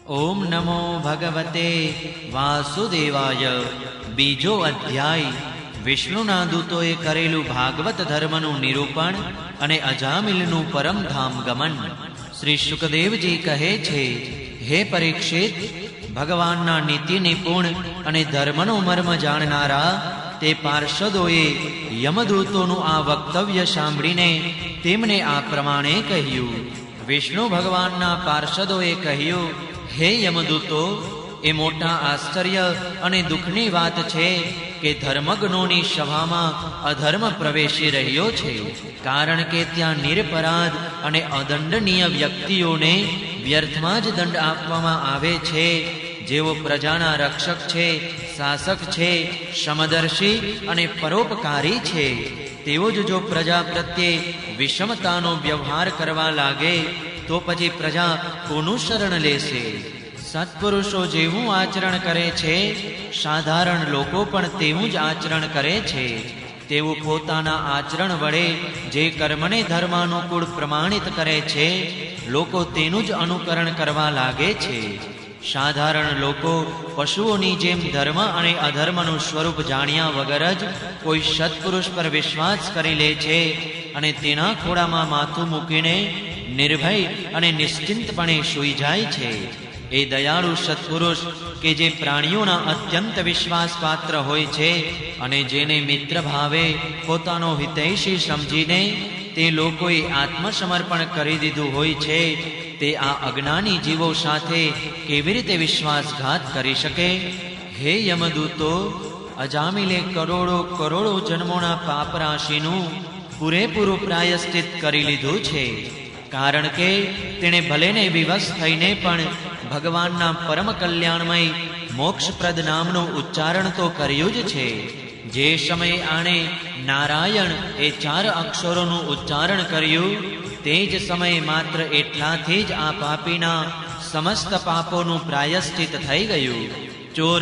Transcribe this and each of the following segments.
ओम नमो भगवते वासुदेवाय। बीजो अध्याय विष्णुना दूतोए करेलू भागवत धर्मનું નિરૂપણ અને અજામિલનું પરમધામ ગમન। શ્રી સુખદેવજી કહે છે, હે પરીક્ષિત, ભગવાનના નીતિ નિપુણ અને ધર્મનો મર્મ જાણનારા તે પાર્ષદોએ યમદૂતોનું આ વક્તવ્ય સાંભળીને તેમને આ પ્રમાણે કહ્યું। વિષ્ણુ ભગવાનના પાર્ષદોએ કહ્યું, હે યમદૂતો, એ મોટા આશ્ચર્ય અને દુઃખની વાત છે કે ધર્મજ્ઞોની સભામાં અધર્મ પ્રવેશી રહ્યો છે, કારણ કે ત્યાં નિરપરાધ અને અદંડનીય વ્યક્તિઓને વ્યર્થમાં જ દંડ આપવામાં આવે છે, જેઓ પ્રજાના રક્ષક છે, શાસક છે, સમદર્શી અને પરોપકારી છે। તેઓ જ જો પ્રજા પ્રત્યે વિષમતાનો વ્યવહાર કરવા લાગે તો પછી પ્રજા કોનું શરણ લેશે? સત્પુરુષો જેવું આચરણ કરે છે, સાધારણ લોકો પણ તેવું જ આચરણ કરે છે। તેઓ પોતાના આચરણ વડે જે કર્મને ધર્માનુકૂળ પ્રમાણિત કરે છે, લોકો તેનું જ અનુકરણ કરવા લાગે છે। સાધારણ લોકો પશુઓની જેમ ધર્મ અને અધર્મનું સ્વરૂપ જાણ્યા વગર જ કોઈ સત્પુરુષ પર વિશ્વાસ કરી લે છે અને તેના ખોળામાં માથું મૂકીને નિર્ભય અને નિશ્ચિંતપણે સૂઈ જાય છે। એ દયાળુ સત્પુરુષ કે જે પ્રાણીઓના અત્યંત વિશ્વાસપાત્ર હોય છે અને જેને મિત્ર ભાવે પોતાનો હિતૈષી સમજીને તે લોકોએ આત્મસમર્પણ કરી દીધું હોય છે, તે આ અજ્ઞાની જીવો સાથે કેવી રીતે વિશ્વાસઘાત કરી શકે? હે યમદૂતો, અજામિલે કરોડો જન્મોના પાપ રાશિનું પૂરેપૂરું પ્રાયશ્ચિત કરી લીધું છે, કારણ કે તેણે ભલેને વિવશ થઈને પણ ભગવાનના પરમ કલ્યાણમય મોક્ષપ્રદ નામનું ઉચ્ચારણ તો કર્યું જ છે। જે સમયે આણે નારાયણ એ 4 અક્ષરોનું ઉચ્ચારણ કર્યું, તે જ સમયે માત્ર એટલાથી જ આ પાપીના સમસ્ત પાપોનું પ્રાયશ્ચિત થઈ ગયું। ચોર,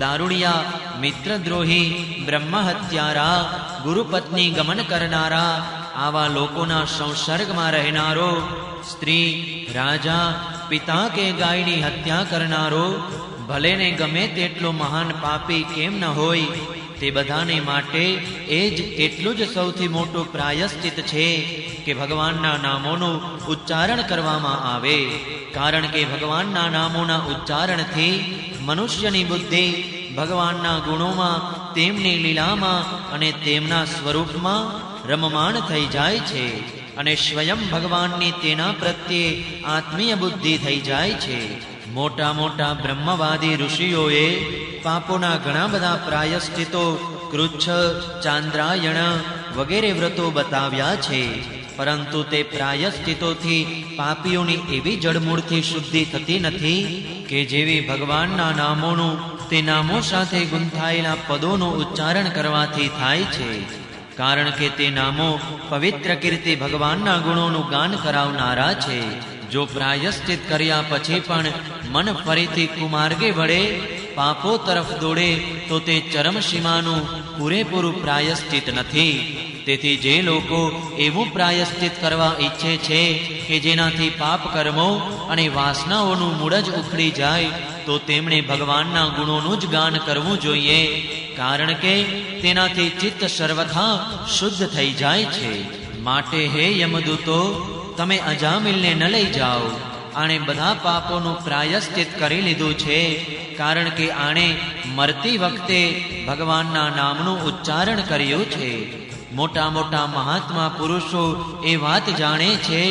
દારૂડિયા, મિત્રદ્રોહી, બ્રહ્મહત્યારા, ગુરુપત્ની ગમન કરનારા, આવા લોકોના સંસર્ગમાં રહેનારો, સ્ત્રી, રાજા, પિતા કે ગાયની હત્યા કરનારો, ભલેને ગમે તેટલો મહાન પાપી કેમ ન હોય, તે બધાને માટે એ જ એટલું જ સૌથી મોટું પ્રાયશ્ચિત છે કે ભગવાનના નામોનું ઉચ્ચારણ કરવામાં આવે, કારણ કે ભગવાનના નામોના ઉચ્ચારણથી મનુષ્યની બુદ્ધિ ભગવાનના ગુણોમાં, તેમની લીલામાં અને તેમના સ્વરૂપમાં રમમાણ થઈ જાય છે અને સ્વયં ભગવાનની તેના પ્રત્યે આત્મીય બુદ્ધિ થઈ જાય છે। મોટા મોટા બ્રહ્મવાદી ઋષિઓએ પાપોના ઘણા બધા પ્રાયશ્ચિતો, કૃચ્છ, ચાંદ્રાયણ વગેરે વ્રતો બતાવ્યા છે, પરંતુ તે પ્રાયશ્ચિતોથી પાપીઓની એવી જડમૂળથી શુદ્ધિ થતી નથી કે જેવી ભગવાનના નામોનું તે નામો સાથે ગૂંથાયેલા પદોનું ઉચ્ચારણ કરવાથી થાય છે, કારણ કે તે નામો પવિત્ર કીર્તિ ભગવાનના ગુણોનું ગાન કરાવનારા છે। જો પ્રાયશ્ચિત કર્યા પછી પણ મન ફરીથી કુમાર્ગે વળે, પાપો તરફ દોડે, તો તે ચરમસીમાનું પૂરેપૂરું પ્રાયશ્ચિત નથી। તેથી જે લોકો એવું પ્રાયશ્ચિત કરવા ઈચ્છે છે કે જેનાથી પાપ કર્મો અને વાસનાઓનું મૂળ જ ઉખડી જાય, તો તેમણે ભગવાનના ગુણોનું જ ગાન કરવું જોઈએ, કારણ કે તેનાથી ચિત્ત સર્વથા શુદ્ધ થઈ જાય છે। માટે હે યમદૂતો, તમે અજામિલને ન લઈ જાઓ, આણે બધા પાપોનું પ્રાયશ્ચિત કરી લીધું છે, કારણ કે આણે મરતી વખતે ભગવાનના નામનું ઉચ્ચારણ કર્યું છે। મોટા મોટા મહાત્મા પુરુષો એ વાત જાણે છે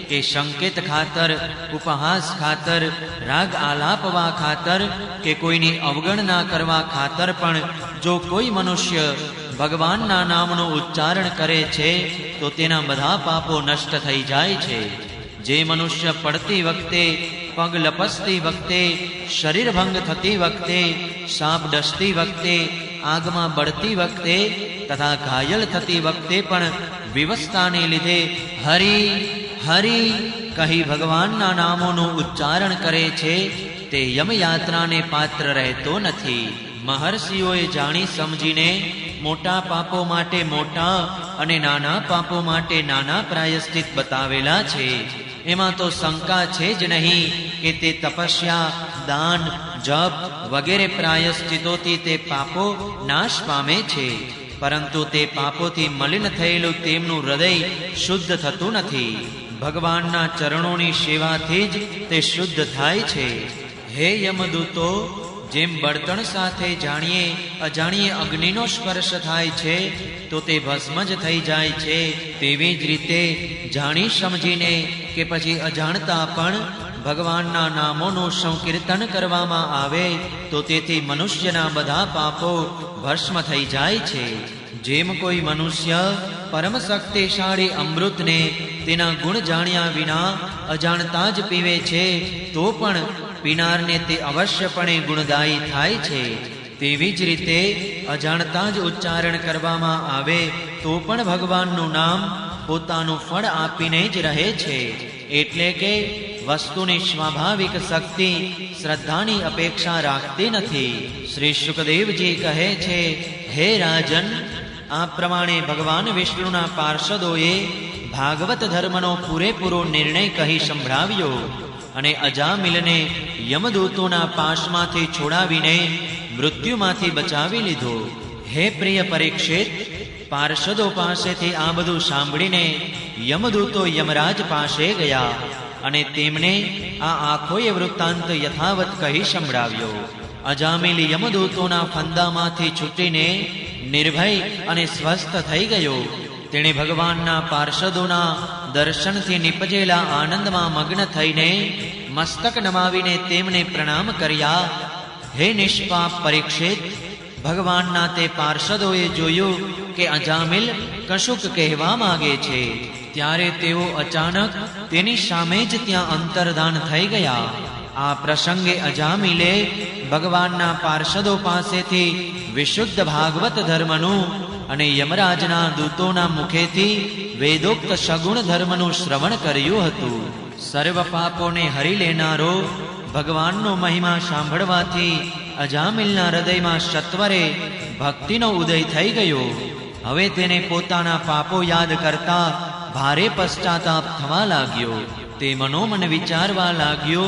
કે સંકેત ખાતર, ઉપહાસ ખાતર, રાગ આલાપવા ખાતર કે કોઈની અવગણના કરવા ખાતર પણ જો કોઈ મનુષ્ય ભગવાનના નામનું ઉચ્ચારણ કરે છે તો તેના બધા પાપો નષ્ટ થઈ જાય છે। જે મનુષ્ય પડતી વખતે, પગ લપસતી વખતે, શરીર ભંગ થતી વખતે, સાપ ડસતી વખતે, આગમાં બળતી વખતે તથા ઘાયલ થતી વખતે પણ વિવસ્થાને લીધે હરિ હરિ કહી ભગવાનના નામોનું ઉચ્ચારણ કરે છે, તે યમયાત્રાને પાત્ર રહેતો નથી। મહર્ષિઓએ જાણી સમજીને મોટા પાપો માટે મોટા અને નાના પાપો માટે નાના પ્રાયશ્ચિત બતાવેલા છે। એમાં તો શંકા છે જ નહીં કે તે તપસ્યા, દાન, જપ વગેરે પ્રાયશ્ચિતોથી તે પાપો નાશ પામે છે, પરંતુ તે પાપોથી મલિન થયેલું તેમનું હૃદય શુદ્ધ થતું નથી. ભગવાનના ચરણોની સેવાથી જ તે શુદ્ધ થાય છે. હે યમદૂતો, જેમ બળતણ સાથે જાણીએ અજાણીએ અગ્નિનો સ્પર્શ થાય છે તો તે ભસ્મ જ થઈ જાય છે, તેવી જ રીતે જાણી સમજીને કે પછી અજાણતા પણ ભગવાનના નામોનું સંકીર્તન કરવામાં આવે તો તેથી મનુષ્યના બધા પાપો ભસ્મ થઈ જાય છે. જેમ કોઈ મનુષ્ય પરમ શક્તિશાળી અમૃતને તેના ગુણ જાણ્યા વિના અજાણતા જ પીવે છે તો પણ પીનારને તે અવશ્યપણે ગુણદાયી થાય છે. તેવી જ રીતે અજાણતા જ ઉચ્ચારણ કરવામાં આવે તો પણ ભગવાનનું નામ પોતાનું ફળ આપીને જ રહે છે. એટલે કે વસ્તુની સ્વાભાવિક શક્તિ શ્રદ્ધાની અપેક્ષા રાખતી નથી. શ્રી શુકદેવજી કહે છે, હે રાજન, આ પ્રમાણે ભગવાન વિષ્ણુના પાર્ષદોએ ભાગવત ધર્મનો પૂરેપૂરો નિર્ણય કહી સંભળાવ્યો અને અજામિલને યમદૂતોના પાશમાંથી છોડાવીને મૃત્યુમાંથી બચાવી લીધો. હે પ્રિય પરીક્ષિત, પાર્ષદો પાસેથી આ બધું સાંભળીને યમદૂતો યમરાજ પાસે ગયા અને તેમને આ આખોય વૃત્તાંત યથાવત કહી સંભળાવ્યો. અજામિલ યમદૂતોના ફંદામાંથી છૂટીને નિર્ભય અને સ્વસ્થ થઈ ગયો. તેણે ભગવાનના પાર્ષદોના દર્શનથી નિપજેલા આનંદમાં મગ્ન થઈને મસ્તક નમાવીને તેમને પ્રણામ કર્યા. હે નિષ્પાપ પરીક્ષિત, ભગવાનના તે પાર્ષદોએ જોયું કે અજામિલ કશુંક કહેવા માગે છે ત્યારે તેઓ અચાનક તેની સામે જ ત્યાં અંતર્ધાન થઈ ગયા. આ પ્રસંગે અજામિલે ભગવાનના પાર્ષદો પાસેથી વિશુદ્ધ ભાગવત ધર્મનું અને યમરાજના દૂતોના મુખેથી વેદોક્ત સગુણ ધર્મનું શ્રવણ કર્યું હતું. સર્વ પાપોને હરી લેનારો ભગવાનનો મહિમા સાંભળવાથી અજામિલના હૃદયમાં સત્વરે ભક્તિનો ઉદય થઈ ગયો. હવે તેને પોતાના પાપો યાદ કરતા ભારે પશ્ચાતાપ થવા લાગ્યો. તે મનોમન વિચારવા લાગ્યો,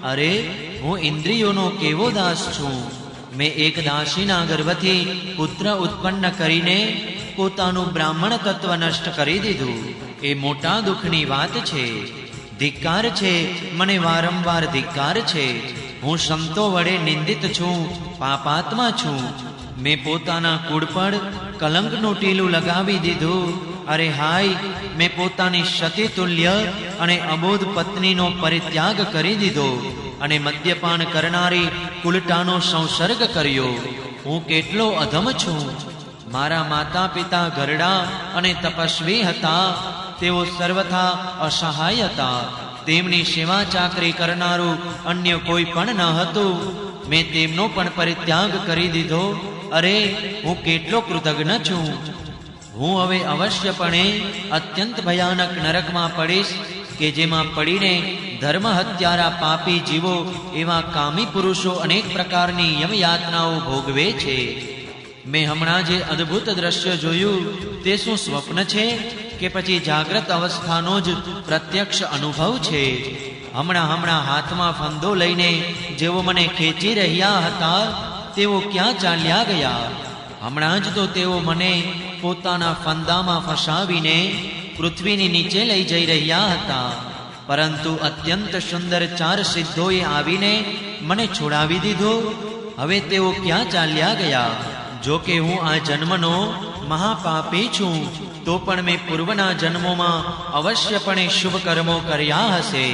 અરે, હું ઇન્દ્રિયોનો કેવો દાસ છું. મેં એક દાસીના ગર્ભથી પુત્ર ઉત્પન્ન કરીને પોતાનું બ્રાહ્મણ તત્વ નષ્ટ કરી દીધું. એ મોટા દુઃખની વાત છે. ધિક્કાર છે, મને વારંવાર ધિક્કાર છે. હું સંતો વડે નિંદિત છું, પાપાત્મા છું. મેં પોતાના કુળ પર કલંકનું ટીલું લગાવી દીધું. અરે હાય, મેં પોતાની સતી તુલ્ય અને અબોધ પત્નીનો પરિત્યાગ કરી દીધો અને મદ્યપાન કરનારી કુલટાનો સંસર્ગ કર્યો. હું કેટલો અધમ છું. મારા માતા પિતા ઘરડા અને તપસ્વી હતા. તેઓ સર્વથા અસહાય હતા. તેમની સેવા ચાકરી કરનારું અન્ય કોઈ પણ ન હતું. મેં તેમનો પણ પરિત્યાગ કરી દીધો. અરે, હું કેટલો કૃતજ્ઞ છું. હું હવે અવશ્યપણે અત્યંત ભયાનક નરકમાં પડીશ કે જેમાં પડીને ધર્મ હત્યારા પાપી જીવો એવા કામી પુરુષો અનેક પ્રકારની યમયાતનાઓ ભોગવે છે. મેં હમણાં જે અદ્ભુત દ્રશ્ય જોયું તે શું સ્વપ્ન છે કે પછી જાગ્રત અવસ્થાનો જ પ્રત્યક્ષ અનુભવ છે? હમણાં હાથમાં ફંદો લઈને જેઓ મને ખેંચી રહ્યા હતા તેઓ ક્યાં ચાલ્યા ગયા? હમણાં જ તો તેઓ મને પોતાના ફંદામાં ફસાવીને પૃથ્વીની નીચે લઈ જઈ રહ્યા હતા. પરંતુ અત્યંત સુંદર 4 સિદ્ધોએ આવીને મને છોડાવી દીધો. હવે તેઓ ક્યાં ચાલ્યા ગયા? જો કે હું આ જન્મનો મહાપાપી છું તો પણ મેં પૂર્વના જન્મોમાં અવશ્યપણે શુભ કર્મો કર્યા હશે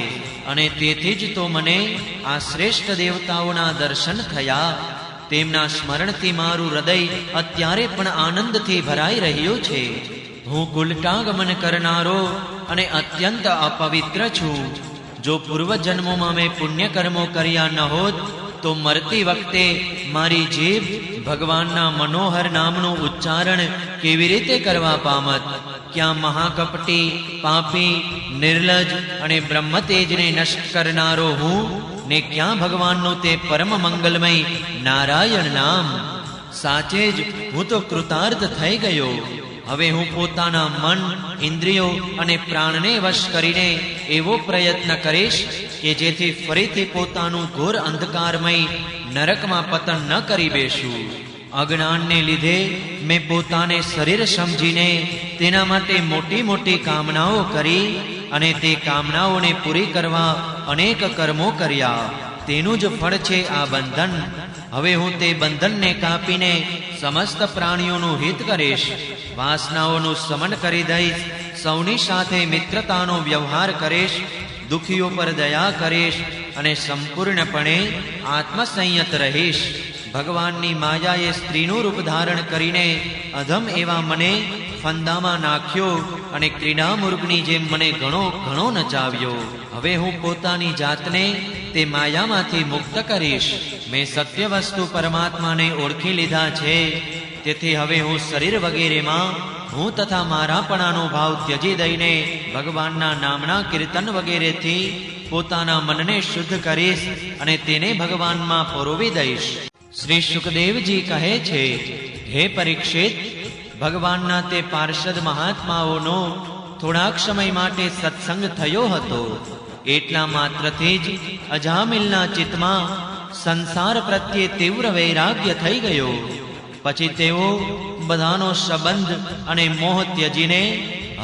અને તેથી જ તો મને આ શ્રેષ્ઠ દેવતાઓના દર્શન થયા. તેમના સ્મરણથી મારું હૃદય અત્યારે પણ આનંદથી ભરાઈ રહ્યું છે. હું કુલટાગમન કરનારો અને અત્યંત અપવિત્ર છું. જો પૂર્વજન્મોમાં મેં પુણ્ય કર્મો કર્યા ન હોત તો મરતી વખતે મારી જીભ ભગવાનના મનોહર નામનું ઉચ્ચારણ કેવી રીતે કરવા પામત? ક્યાં મહાકપટી, પાપી, નિર્લજ અને બ્રહ્મતેજને નષ્ટ કરનારો હું ને ક્યાં ભગવાનનું તે પરમ મંગલમય નારાયણ નામ? સાચે જ હું તો કૃતાર્થ થઈ ગયો. હવે હું પોતાના મન, ઇન્દ્રિયો અને પ્રાણને વશ કરીને એવો પ્રયત્ન કરીશ કે જેથી ફરીથી પોતાનું ઘોર અંધકારમય નરકમાં પતન ન કરી બેસું. અજ્ઞાનને લીધે મેં પોતાને શરીર સમજીને તેના માટે મોટી મોટી કામનાઓ કરી અને તે કામનાઓને પૂરી કરવા અનેક કર્મો કર્યા. તેનું જ ફળ છે આ બંધન. હવે હું તે બંધનને કાપીને સમસ્ત પ્રાણીઓનું હિત કરીશ. વાસનાઓનું શમન કરી દઈશ. સૌની સાથે મિત્રતાનો વ્યવહાર કરીશ. દુઃખીઓ પર દયા કરીશ અને સંપૂર્ણપણે આત્મસંયત રહીશ. ભગવાનની માયાએ સ્ત્રીનું રૂપ ધારણ કરીને અધમ એવા મને ફંદામાં નાખ્યો અને ક્રીડામૃગની જેમ મને ઘણો ઘણો નચાવ્યો. હવે હું પોતાની જાતને તે માયામાંથી મુક્ત કરીશ. મેં સત્ય વસ્તુ પરમાત્માને ઓળખી લીધા છે. તેથી હવે હું શરીર વગેરેમાં હું તથા મારાપણાનો ભાવ ત્યજી દઈને ભગવાનના નામના કીર્તન વગેરેથી પોતાના મનને શુદ્ધ કરીશ અને તેને ભગવાનમાં પરોવી દઈશ. શ્રી શુકદેવજી કહે છે, હે પરીક્ષિત, ભગવાનના તે પાર્ષદ મહાત્માઓનો થોડાક સમય માટે સત્સંગ થયો હતો. એટલા માત્રથી જ અજામિલના ચિત્તમાં સંસાર પ્રત્યે તીવ્ર વૈરાગ્ય થઈ ગયો. પછી તેઓ બધાનો સંબંધ અને મોહ ત્યજીને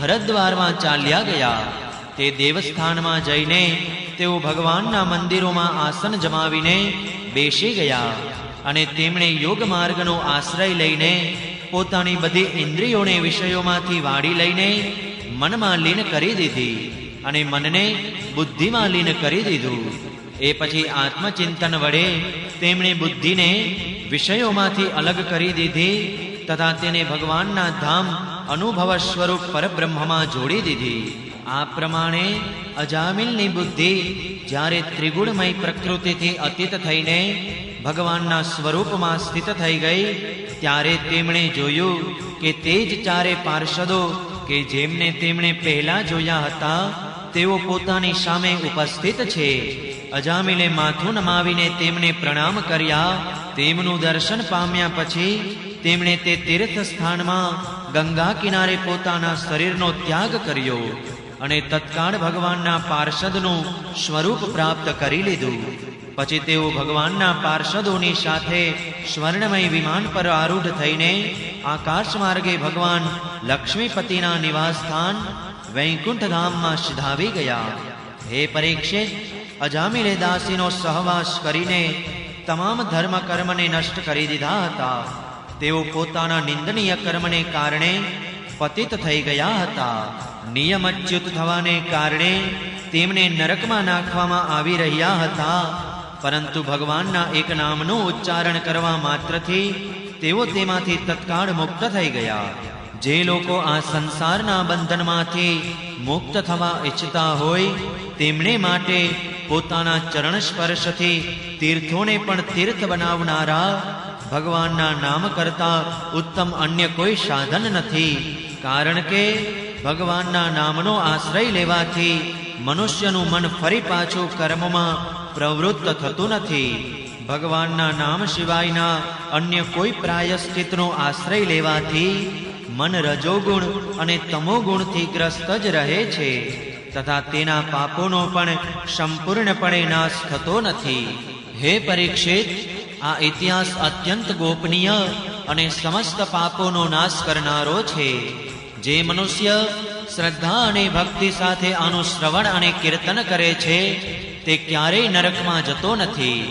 હરદ્વારમાં ચાલ્યા ગયા. તે દેવસ્થાનમાં જઈને તેઓ ભગવાનના મંદિરોમાં આસન જમાવીને બેસી ગયા અને તેમણે યોગ માર્ગનો આશ્રય લઈને પોતાની બધી ઇન્દ્રિયોને વિષયોમાંથી વાળી લઈને મનમાં લીન કરી દીધી અને મનને બુદ્ધિમાં લીન કરી દીધું. એ પછી આત્મચિંતન વડે તેમણે બુદ્ધિને વિષયોમાંથી અલગ કરી દીધી તથા તેને ભગવાનના ધામ અનુભવ સ્વરૂપ પરબ્રહ્મમાં જોડી દીધી. આ પ્રમાણે અજામિલની બુદ્ધિ જ્યારે ત્રિગુણમય પ્રકૃતિથી અતીત થઈને ભગવાનના સ્વરૂપમાં સ્થિત થઈ ગઈ ત્યારે તેમણે જોયું કે તે જ ચારે પાર્ષદો કે જેમને તેમણે પહેલા જોયા હતા તેઓ પોતાની સામે ઉપસ્થિત છે. અજામિલે માથું નમાવીને તેમને પ્રણામ કર્યા. તેમનું દર્શન પામ્યા પછી તેમણે તે તીર્થ સ્થાનમાં ગંગા કિનારે પોતાના શરીરનો ત્યાગ કર્યો અને તત્કાળ ભગવાનના પાર્ષદનું સ્વરૂપ પ્રાપ્ત કરી લીધું. પછી તેઓ ભગવાનના પાર્ષદોની સાથે સ્વર્ણમય વિમાન પર આરૂઢ થઈને આકાશ માર્ગે ભગવાન લક્ષ્મીપતિના નિવાસસ્થાન વૈકુંઠ ધામમાં સિધાવી ગયા. હે પરીક્ષિત, અજામિલે દાસીનો સહવાસ કરીને તમામ ધર્મ કર્મને નષ્ટ કરી દીધા હતા. તેઓ પોતાના નિંદનીય કર્મને કારણે પતિત થઈ ગયા હતા. નિયમચ્યુત થવાને કારણે તેમને નરકમાં નાખવામાં આવી રહ્યા હતા. પરંતુ ભગવાનના એક નામનું ઉચ્ચારણ કરવા માત્રથી તેઓ તેમાંથી તત્કાળ મુક્ત થઈ ગયા. જે લોકો આ સંસારના બંધનમાંથી મુક્ત થવા ઈચ્છતા હોય તેમણે માટે પોતાના ચરણ સ્પર્શથી તીર્થોને પણ તીર્થ બનાવનારા ભગવાનના નામ કરતા ઉત્તમ અન્ય કોઈ સાધન નથી. કારણ કે ભગવાનના નામનો આશ્રય લેવાથી મનુષ્યનું મન ફરી પાછું કર્મમાં પ્રવૃત્ત થતું નથી. ભગવાનના નામ સિવાયના અન્ય કોઈ પ્રાયશ્ચિતનો આશ્રય લેવાથી મન રજોગુણ અને તમોગુણથી ગ્રસ્ત જ રહે છે તથા તેના પાપોનો પણ સંપૂર્ણપણે નાશ થતો નથી. હે પરીક્ષિત, આ ઇતિહાસ અત્યંત ગોપનીય અને સમસ્ત પાપોનો નાશ કરનારો છે. જે મનુષ્ય શ્રદ્ધા અને ભક્તિ સાથે આનું શ્રવણ અને કીર્તન કરે છે તે ક્યારેય નરકમાં જતો નથી.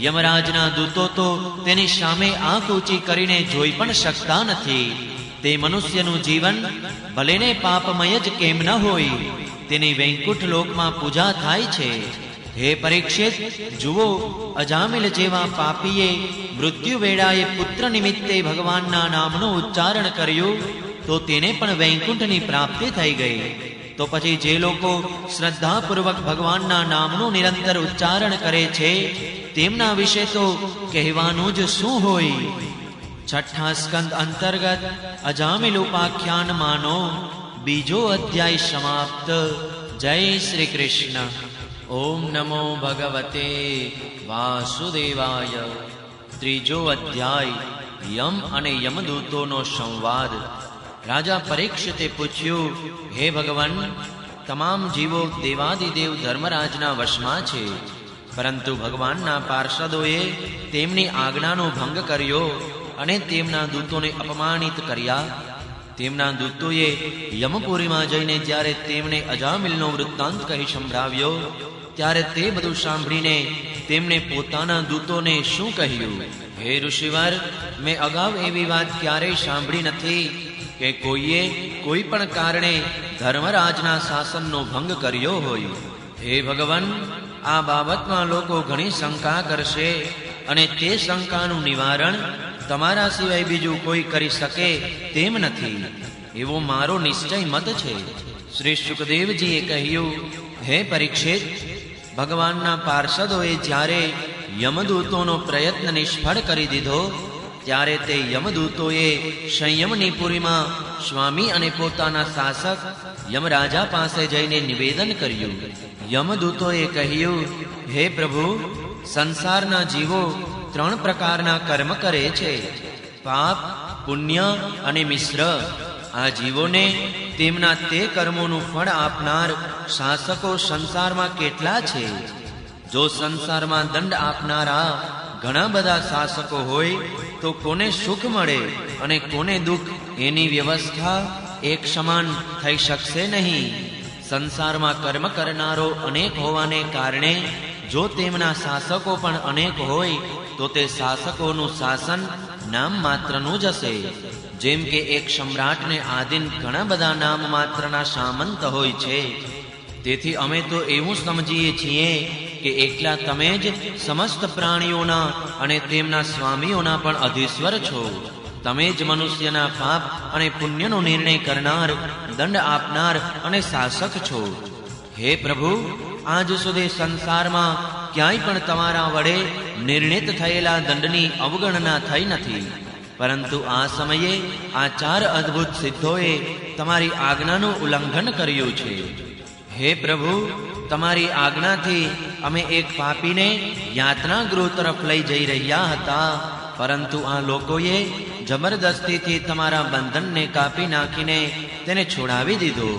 યમરાજના દૂતો તો તેની સામે આંખ ઊંચી કરીને જોઈ પણ શકતા નથી. તે મનુષ્યનું જીવન ભલેને પાપમય જ કેમ ન હોય, તેની વૈકુંઠ લોકમાં પૂજા થાય છે. હે પરીક્ષિત, જુઓ, અજામિલ જેવા પાપીએ મૃત્યુ વેળાએ પુત્ર નિમિત્તે ભગવાનના નામનું ઉચ્ચારણ કર્યું તો તેને પણ વૈકુંઠની પ્રાપ્તિ થઈ ગઈ. તો પછી જે લોકો શ્રદ્ધાપૂર્વક ભગવાનના નામનું નિરંતર ઉચ્ચારણ કરે છે તેમના વિશે તો કહેવાનું જ શું હોય. છઠ્ઠા સ્કંદ અંતર્ગત અજામિલ ઉપાખ્યાન માનો બીજો અધ્યાય સમાપ્ત. જય શ્રી કૃષ્ણ. ઓમ નમો ભગવતે વાસુદેવાય. ત્રીજો અધ્યાય યમ અને યમદૂતોનો સંવાદ. રાજા પરીક્ષિતે પૂછ્યું, હે ભગવાન, તમામ જીવો દેવાદિદેવ ધર્મરાજના વશમાં છે, પરંતુ ભગવાનના પાર્ષદોએ તેમની આજ્ઞાનો ભંગ કર્યો અને તેમના દૂતોને અપમાનિત કર્યા. તેમના દૂતોએ યમપુરીમાં જઈને જ્યારે તેમણે અજામિલનો વૃત્તાંત કહી સંભળાવ્યો, ત્યારે તે બધું સાંભળીને તેમણે પોતાના દૂતોને શું કહ્યું? હે ઋષિવર, મેં અગાઉ એવી વાત ક્યારેય સાંભળી નથી કે કોઈએ કોઈ પણ કારણે ધર્મરાજના શાસનનો ભંગ કર્યો હોય. હે ભગવાન, આ બાબતમાં લોકો ઘણી શંકા કરશે અને તે શંકાનું નિવારણ તમારા સિવાય બીજું કોઈ કરી શકે તેમ નથી, એવો મારો નિશ્ચય મત છે. શ્રી શુકદેવજીએ કહ્યું, હે પરીક્ષિત, ભગવાનના પાર્ષદોએ જ્યારે યમદૂતોનો પ્રયત્ન નિષ્ફળ કરી દીધો, ત્યારે તે યમદૂતોએ સંયમની પુરીમાં સ્વામી અને પોતાના શાસક યમરાજા પાસે જઈને નિવેદન કર્યું. યમદૂતોએ કહ્યું, હે પ્રભુ, સંસારના જીવો 3 પ્રકારના કર્મ કરે છે, પાપ, પુણ્ય અને મિશ્ર. આ જીવોને તેમના તે કર્મોનું ફળ આપનાર શાસકો સંસારમાં કેટલા છે? જો સંસારમાં દંડ આપનારા ઘણા બધા શાસકો હોય તો કોને સુખ મળે અને કોને દુઃખ, એની વ્યવસ્થા એક સમાન થઈ શકશે નહીં. સંસારમાં કર્મ કરનારો અનેક હોવાને કારણે જો તેમના શાસકો પણ અનેક હોય તો તે શાસકોનું શાસન નામ માત્રનું જ હશે. જેમ કે એક સમ્રાટને આધીન ઘણા બધા નામ માત્રના સામંત હોય છે. તેથી અમે તો એવું સમજીએ છીએ કે એકલા તમે જ સમસ્ત પ્રાણીઓના અને તેમના સ્વામીઓના પણ અધીશ્વર છો. તમે જ મનુષ્યના પાપ અને પુણ્યનો નિર્ણય કરનાર, દંડ આપનાર અને શાસક છો. હે પ્રભુ, આજ સુધી સંસારમાં ક્યાંય પણ તમારા વડે નિર્ણિત થયેલા દંડની અવગણના થઈ નથી, પરંતુ આ સમયે આ 4 અદ્ભુત સિદ્ધોએ તમારી આજ્ઞાનું ઉલ્લંઘન કર્યું છે. હે પ્રભુ, તમારી આજ્ઞાથી અમે એક પાપીને યાતના ગૃહ તરફ લઈ જઈ રહ્યા હતા, પરંતુ આ લોકોએ જબરદસ્તીથી તમારા બંધનને કાપી નાખીને તેને છોડાવી દીધો.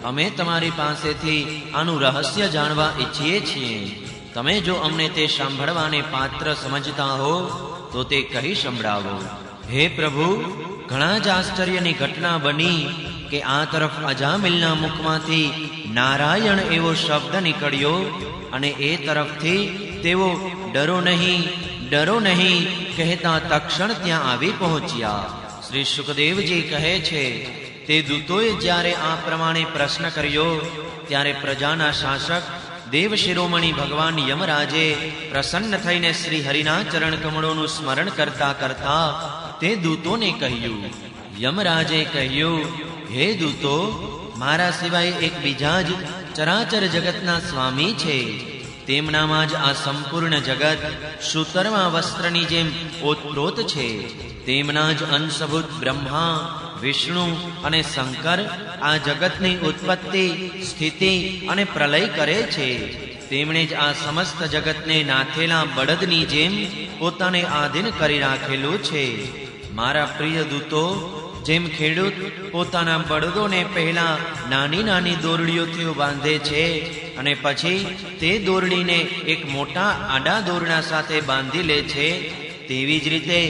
અમે તમારી પાસેથી આનું રહસ્ય જાણવા ઈચ્છીએ છીએ. તમે જો અમને તે સાંભળવાને પાત્ર સમજતા હો તો તે કહી સંભળાવો. હે પ્રભુ, ઘણા જ આશ્ચર્યની ઘટના બની કે આ તરફ અજામિલના મુખમાંથી નારાયણ એવો શબ્દ નીકળ્યો અને એ તરફથી તેઓ ડરો નહીં, ડરો નહીં કહેતા તક્ષણ ત્યાં આવી પહોંચ્યા. શ્રી સુખદેવજી કહે છે, તે દૂતોએ જ્યારે આ પ્રમાણે પ્રશ્ન કર્યો ત્યારે પ્રજાના શાસક દેવ શિરોમણી ભગવાન યમરાજે પ્રસન્ન થઈને શ્રી હરિના ચરણ કમળોનું સ્મરણ કરતા કરતા તે દૂતોને કહ્યું. યમરાજે કહ્યું, હે દૂતો, મારા સિવાય એક બીજા જ ચરાચર જગતના સ્વામી છે. તેમનામાં જ આ સંપૂર્ણ જગત સૂતરમાં વસ્ત્રની જેમ ઓતપ્રોત છે. તેમના જ અંશભૂત બ્રહ્મા, વિષ્ણુ અને શંકર આ જગતની ઉત્પત્તિ, સ્થિતિ અને પ્રલય કરે છે. તેમણે જ આ સમસ્ત જગતને નાથેલા બળદની જેમ પોતાને આધીન કરી રાખેલું છે. મારા પ્રિય દૂતો, જેમ ખેડૂત પોતાના બળદોને પહેલા નાની નાની દોરડીઓથી બાંધે છે અને પછી તે દોરડીને એક મોટા આડા દોરડા સાથે બાંધી લે છે, તેવી જ રીતે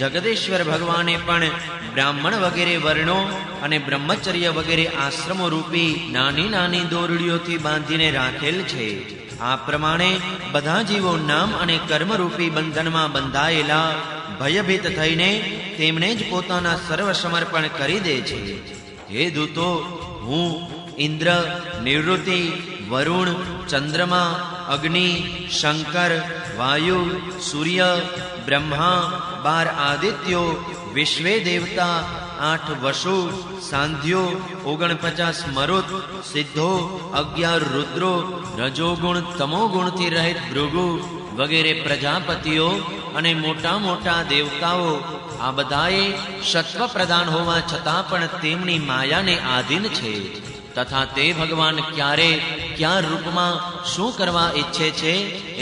જગદેશ્વર ભગવાને પણ બ્રાહ્મણ વગેરે વર્ણો અને બ્રહ્મચર્ય વગેરે આશ્રમો રૂપી નાની નાની દોરડીઓથી બાંધીને રાખેલ છે. આ પ્રમાણે બધા જીવો નામ અને કર્મરૂપી બંધનમાં બંધાયેલા ભયભીત થઈને તેમણે જ પોતાના સર્વ સમર્પણ કરી દે છે. હે દૂતો, હું ઇન્દ્ર, નિવૃત્તિ, વરુણ, ચંદ્રમા, અગ્નિ, શંકર, વાયુ, સૂર્ય, બ્રહ્મા, 12 આદિત્યો, વિશ્વે દેવતા, 8 વસુ, સાંધ્યો, 49 મરુત, સિદ્ધો, 11 રુદ્રો, રજોગુણ તમોગુણથી રહિત ભૃગુ વગેરે પ્રજાપતિઓ અને મોટા મોટા દેવતાઓ, આ બધાએ સત્વ પ્રધાન હોવા છતાં પણ તેમની માયાને આધીન છે. તથા તે ભગવાન ક્યારે ક્યાં રૂપમાં શું કરવા ઈચ્છે છે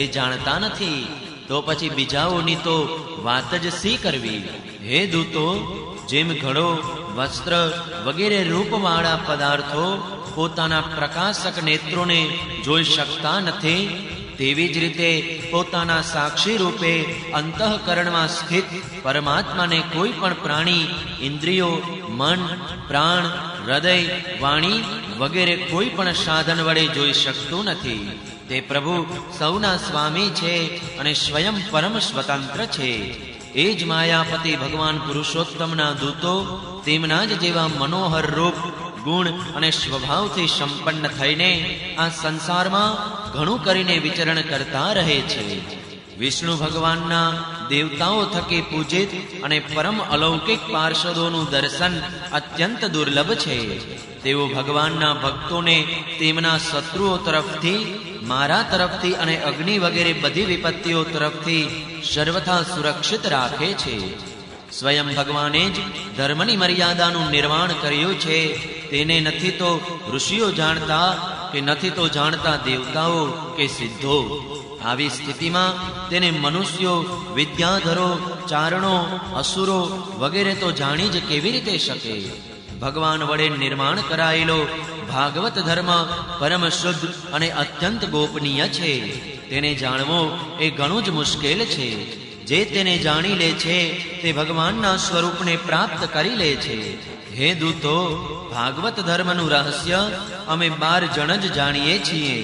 એ જાણતા નથી, તો પછી બીજાઓની તો વાત જ સી કરવી. હે દૂતો, જેમ ઘડો, વસ્ત્ર વગેરે રૂપવાળા પદાર્થો પોતાના પ્રકાશક નેત્રોને જોઈ શકતા નથી, તેવી જ રીતે પોતાના સાક્ષી રૂપે અંતઃકરણમાં સ્થિત પરમાત્માને કોઈ પણ પ્રાણી ઇન્દ્રિયો, મન, પ્રાણ, હૃદય, વાણી વગેરે કોઈ પણ સાધન વડે જોઈ શકતું નથી. તે પ્રભુ સૌના સ્વામી છે અને સ્વયં પરમ સ્વતંત્ર છે. એ જ માયાપતિ ભગવાન પુરુષોત્તમના દૂતો તેમના જ જેવા મનોહર રૂપ, ગુણ અને સ્વભાવથી સંપન્ન થઈને આ સંસારમાં ઘણું કરીને વિચરણ કરતા રહે છે. વિષ્ણુ ભગવાનના દેવતાઓ થકી પૂજિત અને પરમ અલૌકિક પાર્ષદોનું દર્શન અત્યંત દુર્લભ છે. તેઓ ભગવાનના ભક્તોને તેમના શત્રુઓ તરફથી, મારા તરફથી અને અગ્નિ વગેરે બધી વિપત્તિઓ તરફથી સર્વથા સુરક્ષિત રાખે છે. સ્વયં ભગવાને જ ધર્મની મર્યાદાનું નિર્માણ કર્યું છે. તેને નથી તો ઋષિઓ જાણતા કે નથી તો જાણતા દેવતાઓ કે સિદ્ધો. આવી સ્થિતિમાં તેને મનુષ્યો, વિદ્યાધરો, ચારણો, અસુરો વગેરે તો જાણી જ કેવી રીતે શકે? ભગવાન વડે નિર્માણ કરાયેલો ભાગવત ધર્મ પરમ શુદ્ધ અને અત્યંત ગોપનીય છે. તેને જાણવો એ ઘણું જ મુશ્કેલ છે. જે તેને જાણી લે છે તે ભગવાનના સ્વરૂપને પ્રાપ્ત કરી લે છે. હે દૂતો, ભાગવત ધર્મનું રહસ્ય અમે 12 જણ જ જાણીએ છીએ.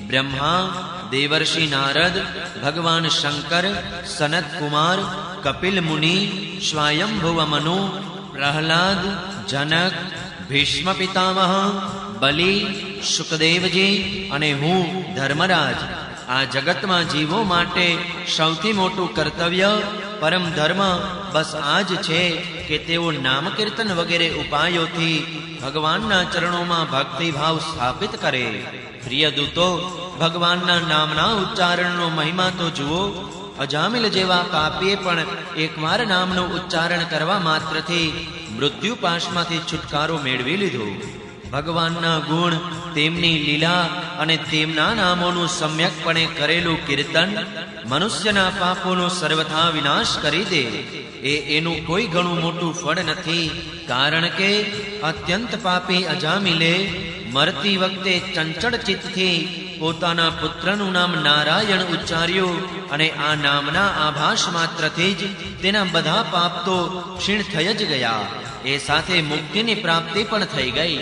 બ્રહ્મા, દેવર્ષિ નારદ, ભગવાન શંકર, સનત કુમાર, કપિલ મુનિ, સ્વયંભુવ મનુ, પ્રહલાદ, જનક, ભીષ્મ પિતામહ, બલિ, શુકદેવજી અને હું ધર્મરાજ. આ જગતમાં જીવો માટે સૌથી મોટું કર્તવ્ય, પરમ ધર્મ બસ આ જ છે કે તેઓ નામ કીર્તન વગેરે ઉપાયોથી ભગવાનના ચરણોમાં ભક્તિભાવ સ્થાપિત કરે. પ્રિય દૂતો, ભગવાનના નામના ઉચ્ચારણનો મહિમા તો જુઓ. અજામિલ જેવા પાપીએ પણ એકવાર નામનું ઉચ્ચારણ કરવા માત્રથી મૃત્યુ પાશમાંથી છુટકારો મેળવી લીધો. ભગવાનના ગુણ, તેમની લીલા અને તેમના નામોનું સમ્યકપણે કરેલું કીર્તન મનુષ્યના પાપોનો સર્વથા વિનાશ કરી દે. એનું કોઈ ઘણું મોટું ફળ નથી. કારણ કે અત્યંત પાપી અજામિલે મરતી વખતે ચંચળ ચિત્તથી પોતાના પુત્રનું નામ નારાયણ ઉચ્ચાર્યું અને આ નામના આભાસ માત્રથી જ તેના બધા પાપ તો ક્ષીણ થઈ જ ગયા. એ સાથે મુક્તિની પ્રાપ્તિ પણ થઈ ગઈ.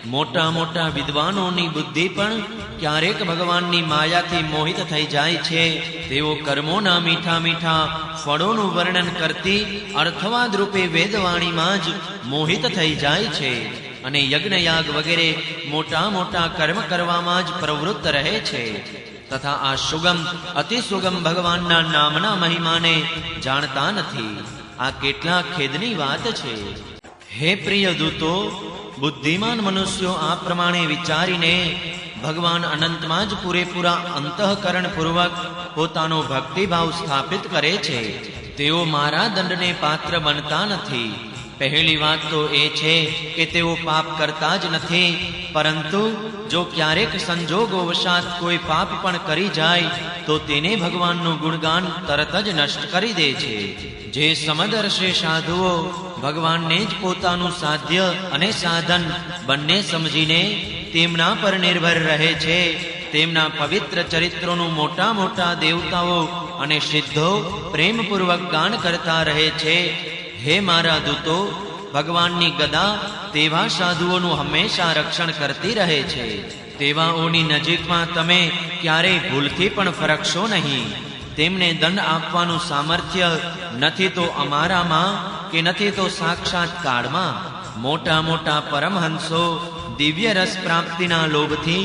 મોટા મોટા વિદ્વાનોની બુદ્ધિ પણ ક્યારેક ભગવાનની માયાથી મોહિત થઈ જાય છે. તેઓ કર્મોના મીઠા મીઠા ફળોનું વર્ણન કરતી અર્થવાદ રૂપે વેદવાણીમાં જ મોહિત થઈ જાય છે અને યજ્ઞયાગ વગેરે મોટા મોટા કર્મ કરવામાં જ પ્રવૃત્ત રહે છે. તથા આ સુગમ અતિ સુગમ ભગવાનના નામના મહિમાને જાણતા નથી. આ કેટલા ખેદની વાત છે. હે પ્રિય દૂતો, બુદ્ધિમાન મનુષ્યો આ પ્રમાણે વિચારીને ભગવાન અનંતમાં જ પૂરેપૂરા અંતઃકરણ પૂર્વક પોતાનો ભક્તિભાવ સ્થાપિત કરે છે. તેઓ મારા દંડને પાત્ર બનતા નથી. પહેલી વાત તો એ છે કે તેઓ પાપ કરતા જ નથી, પરંતુ જો ક્યારેક સંજોગોવશાત કોઈ પાપ પણ કરી જાય તો તેને ભગવાનનું ગુણગાન તરત જ નષ્ટ કરી દે છે. જે સમદર્શી સાધુઓ ભગવાનને જ પોતાનું સાધ્ય અને સાધન બંને સમજીને તેમના પર નિર્ભર રહે છે, તેમના પવિત્ર ચરિત્રોનું મોટા મોટા દેવતાઓ અને સિદ્ધો પ્રેમપૂર્વક ગાન કરતા રહે છે. હે મારા દૂતો, ભગવાનની ગદા તેવા સાધુઓનું હંમેશા રક્ષણ કરતી રહે છે. તેવાઓની નજીકમાં તમે ક્યારેય ભૂલથી પણ ફરકશો નહીં. તેમને દંડ આપવાનું સામર્થ્ય નથી તો અમારામાં કે નથી તો સાક્ષાત કાળમાં. મોટા મોટા પરમહંસો દિવ્ય રસ પ્રાપ્તિના લોભથી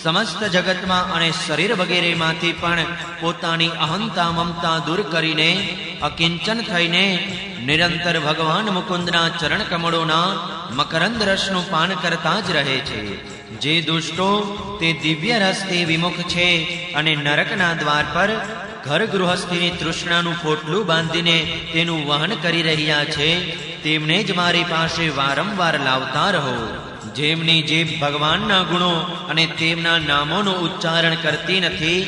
સમસ્ત જગતમાં અને શરીર વગેરેમાંથી પણ પોતાની અહંતા મમતા દૂર કરીને અકિંચન થઈને નિરંતર ભગવાન મુકુંદના ચરણ કમળોના મકરંદ રસનું પાન કરતા જ રહે છે. જે દુષ્ટો તે દિવ્ય રસથી વિમુખ છે અને નરકના દ્વાર પર ઘર ગૃહસ્થીની તૃષ્ણાનું પોટલું બાંધીને તેનું વહન કરી રહ્યા છે, તેમને જ મારી પાસે વારંવાર લાવતા રહો. જેમની જીભ ભગવાનના ગુણો અને તેમના નામોનું ઉચ્ચારણ કરતી નથી,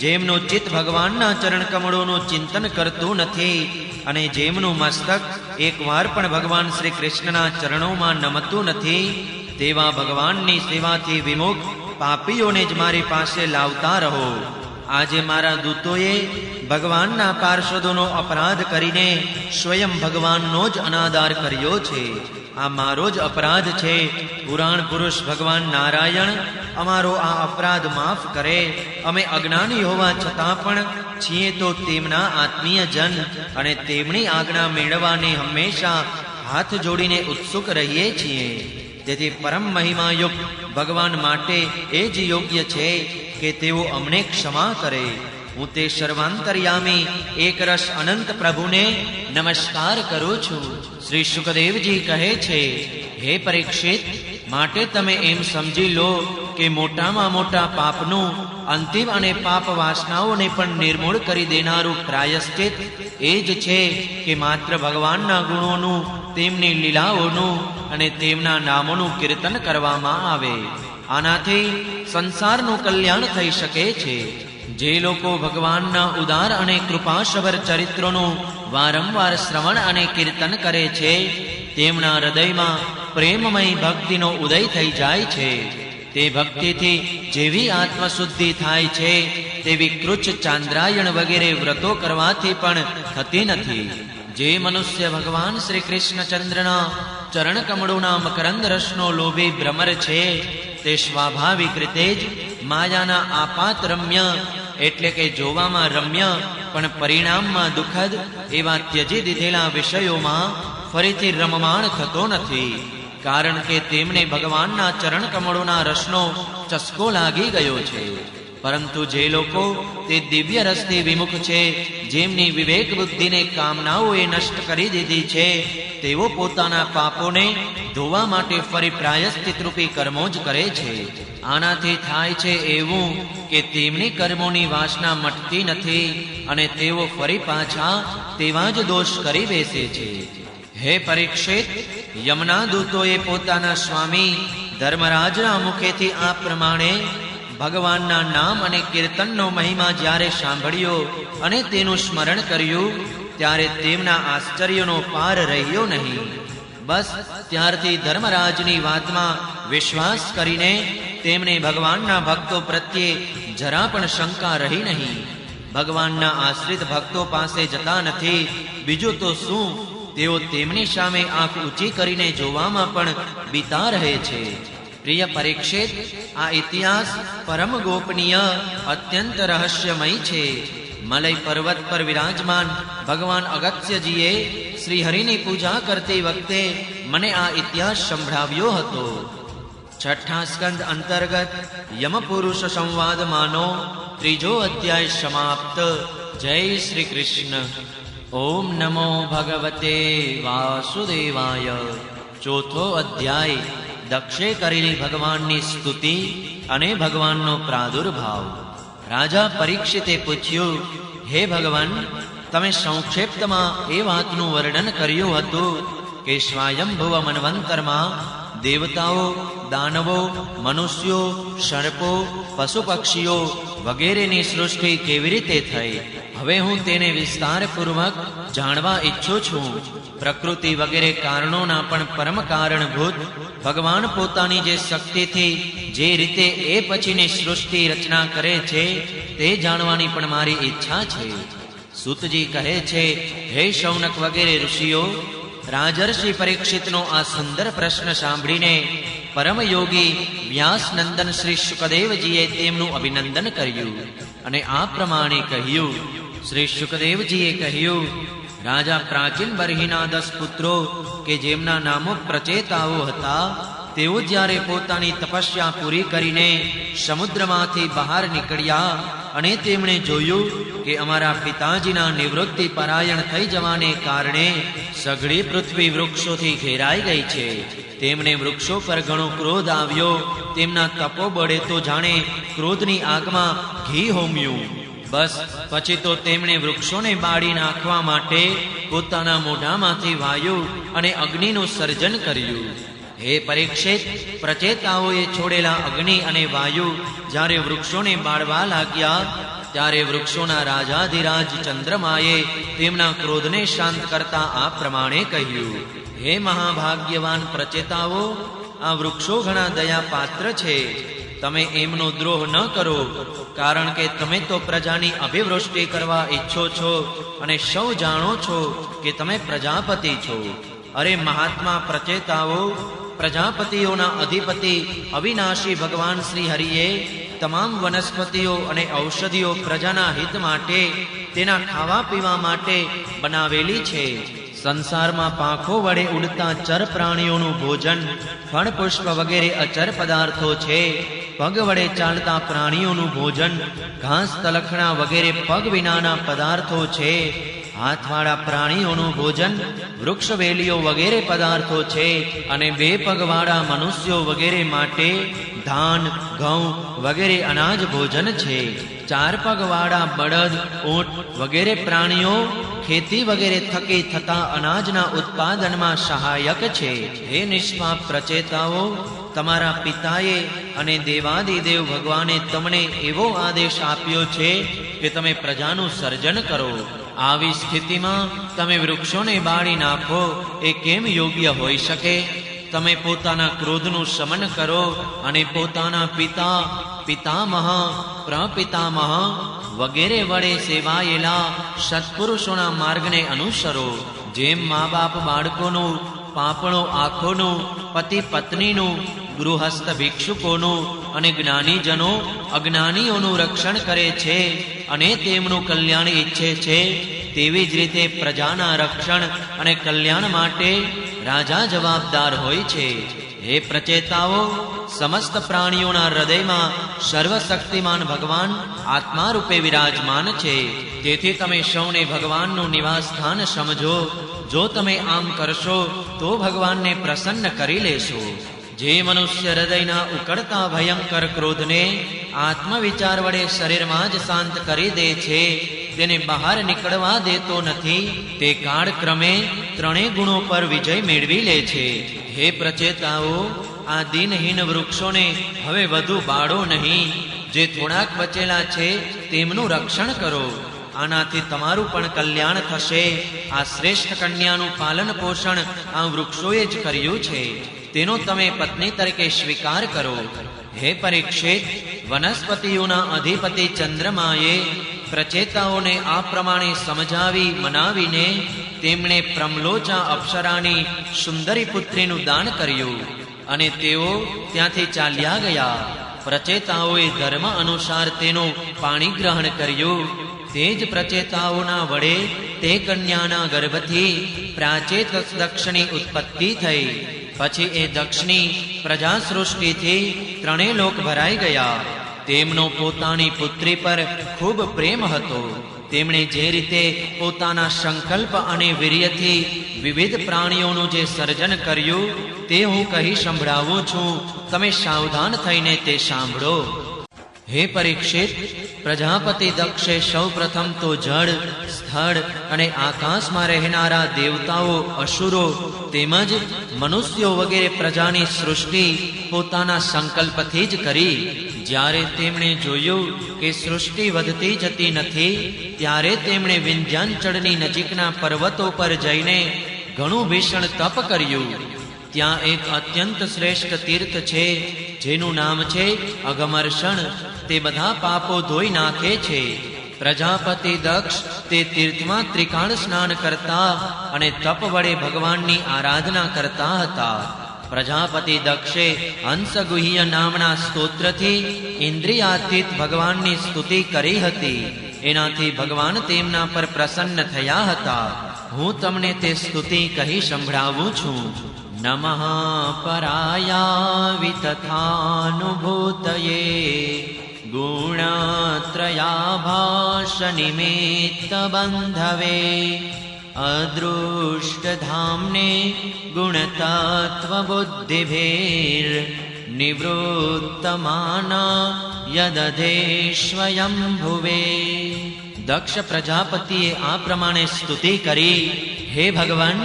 જેમનું ચિત્ત ભગવાનના ચરણ કમળોનું ચિંતન કરતું નથી, અને જેમનું મસ્તક એકવાર પણ ભગવાન શ્રી કૃષ્ણના ચરણોમાં નમતું નથી, તેવા ભગવાનની સેવાથી વિમુખ પાપીઓને જ મારી પાસે લાવતા રહો. આજે મારા દૂતોએ ભગવાનના પાર્ષદોનો અપરાધ કરીને સ્વયં ભગવાનનો જ અનાદાર કર્યો છે. આ મારો જ અપરાધ છે. પુરાણ પુરુષ ભગવાન નારાયણ અમારો આ અપરાધ માફ કરે. અમે અજ્ઞાની હોવા છતાં પણ છીએ તો તેમના આત્મીય જન, અને તેમની આજ્ઞા મેળવવાની હંમેશા હાથ જોડીને ઉત્સુક રહીએ છીએ. તેથી પરમ મહિમાયુક્ત ભગવાન માટે એ જ યોગ્ય છે કે તેઓ અમને ક્ષમા કરે. હું તે સર્વાંતર્યામી એકરસ અનંત પ્રભુને નમસ્કાર કરું છું. શ્રી શુકદેવજી કહે છે, હે પરીક્ષિત, માટે તમે એમ સમજી લો કે મોટામાં મોટા પાપનું અંતિમ અને પાપ વાસનાઓને પણ નિર્મૂળ કરી દેનારું પ્રાયશ્ચિત એ જ છે કે માત્ર ભગવાનના ગુણોનું, તેમની લીલાઓનું અને તેમના નામોનું કીર્તન કરવામાં આવે. આનાથી સંસારનું કલ્યાણ થઈ શકે છે. જે લોકો ભગવાનના ઉદાર અને કૃપાસભર ચરિત્રોનું વારંવાર શ્રવણ અને કીર્તન કરે છે, તેમના હૃદયમાં પ્રેમમય ભક્તિનો ઉદય થઈ જાય છે. તે ભક્તિથી જેવી આત્મશુદ્ધિ થાય છે તેવી કૃચ્છ, ચાંદ્રાયણ વગેરે વ્રતો કરવાથી પણ થતી નથી. જે મનુષ્ય ભગવાન શ્રી કૃષ્ણચંદ્રના ચરણ કમળોના મકરંદ રસનો લોભી ભ્રમર છે, તે સ્વાભાવિક રીતે જ માયાના આપાત રમ્ય, એટલે કે જોવામાં રમ્ય પણ પરિણામમાં દુઃખદ એવા ત્યજી દીધેલા વિષયોમાં ફરીથી રમમાણ થતો નથી. કારણ કે તેમને ભગવાનના ચરણ કમળોના રસનો ચસ્કો લાગી ગયો છે. પરંતુ જે લોકો તે દિવ્ય રસથી વિમુખ છે, જેમની વિવેક બુદ્ધિને કામનાઓએ નષ્ટ કરી દીધી છે, તેઓ પોતાના પાપોને ધોવા માટે ફરી પ્રાયશ્ચિત રૂપી કર્મો જ કરે છે. આનાથી થાય છે એવું કે તેમની કર્મોની વાસના મટતી નથી અને તેઓ ફરી પાછા તેવા જ દોષ કરી બેસે છે. હે પરીક્ષિત, યમના દૂતોએ પોતાના સ્વામી ધર્મરાજના મુખેથી આ પ્રમાણે ભગવાનના નામ અને કીર્તનનો મહિમા જ્યારે સાંભળ્યો અને તેનું સ્મરણ કર્યું, ત્યારે તેમના આશ્ચર્યનો પાર રહ્યો નહીં. બસ ત્યારથી ધર્મરાજની વાતમાં વિશ્વાસ કરીને તેમને ભગવાનના ભક્તો પ્રત્યે જરા પણ શંકા રહી નહીં. ભગવાનના આશ્રિત ભક્તો પાસે જતા નથી. બીજું તો શું, તેઓ તેમની સામે આંખ ઊંચી કરીને જોવામાં પણ બીતા રહે છે. પ્રિય પરીક્ષિત, આ ઇતિહાસ પરમ ગોપનીય, અત્યંત રહસ્યમય છે. મલય પર્વત પર વિરાજમાન ભગવાન અગસ્ત્યજીએ શ્રી હરિની પૂજા કરતી વખતે મને આ ઇતિહાસ સંભળાવ્યો હતો. છઠ્ઠા સ્કંદ અંતર્ગત યમપુરુષ સંવાદમાંનો 3જો અધ્યાય સમાપ્ત. જય શ્રી કૃષ્ણ. ઓમ નમો ભગવતે વાસુદેવાય. ચોથો અધ્યાય દક્ષે કરેલી ભગવાનની સ્તુતિ અને ભગવાનનો પ્રાદુર્ભાવ. રાજા પરીક્ષિતે પૂછ્યું, હે ભગવાન, તમે સંક્ષેપ્તમાં એ વાતનું વર્ણન કર્યું હતું કે સ્વયંભુવ મન્વંતરમાં દેવતાઓ, દાનવો, મનુષ્યો, સર્પો, પશુ પક્ષીઓ વગેરેની સૃષ્ટિ કેવી રીતે થઈ. હવે હું તેને વિસ્તારપૂર્વક જાણવા ઈચ્છું છું. પ્રકૃતિ વગેરે કારણોના પણ પરમ કારણભૂત ભગવાન પોતાની જે શક્તિથી જે રીતે એ પછીની સૃષ્ટિ રચના કરે છે તે જાણવાની પણ મારી ઈચ્છા છે. સૂતજી કહે છે, હે શૌનક વગેરે ઋષિઓ, રાજર્ષિ પરીક્ષિતનો આ સુંદર પ્રશ્ન સાંભળીને પરમયોગી વ્યાસનંદન શ્રી શુકદેવજીએ તેમનું અભિનંદન કર્યું અને આ પ્રમાણે કહ્યું. શ્રી શુકદેવજીએ કહ્યું, રાજા પ્રાચીન બર્હિના 10 પુત્રો કે જેમના નામો પ્રચેતાઓ હતા, તેઓ જ્યારે પોતાની તપસ્યા પૂરી કરીને સમુદ્રમાંથી બહાર નીકળ્યા અને તેમણે જોયું કે અમારા પિતાજીના નિવૃત્તિ પરાયણ થઈ જવાને કારણે સઘળી પૃથ્વી વૃક્ષોથી ઘેરાઈ ગઈ છે, તેમને વૃક્ષો પર ઘણો ક્રોધ આવ્યો. તેમના તપોબળે તો જાણે ક્રોધની આગમાં ઘી હોમ્યું. બસ પછી તો તેમણે વૃક્ષોને બાળી નાખવા માટે પોતાના મોઢામાંથી વાયુ અને અગ્નિનું સર્જન કર્યું. હે પરીક્ષિત, પ્રચેતાઓએ છોડેલા અગ્નિ અને વાયુ જ્યારે વૃક્ષોને બાળવા લાગ્યા, ત્યારે વૃક્ષોના રાજાધિરાજ ચંદ્રમાએ તેમના ક્રોધને શાંત કરતા આ પ્રમાણે કહ્યું: હે મહાભાગ્યવાન પ્રચેતાઓ, આ વૃક્ષો ઘણા દયાપાત્ર છે. તમે એમનો દ્રોહ ન કરો, કારણ કે તમે તો પ્રજાની અભિવૃષ્ટિ કરવા ઈચ્છો છો અને સૌ જાણો છો કે તમે પ્રજાપતિ છો. અરે મહાત્મા પ્રચેતાઓ, પ્રજાપતિઓના અધિપતિ અવિનાશી ભગવાન શ્રી હરિએ તમામ વનસ્પતિઓ અને ઔષધિઓ પ્રજાના હિત માટે, તેના ખાવા પીવા માટે બનાવેલી છે. સંસારમાં પાંખો વડે ઉડતા ચર પ્રાણીઓનું ભોજન, ફળ પુષ્પ વગેરે અચર પદાર્થો છે. પગ વડે ચાલતા પ્રાણીઓનું ભોજન, ઘાસ તલખણા વગેરે પગ વિનાના પદાર્થો છે. હાથવાળા પ્રાણીઓનું ભોજન, વૃક્ષ વેલીઓ વગેરે પદાર્થો છે. અને બે પગવાળા મનુષ્યો વગેરે માટે ધાન, ઘઉં વગેરે અનાજ ભોજન છે. ચાર પગવાળા બળદ, ઊંટ વગેરે પ્રાણીઓ ખેતી વગેરે થકી થતા અનાજના ઉત્પાદનમાં સહાયક છે. હે નિષ્પાપ પ્રચેતાઓ, તમારા પિતાએ અને દેવાદિદેવ ભગવાને તમને એવો આદેશ આપ્યો છે કે તમે પ્રજાનું સર્જન કરો. આવી સ્થિતિમાં તમે વૃક્ષોને બાળી નાખો એ કેમ યોગ્ય હોઈ શકે? તમે પોતાના ક્રોધનું શમન કરો અને પોતાના પિતા, પિતામહ, પ્રપિતામહ વગેરે વડે સેવાયેલા સત્પુરુષોના માર્ગને અનુસરો. જેમ મા બાપ બાળકોનું, પાંપણો આંખોનું, પતિ પત્નીનું, ગૃહસ્થ ભિક્ષુકોનું અને જ્ઞાનીજનો અજ્ઞાનીઓનું રક્ષણ કરે છે અને તેમનું કલ્યાણ ઈચ્છે છે, તેવી જ રીતે પ્રજાના રક્ષણ અને કલ્યાણ માટે રાજા જવાબદાર હોય છે. હે પ્રચેતાઓ, સમસ્ત પ્રાણીઓના હૃદયમાં સર્વશક્તિમાન ભગવાન આત્મા રૂપે વિરાજમાન છે. તેથી તમે સૌને ભગવાનનું નિવાસ સ્થાન સમજો. જો તમે આમ કરશો તો ભગવાનને પ્રસન્ન કરી લેશો. જે મનુષ્ય હૃદયના ઉકળતા ભયંકર ક્રોધને આત્મવિચાર વડે શરીરમાં જ શાંત કરી દે છે, તેને બહાર નીકળવા દેતો નથી, તે કાળક્રમે ત્રણેય ગુણો પર વિજય મેળવી લે છે. હે પ્રચેતાઓ, આ દિનહીન વૃક્ષોને હવે વધુ બાળો નહીં. જે થોડાક બચેલા છે તેમનું રક્ષણ કરો. આનાથી તમારું પણ કલ્યાણ થશે. આ શ્રેષ્ઠ કન્યાનું પાલન પોષણ આ વૃક્ષોએ જ કર્યું છે, તેનો તમે પત્ની તરીકે સ્વીકાર કરો. હે પરીક્ષિત, વનસ્પતિઓના અધિપતિ ચંદ્રમાએ પ્રચેતાઓને આ પ્રમાણે સમજાવી મનાવીને તેમણે પ્રમલોચા અપ્સરાની સુંદરી પુત્રીનું દાન કર્યું અને તેઓ ત્યાંથી ચાલ્યા ગયા. પ્રચેતાઓએ ધર્મ અનુસાર તેનું પાણી ગ્રહણ કર્યું. તે જ પ્રચેતાઓના વડે તે કન્યાના ગર્ભથી પ્રાચેત દક્ષની ઉત્પત્તિ થઈ. પછી એ દક્ષની પ્રજા સૃષ્ટિથી ત્રણેય લોક ભરાઈ ગયા. તેમનો પોતાની પુત્રી પર ખૂબ પ્રેમ હતો. તેમણે જે રીતે પોતાના સંકલ્પ અને વીર્યથી વિવિધ પ્રાણીઓનું જે સર્જન કર્યું તે હું કહી સંભળાવું છું. તમે સાવધાન થઈને તે સાંભળો. હે પરીક્ષિત, પ્રજાપતિ દક્ષે સૌ પ્રથમ તો જળ, સ્થળ અને આકાશમાં રહેનારા દેવતાઓ, અસુરો તેમજ મનુષ્યો વગેરે પ્રજાની સૃષ્ટિ પોતાના સંકલ્પથી જ કરી. જ્યારે તેમણે જોયું કે સૃષ્ટિ વધતી જતી નથી, ત્યારે તેમણે વિંધ્યાચળની નજીકના પર્વતો પર જઈને ઘણું ભીષણ તપ કર્યું. ત્યાં એક અત્યંત શ્રેષ્ઠ તીર્થ છે જેનું નામ છે અઘમર્ષણ. તે બધા પાપો ધોઈ નાખે છે. પ્રજાપતિ દક્ષ તે તીર્થમાં ત્રિકાળ સ્નાન કરતા અને તપ વડે ભગવાનની આરાધના કરતા હતા. પ્રજાપતિ દક્ષે હંસગુહ્ય નામના સ્તોત્રથી ઇન્દ્રિયાતીત ભગવાનની સ્તુતિ કરી હતી. એનાથી ભગવાન તેમના પર પ્રસન્ન થયા હતા. હું તમને તે સ્તુતિ કહી સંભળાવું છું. નમઃ પરાયા વિતથાનુભૂતયે ગુણત્રયાભાસ નિમિત્ત બંધવે અદૃષ્ટધામ્ને ગુણતત્વબુદ્ધિભીર નિવૃત્તમાના યદધે સ્વયંભુવે. દક્ષ પ્રજાપતિએ આ પ્રમાણે સ્તુતિ કરી: હે ભગવાન,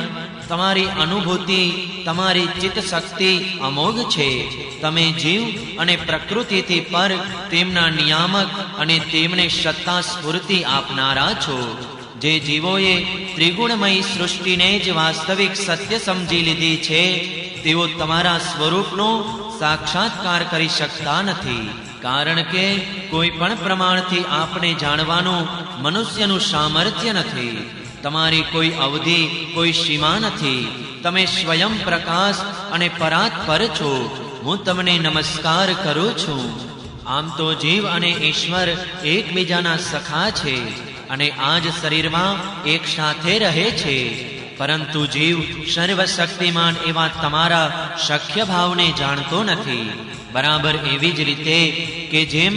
તમારી અનુભૂતિ, તમારી ચિત્ત શક્તિ અમોઘ છે. તમે જીવ અને પ્રકૃતિથી પર તેમના નિયામક અને તેમને સત્તા સ્ફૂર્તિ આપનારા છો. જે જીવોએ ત્રિગુણમય સૃષ્ટિને જ વાસ્તવિક સત્ય સમજી લીધી છે, તેઓ તમારા સ્વરૂપનો સાક્ષાત્કાર કરી શકતા નથી. કારણ કે કોઈ પણ પ્રમાણથી આપને જાણવાનું મનુષ્યનું સામર્થ્ય નથી. તમારી કોઈ અવધિ, કોઈ સીમા નથી. તમે સ્વયં પ્રકાશ અને પરાત્પર છો. હું તમને નમસ્કાર કરું છું. આમ તો જીવ અને ઈશ્વર એકબીજાના સખા છે અને આ જ શરીરમાં એક સાથે રહે છે. પરંતુ જીવ સર્વશક્તિમાન એવા તમારા શક્ય ભાવને જાણતો નથી. બરાબર એવી જ રીતે કે જેમ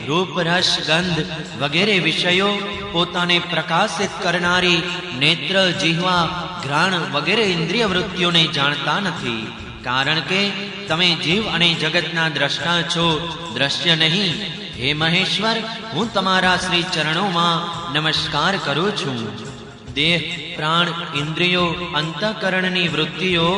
રૂપ, રસ, ગંધ વગેરે વિષયો પોતાને પ્રકાશિત કરનારી નેત્ર, જીહવા, ઘ્રાણ વગેરે ઇન્દ્રિય વૃત્તિઓને જાણતા નથી. કારણ કે તમે જીવ અને જગતના દ્રષ્ટા છો, દ્રશ્ય નહીં. હે મહેશ્વર, હું તમારા શ્રી ચરણોમાં નમસ્કાર કરું છું. દેહ, પ્રાણ, ઇન્દ્રિયો, અંતઃકરણની વૃત્તિઓ,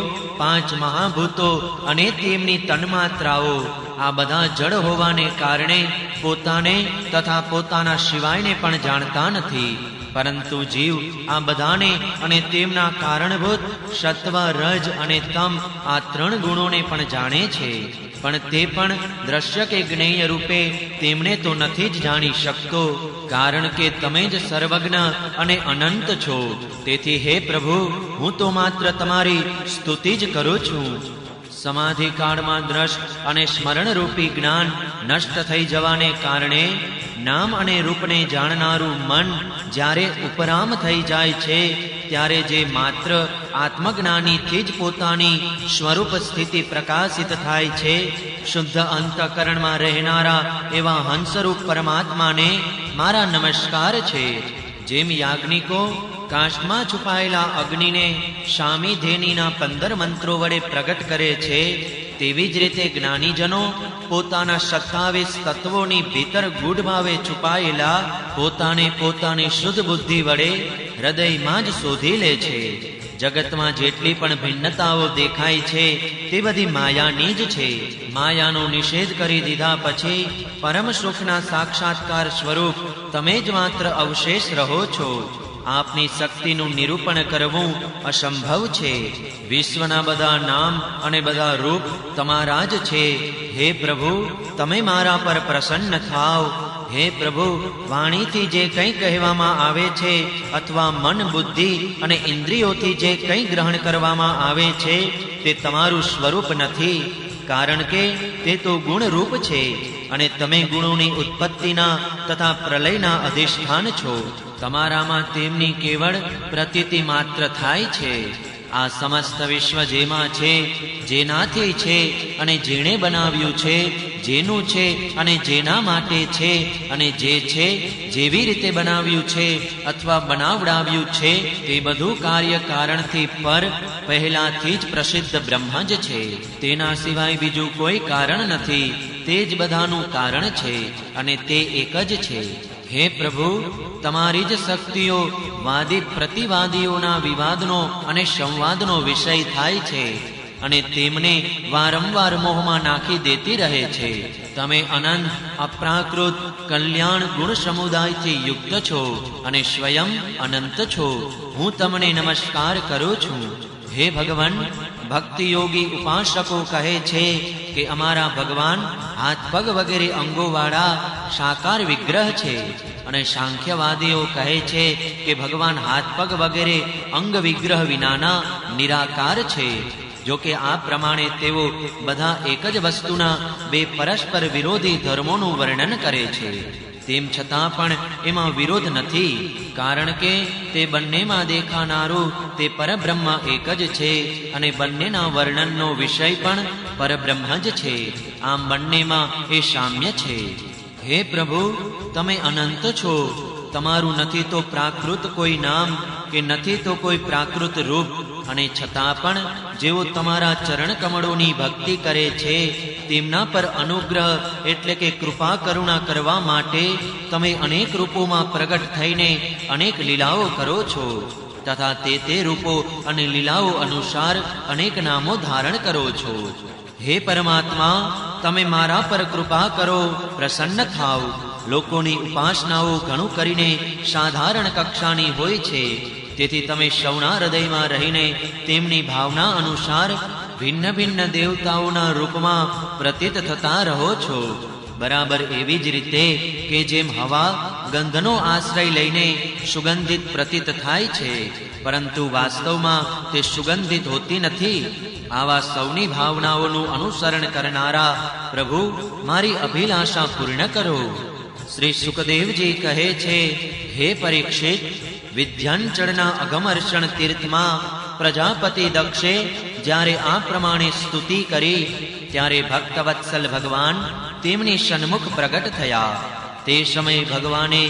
5 મહાભૂતો અને તેમની તન્માત્રાઓ આ બધા જડ હોવાને કારણે પોતાને તથા પોતાના સિવાયને પણ જાણતા નથી. પરંતુ જીવ આ બધાને અને તેમના કારણભૂત સત્વ, રજ અને તમ આ 3 ગુણોને પણ જાણે છે. પણ તે પણ દ્રશ્ય કે જ્ઞેય રૂપે તેમને તો નથી જ જાણી શકતો. કારણ કે તમે જ સર્વજ્ઞ અને અનંત છો. તેથી હે પ્રભુ, હું તો માત્ર તમારી સ્તુતિ જ કરું છું. સમાધિ કાળમાં દ્રષ્ટ અને સ્મરણરૂપી જ્ઞાન નષ્ટ થઈ જવાને કારણે નામ અને રૂપને જાણનારું મન જ્યારે ઉપરામ થઈ જાય છે, ત્યારે જે માત્ર આત્મજ્ઞાનીથી જ પોતાની સ્વરૂપ સ્થિતિ પ્રકાશિત થાય છે, શુદ્ધ અંતઃકરણમાં રહેનારા એવા હંસરૂપ પરમાત્માને મારા નમસ્કાર છે. જેમ યાજ્ઞિકો કાષ્ઠમાં છુપાયેલા અગ્નિને શામીધેનીના 15 મંત્રો વડે પ્રગટ કરે છે, તેવી જ રીતે જ્ઞાનીજનો પોતાના 27 તત્વોની ભીતર ગૂઢ ભાવે છુપાયેલા પોતાને પોતાની શુદ્ધ બુદ્ધિ વડે હૃદયમાં જ શોધી લે છે. જગતમાં જેટલી પણ ભિન્નતાઓ દેખાય છે તે બધી માયાની જ છે. માયાનો નિષેધ કરી દીધા પછી પરમ સુખના સાક્ષાત્કાર સ્વરૂપ તમે જ માત્ર અવશેષ રહો છો. આપની શક્તિનું નિરૂપણ કરવું અસંભવ છે. વિશ્વના બધા નામ અને બધા રૂપ તમારા જ છે. હે પ્રભુ, તમે મારા પર પ્રસન્ન થાઓ. હે પ્રભુ, વાણીથી જે કંઈ કહેવામાં આવે છે અથવા મન, બુદ્ધિ અને ઇન્દ્રિયોથી જે કંઈ ગ્રહણ કરવામાં આવે છે તે તમારું સ્વરૂપ નથી. કારણ કે તે તો ગુણરૂપ છે અને તમે ગુણોની ઉત્પત્તિના તથા પ્રલયના અધિષ્ઠાન છો. તમારામાં તેમની કેવળ પ્રતીતિ માત્ર થાય છે. આ સમસ્ત વિશ્વ જેમાં છે, જેનાથી છે અને જેણે બનાવ્યું છે, જેનું છે અને જેના માટે છે અને જે છે, જેવી રીતે બનાવ્યું છે અથવા બનાવડાવ્યું છે, તે બધું કાર્ય કારણથી પર પહેલાથી જ પ્રસિદ્ધ બ્રહ્મ જ છે. તેના સિવાય બીજું કોઈ કારણ નથી. તે જ બધાનું કારણ છે અને તે એક જ છે. હે પ્રભુ, તમારી જ શક્તિઓ વાદી પ્રતિવાદીઓના વિવાદનો અને સંવાદનો વિષય થાય છે અને તેમને વારંવાર મોહમાં નાખી દેતી રહે છે. તમે અનંત, અપ્રાકૃત, કલ્યાણ ગુણ સમુદાયથી યુક્ત છો અને સ્વયં અનંત છો. હું તમને નમસ્કાર કરું છું. હે ભગવાન, ભક્તિ યોગી ઉપાસકો કહે છે કે અમારા ભગવાન હાથ પગ વગેરે અંગોવાળા સાકાર વિગ્રહ છે અને સાંખ્યવાદીઓ કહે છે કે ભગવાન હાથ પગ વગેરે અંગ વિગ્રહ વિનાના નિરાકાર છે. જો કે આ પ્રમાણે તેઓ બધા એક જ વસ્તુના 2 પરસ્પર વિરોધી ધર્મોનું વર્ણન કરે છે. તેમ છતાં પણ એમાં વિરોધ નથી. કારણ કે તે બંનેમાં દેખાનારું તે પરબ્રહ્મ એક જ છે અને બંનેના વર્ણનનો વિષય પણ પરબ્રહ્મ જ છે. આમ બંનેમાં એ સામ્ય છે. હે પ્રભુ, તમે અનંત છો. તમારું નથી તો પ્રાકૃત કોઈ નામ કે નથી તો કોઈ પ્રાકૃત રૂપ, અને છતાં પણ જેઓ તમારા ચરણ કમળોની ભક્તિ કરે છે તેમના પર અનુગ્રહ એટલે કે કૃપા કરુણા કરવા માટે તમે અનેક રૂપોમાં પ્રગટ થઈને અનેક લીલાઓ કરો છો. તથા તે રૂપો અને લીલાઓ અનુસાર અનેક નામો ધારણ કરો છો. હે પરમાત્મા, તમે મારા પર કૃપા કરો, પ્રસન્ન થાવ. લોકોની ઉપાસનાઓ ઘણું કરીને સાધારણ કક્ષાની હોય છે, તેથી તમે સૌના હૃદયમાં રહીને તેમની ભાવના અનુસાર ભિન્ન ભિન્ન દેવતાઓના રૂપમાં પ્રતીત થતા રહો છો. બરાબર એવી જ રીતે કે જેમ હવા ગંધનો આશ્રય લઈને સુગંધિત પ્રતીત થાય છે, પરંતુ વાસ્તવમાં તે સુગંધિત હોતી નથી. આવા સૌની ભાવનાઓનું અનુસરણ કરનારા પ્રભુ, મારી અભિલાષા પૂર્ણ કરો. શ્રી સુખદેવજી કહે છે, હે પરીક્ષિત, વિધ્યાંચળના અગમર્ષણ તીર્થમાં પ્રજાપતિ દક્ષે જ્યારે આ પ્રમાણે સ્તુતિ કરી, ત્યારે ભક્તવત્સલ ભગવાન તેમની સન્મુખ પ્રગટ થયા. તે સમયે ભગવાને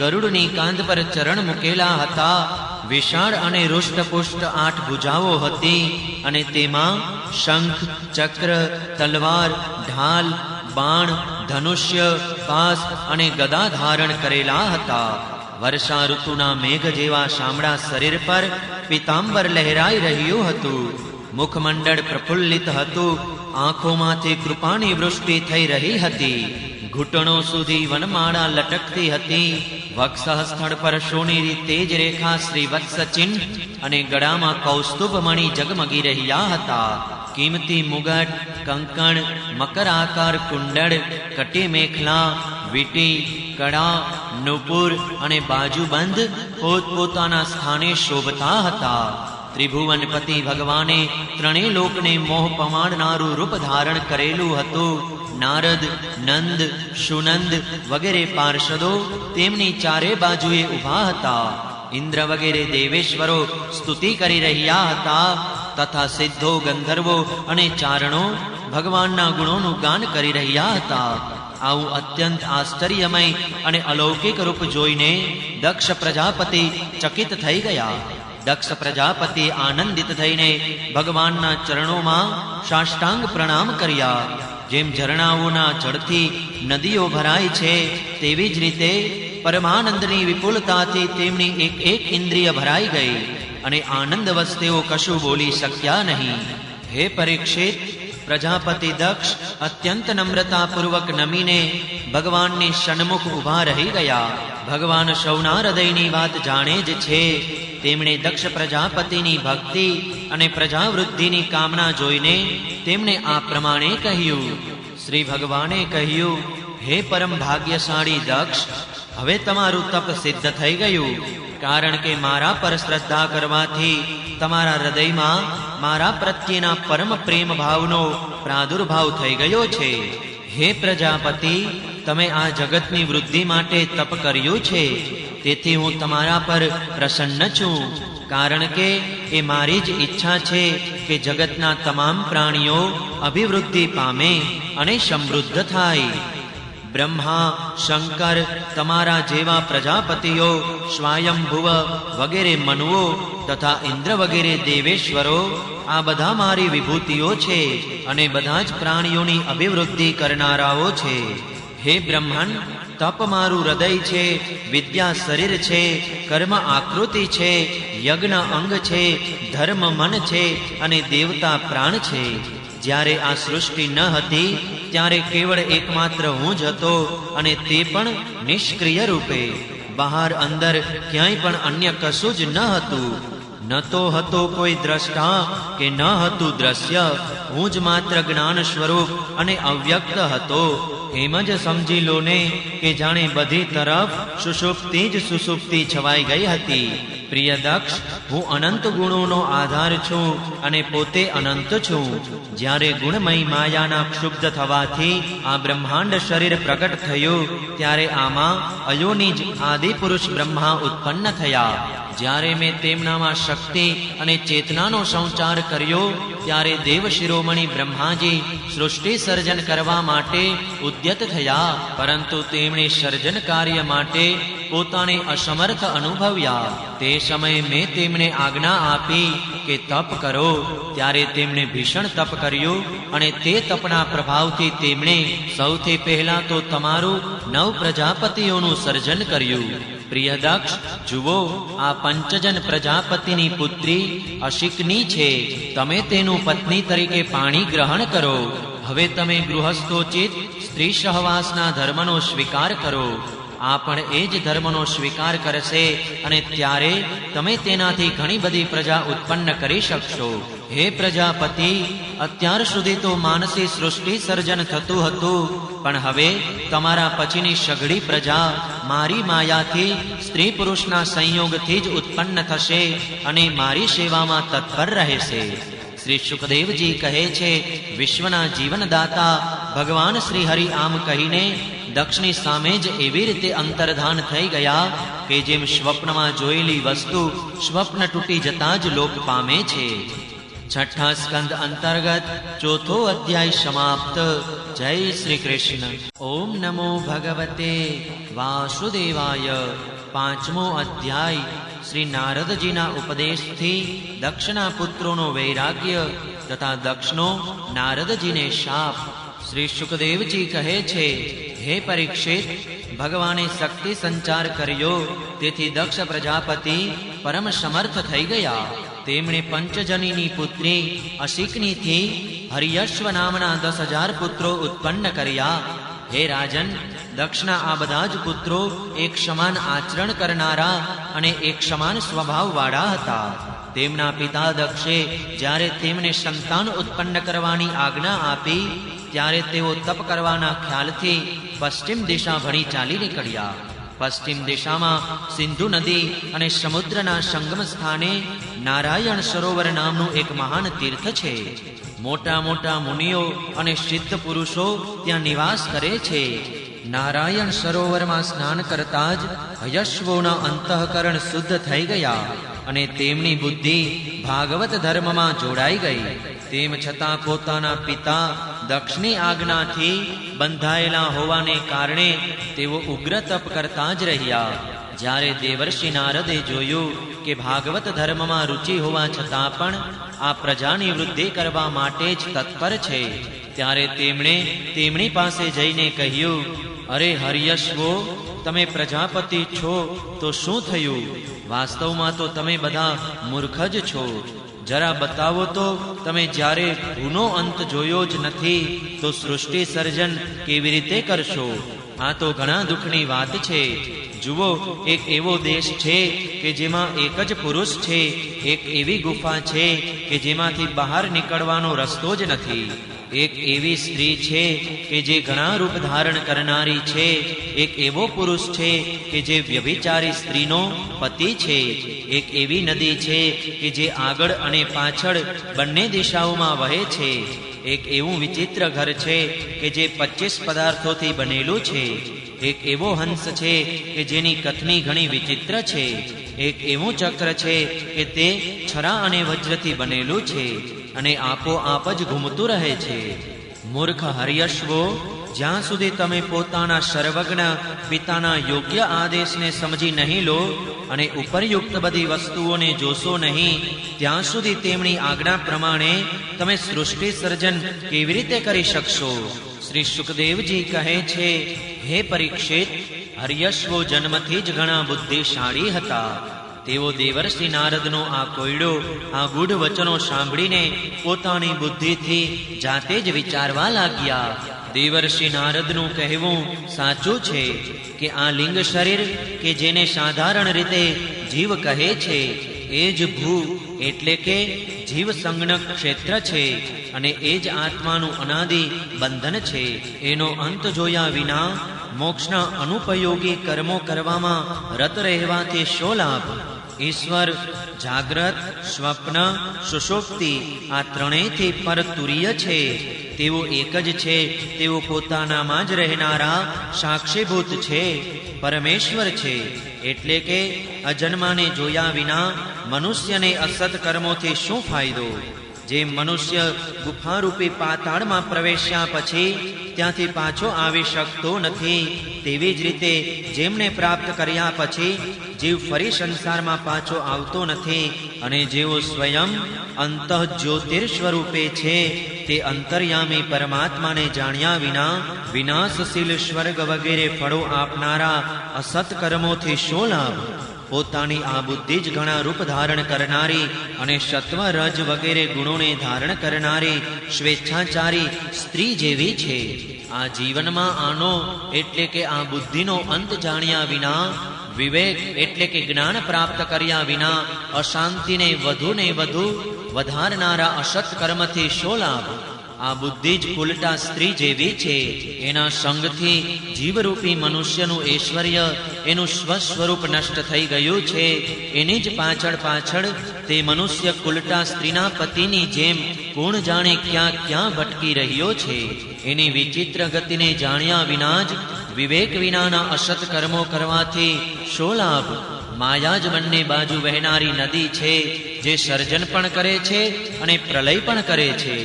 ગરુડની કાંધ પર ચરણ મૂકેલા હતા. વિશાળ અને રૂષ્ટપુષ્ટ 8 ભુજાઓ હતી, અને તેમાં શંખ, ચક્ર, તલવાર, ઢાલ, બાણ, ધનુષ્ય, પાસ અને ગદા ધારણ કરેલા હતા. વર્ષા ઋતુના મેઘ જેવા શામળા શરીર પર પીતાંબર લહેરાઈ રહ્યું હતું. મુખમંડળ પ્રફુલ્લિત હતું. આંખોમાંથી કૃપાની વૃષ્ટિ થઈ રહી હતી. ઘૂંટણો સુધી વનમાળા લટકતી હતી. વક્ષસ્થળ પર સોનેરી તેજ રેખા શ્રીવત્સ ચિહ્ન અને ગળામાં કૌસ્તુભ મણિ જગમગી રહ્યા હતા. કિંમતી મુગટ, કંકણ, મકર આકાર કુંડળ, કટી મેખલા, વીટી, કડા, નુપુર અને બાજુબંધ પોતપોતાના સ્થાને શોભતા હતા. ત્રિભુવનપતિ ભગવાને ત્રણેય લોકને મોહ પમાડનારું રૂપ ધારણ કરેલું હતું. નારદ, નંદ, સુનંદ વગેરે પાર્ષદો તેમની ચારે બાજુએ ઊભા હતા. ઇન્દ્ર વગેરે દેવેશ્વરો સ્તુતિ કરી રહ્યા હતા, તથા સિદ્ધો, ગંધર્વો અને ચારણો ભગવાનના ગુણોનું ગાન કરી રહ્યા હતા. આવું અત્યંત આશ્ચર્યમય અને અલૌકિક રૂપ જોઈને દક્ષ પ્રજાપતિ ચકિત થઈ ગયા. દક્ષ પ્રજાપતિ આનંદિત થઈને ભગવાનના ચરણોમાં સાષ્ટાંગ પ્રણામ કર્યા. જેમ ઝરણાઓના જળથી નદીઓ ભરાય છે, તેવી જ રીતે પરમાનંદની વિપુલતાથી તેમની એક એક ઇન્દ્રિય ભરાઈ ગઈ, અને આનંદવશ તેઓ કશું બોલી શક્યા નહીં. હે પરીક્ષિત, પ્રજાપતિ દક્ષ અત્યંત નમ્રતાપૂર્વક નમીને ભગવાનની સન્મુખ ઊભા રહી ગયા. ભગવાન સૌના હૃદયની વાત જાણે જ છે. તેમણે દક્ષ પ્રજાપતિની ભક્તિ અને પ્રજાવૃદ્ધિની કામના જોઈને તેમને આ પ્રમાણે કહ્યું. શ્રી ભગવાને કહ્યું, હે પરમ ભાગ્યશાળી દક્ષ, હવે તમારું તપ સિદ્ધ થઈ ગયું. કારણ કે મારા પર શ્રદ્ધા કરવાથી તમારા હૃદયમાં મારા પ્રત્યેના પરમ પ્રેમ ભાવનો પ્રાદુર્ભાવ થઈ ગયો છે. હે પ્રજાપતિ, તમે આ જગતની વૃદ્ધિ માટે તપ કર્યું છે, તેથી હું તમારા પર પ્રસન્ન છું. કારણ કે એ મારી જ ઈચ્છા છે કે જગતના તમામ પ્રાણીઓ અભિવૃદ્ધિ પામે અને સમૃદ્ધ થાય. બ્રહ્મા, શંકર, તમારા જેવા પ્રજાપતિઓ, સ્વયંભુવ વગેરે મનુઓ તથા ઇન્દ્ર વગેરે દેવેશ્વરો, આ બધા મારી વિભૂતિઓ છે અને બધા જ પ્રાણીઓની અભિવૃદ્ધિ કરનારાઓ છે. હે બ્રહ્મણ, તપ મારું હૃદય છે, વિદ્યા શરીર છે, કર્મ આકૃતિ છે, યજ્ઞ અંગ છે, ધર્મ મન છે અને દેવતા પ્રાણ છે. જ્યારે આ સૃષ્ટિ ન હતી ત્યારે કેવળ એકમાત્ર હું જ હતો, અને તે પણ નિષ્ક્રિય રૂપે. બહાર અંદર ક્યાંય પણ અન્ય કશું જ ન હતું. ન તો હતો કોઈ દ્રષ્ટા કે ન હતું દ્રશ્ય. હું જ માત્ર જ્ઞાન સ્વરૂપ અને અવ્યક્ત હતો. એમ જ સમજી લો ને કે જાણે બધી તરફ સુષુપ્તિ જ સુષુપ્તિ છવાઈ ગઈ હતી. પ્રિય દક્ષ, હું અનંત ગુણોનો આધાર છું અને પોતે અનંત છું. જ્યારે ગુણમય માયાના ક્ષુબ્ધ થવાથી આ બ્રહ્માંડ શરીર પ્રગટ થયું, ત્યારે આમાં અયોનિજ આદિ પુરુષ બ્રહ્મા ઉત્પન્ન થયા. જ્યારે મેં તેમનામાં શક્તિ અને ચેતનાનો સંચાર કર્યો, ત્યારે દેવ શિરોમણી બ્રહ્માજી સૃષ્ટિ સર્જન કરવા માટે ઉદ્યત થયા, પરંતુ તેમણે સર્જન કાર્ય માટે પોતાને અસમર્થ અનુભવ્યા. તે સમયે મેં તેમને આજ્ઞા આપી કે તપ કરો. ત્યારે તેમણે ભીષણ તપ કર્યું, અને તે તપના પ્રભાવથી તેમણે સૌથી પહેલા તો તમારું 9 પ્રજાપતિઓનું સર્જન કર્યું. પ્રિય દક્ષ, જુઓ, આ પંચજન પ્રજાપતિની પુત્રી અશિકની છે. તમે તેનું પત્ની તરીકે પાણી ગ્રહણ કરો. હવે તમે ગૃહસ્થોચિત સ્ત્રી સહવાસના ધર્મનો સ્વીકાર કરો. આ પણ એ જ ધર્મનો સ્વીકાર કરશે અને ત્યારે તમે તેનાથી ઘણી બધી પ્રજા ઉત્પન્ન કરી શકશો. હે પ્રજાપતિ, અત્યાર સુધી તો માનસી સૃષ્ટિ સર્જન થતું હતું, પણ હવે તમારા પછીની સઘળી પ્રજા મારી માયાથી સ્ત્રી પુરુષના સંયોગથી જ ઉત્પન્ન થશે અને મારી સેવામાં તત્પર રહેશે. શ્રી શુકદેવજી કહે છે, વિશ્વના જીવનદાતા ભગવાન શ્રી હરિ આમ કહીને દક્ષની સામે જ એવી રીતે અંતર્ધાન થઈ ગયા કે જેમ સ્વપ્નમાં જોયેલી વસ્તુ સ્વપ્ન તૂટી જતા જ લોપ પામે છે. છઠ્ઠા સ્કંદ અંતર્ગત ચોથો અધ્યાય સમાપ્ત. જય શ્રી કૃષ્ણ. ઓમ નમો ભગવતે વાસુદેવાય. પાંચમો અધ્યાય. શ્રી નારદજીના ઉપદેશથી દક્ષના પુત્રોનો વૈરાગ્ય તથા દક્ષનો નારદજીને શાપ. શ્રી શુકદેવજી કહે છે, હે પરીક્ષિત, ભગવાને શક્તિ સંચાર કર્યો, તેથી દક્ષ પ્રજાપતિ પરમ સમર્થ થઈ ગયા. તેમણે પંચજનીની પુત્રી અશિકનીથી હરિયશ્વ નામના 10,000 પુત્રો ઉત્પન્ન કર્યા. હે રાજન, દક્ષના આ બધા જ પુત્રો એક સમાન આચરણ કરનારા અને એક સમાન સ્વભાવવાળા હતા. તેમના પિતા દક્ષે જ્યારે તેમને સંતાન ઉત્પન્ન કરવાની આજ્ઞા આપી, ત્યારે તેઓ તપ કરવાના ખ્યાલથી પશ્ચિમ દિશા ભણી ચાલી નીકળ્યા. પશ્ચિમ દિશામાં સિંધુ નદી અને સમુદ્રના સંગમ સ્થાને નારાયણ સરોવર નામનું એક મહાન તીર્થ છે. મોટા મોટા મુનિઓ અને સિદ્ધ પુરુષો ત્યાં નિવાસ કરે છે. નારાયણ સરોવરમાં સ્નાન કરતા જ હયશ્વોના અંતઃકરણ શુદ્ધ થઈ ગયા અને તેમની બુદ્ધિ ભાગવત ધર્મમાં જોડાઈ ગઈ. તેમ છતાં પોતાના પિતા દક્ષની આજ્ઞાથી બંધાયેલા હોવાને કારણે તેઓ ઉગ્ર તપ કરતા જ રહ્યા. જ્યારે દેવર્ષિ નારદે જોયું કે ભાગવત ધર્મમાં રુચિ હોવા છતાં પણ આ પ્રજાની વૃદ્ધિ કરવા માટે જ તત્પર છે, ત્યારે તેમણે તેમની પાસે જઈને કહ્યું, અરે હરિયશ્વો, તમે પ્રજાપતિ છો તો શું થયું? વાસ્તવમાં તો તમે બધા મૂર્ખ જ છો. જરા બતાવો તો, તમે જ્યારે ભૂનો અંત જોયો જ નથી તો સૃષ્ટિ સર્જન કેવી રીતે કરશો? આ તો ઘણા દુઃખની વાત છે. જુઓ, એક એવો દેશ છે કે જેમાં એક જ પુરુષ છે, એક એવી ગુફા છે કે જેમાંથી બહાર નીકળવાનો રસ્તો જ નથી, એક એવી સ્ત્રી છે કે જે ઘણા રૂપ ધારણ કરનારી છે, એક એવો પુરુષ છે કે જે વ્યભિચારી સ્ત્રીનો પતિ છે, એક એવી નદી છે કે જે આગળ અને પાછળ બંને દિશાઓમાં વહે છે, એક એવું વિચિત્ર ઘર છે કે જે 25 પદાર્થોથી બનેલું છે, એક એવો હંસ છે કે જેની કથની ઘણી વિચિત્ર છે, એક એવું ચક્ર છે કે તે છરા અને વજ્રથી બનેલું છે અને આપોઆપ જ ઘૂમતું રહે છે. મૂર્ખ હરિયશ્વો, જ્યાં સુધી તમે પોતાના સર્વજ્ઞ પિતાના યોગ્ય આદેશને સમજી નહીં લો અને ઉપરયુક્ત બધી વસ્તુઓને જોશો નહીં, ત્યાં સુધી તેમની આજ્ઞા પ્રમાણે તમે સૃષ્ટિ સર્જન કેવી રીતે કરી શકશો? શ્રી શુકદેવજી કહે છે, હે પરીક્ષિત, હરિયશ્વો જન્મથી જ ઘણા બુદ્ધિશાળી હતા. તેઓ દેવર્ષિ નારદનો આ કોયડો, આ ગૂઢ વચનો સાંભળીને પોતાની બુદ્ધિથી જાતે જ વિચારવા લાગ્યા. દેવર્ષિ નારદનું કહેવું સાચું છે કે આ લિંગ શરીર કે જેને સાધારણ રીતે જીવ કહે છે, એ જ ભૂ એટલે કે જીવ સંજ્ઞક ક્ષેત્ર છે અને એ જ આત્માનું અનાદિ બંધન છે. એનો અંત જોયા વિના મોક્ષના અનુપયોગી કર્મો કરવામાં રત રહેવાથી શો લાભ? ઈશ્વર જાગ્રત, સ્વપ્ન, સુષુપ્તિ આ ત્રણેયથી પર તુર્ય છે. તેઓ એક જ છે. તેઓ પોતાનામાં જ રહેનારા સાક્ષીભૂત છે, પરમેશ્વર છે. એટલે કે અજન્માને જોયા વિના મનુષ્યને અસત કર્મોથી શું ફાયદો? જેમ મનુષ્ય ગુફારૂપી પાતાળમાં પ્રવેશ્યા પછી ત્યાંથી પાછો આવી શકતો નથી, તેવી જ રીતે જેમને પ્રાપ્ત કર્યા પછી જીવ ફરી સંસારમાં પાછો આવતો નથી. અને જેઓ સ્વયં અંતઃ જ્યોતિર સ્વરૂપે છે તે અંતર્યામી પરમાત્માને જાણ્યા વિના વિનાશશીલ સ્વર્ગ વગેરે ફળો આપનારા અસત કર્મોથી શો લાભ? પોતાની આ બુદ્ધિ જ ઘણા રૂપ ધારણ કરનારી અને સત્વ રજ વગેરે ગુણોને ધારણ કરનારી સ્વેચ્છાચારી સ્ત્રી જેવી છે. આ જીવનમાં આનો એટલે કે આ બુદ્ધિનો અંત જાણ્યા વિના, વિવેક એટલે કે જ્ઞાન પ્રાપ્ત કર્યા વિના અશાંતિને વધુ ને વધુ વધારનારા અસત કર્મથી શો લાભ? આ બુદ્ધિ જ કુલટા સ્ત્રી જેવી છે. એના સંગથી જીવરૂપી મનુષ્યનું ઐશ્વર્ય, એનું સ્વસ્વરૂપ નષ્ટ થઈ ગયું છે. એની જ પાછળ પાછળ તે મનુષ્ય કુલટા સ્ત્રીના પતિની જેમ કોણ જાણે ક્યાં ક્યાં ભટકી રહ્યો છે. એની વિચિત્ર ગતિને જાણ્યા વિના જ વિવેક વિનાના અસત કર્મો કરવાથી શો લાભ? માયા જ બંને બાજુ વહેનારી નદી છે, જે સર્જન પણ કરે છે અને પ્રલય પણ કરે છે.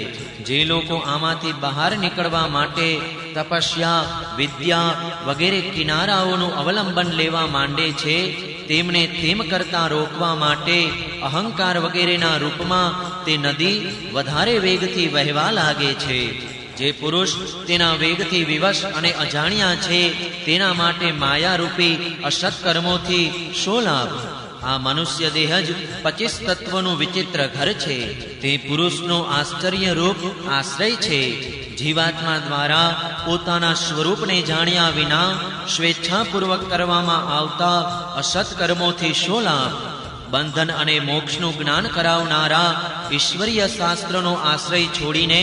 જે લોકો આમાંથી બહાર નીકળવા માટે તપસ્યા, વિદ્યા વગેરે કિનારાઓનું અવલંબન લેવા માંડે છે, તેમને તેમ કરતા રોકવા માટે અહંકાર વગેરેના રૂપમાં તે નદી વધારે વેગથી વહેવા લાગે છે. જે પુરુષ તેના વેગથી વિવશ અને અજાણ્યા છે, તેના માટે માયારૂપી અસત કર્મોથી શો લાભ? આ મનુષ્ય દેહ જ 25 તત્વનું વિચિત્ર ઘર છે. તે પુરુષનો આશ્ચર્યરૂપ આશ્રય છે. જીવાત્મા દ્વારા પોતાના સ્વરૂપને જાણ્યા વિના સ્વેચ્છાપૂર્વક કરવામાં આવતા અસત કર્મોથી શો લાભ? બંધન અને મોક્ષનું જ્ઞાન કરાવનારા ઈશ્વરીય શાસ્ત્રનો આશ્રય છોડીને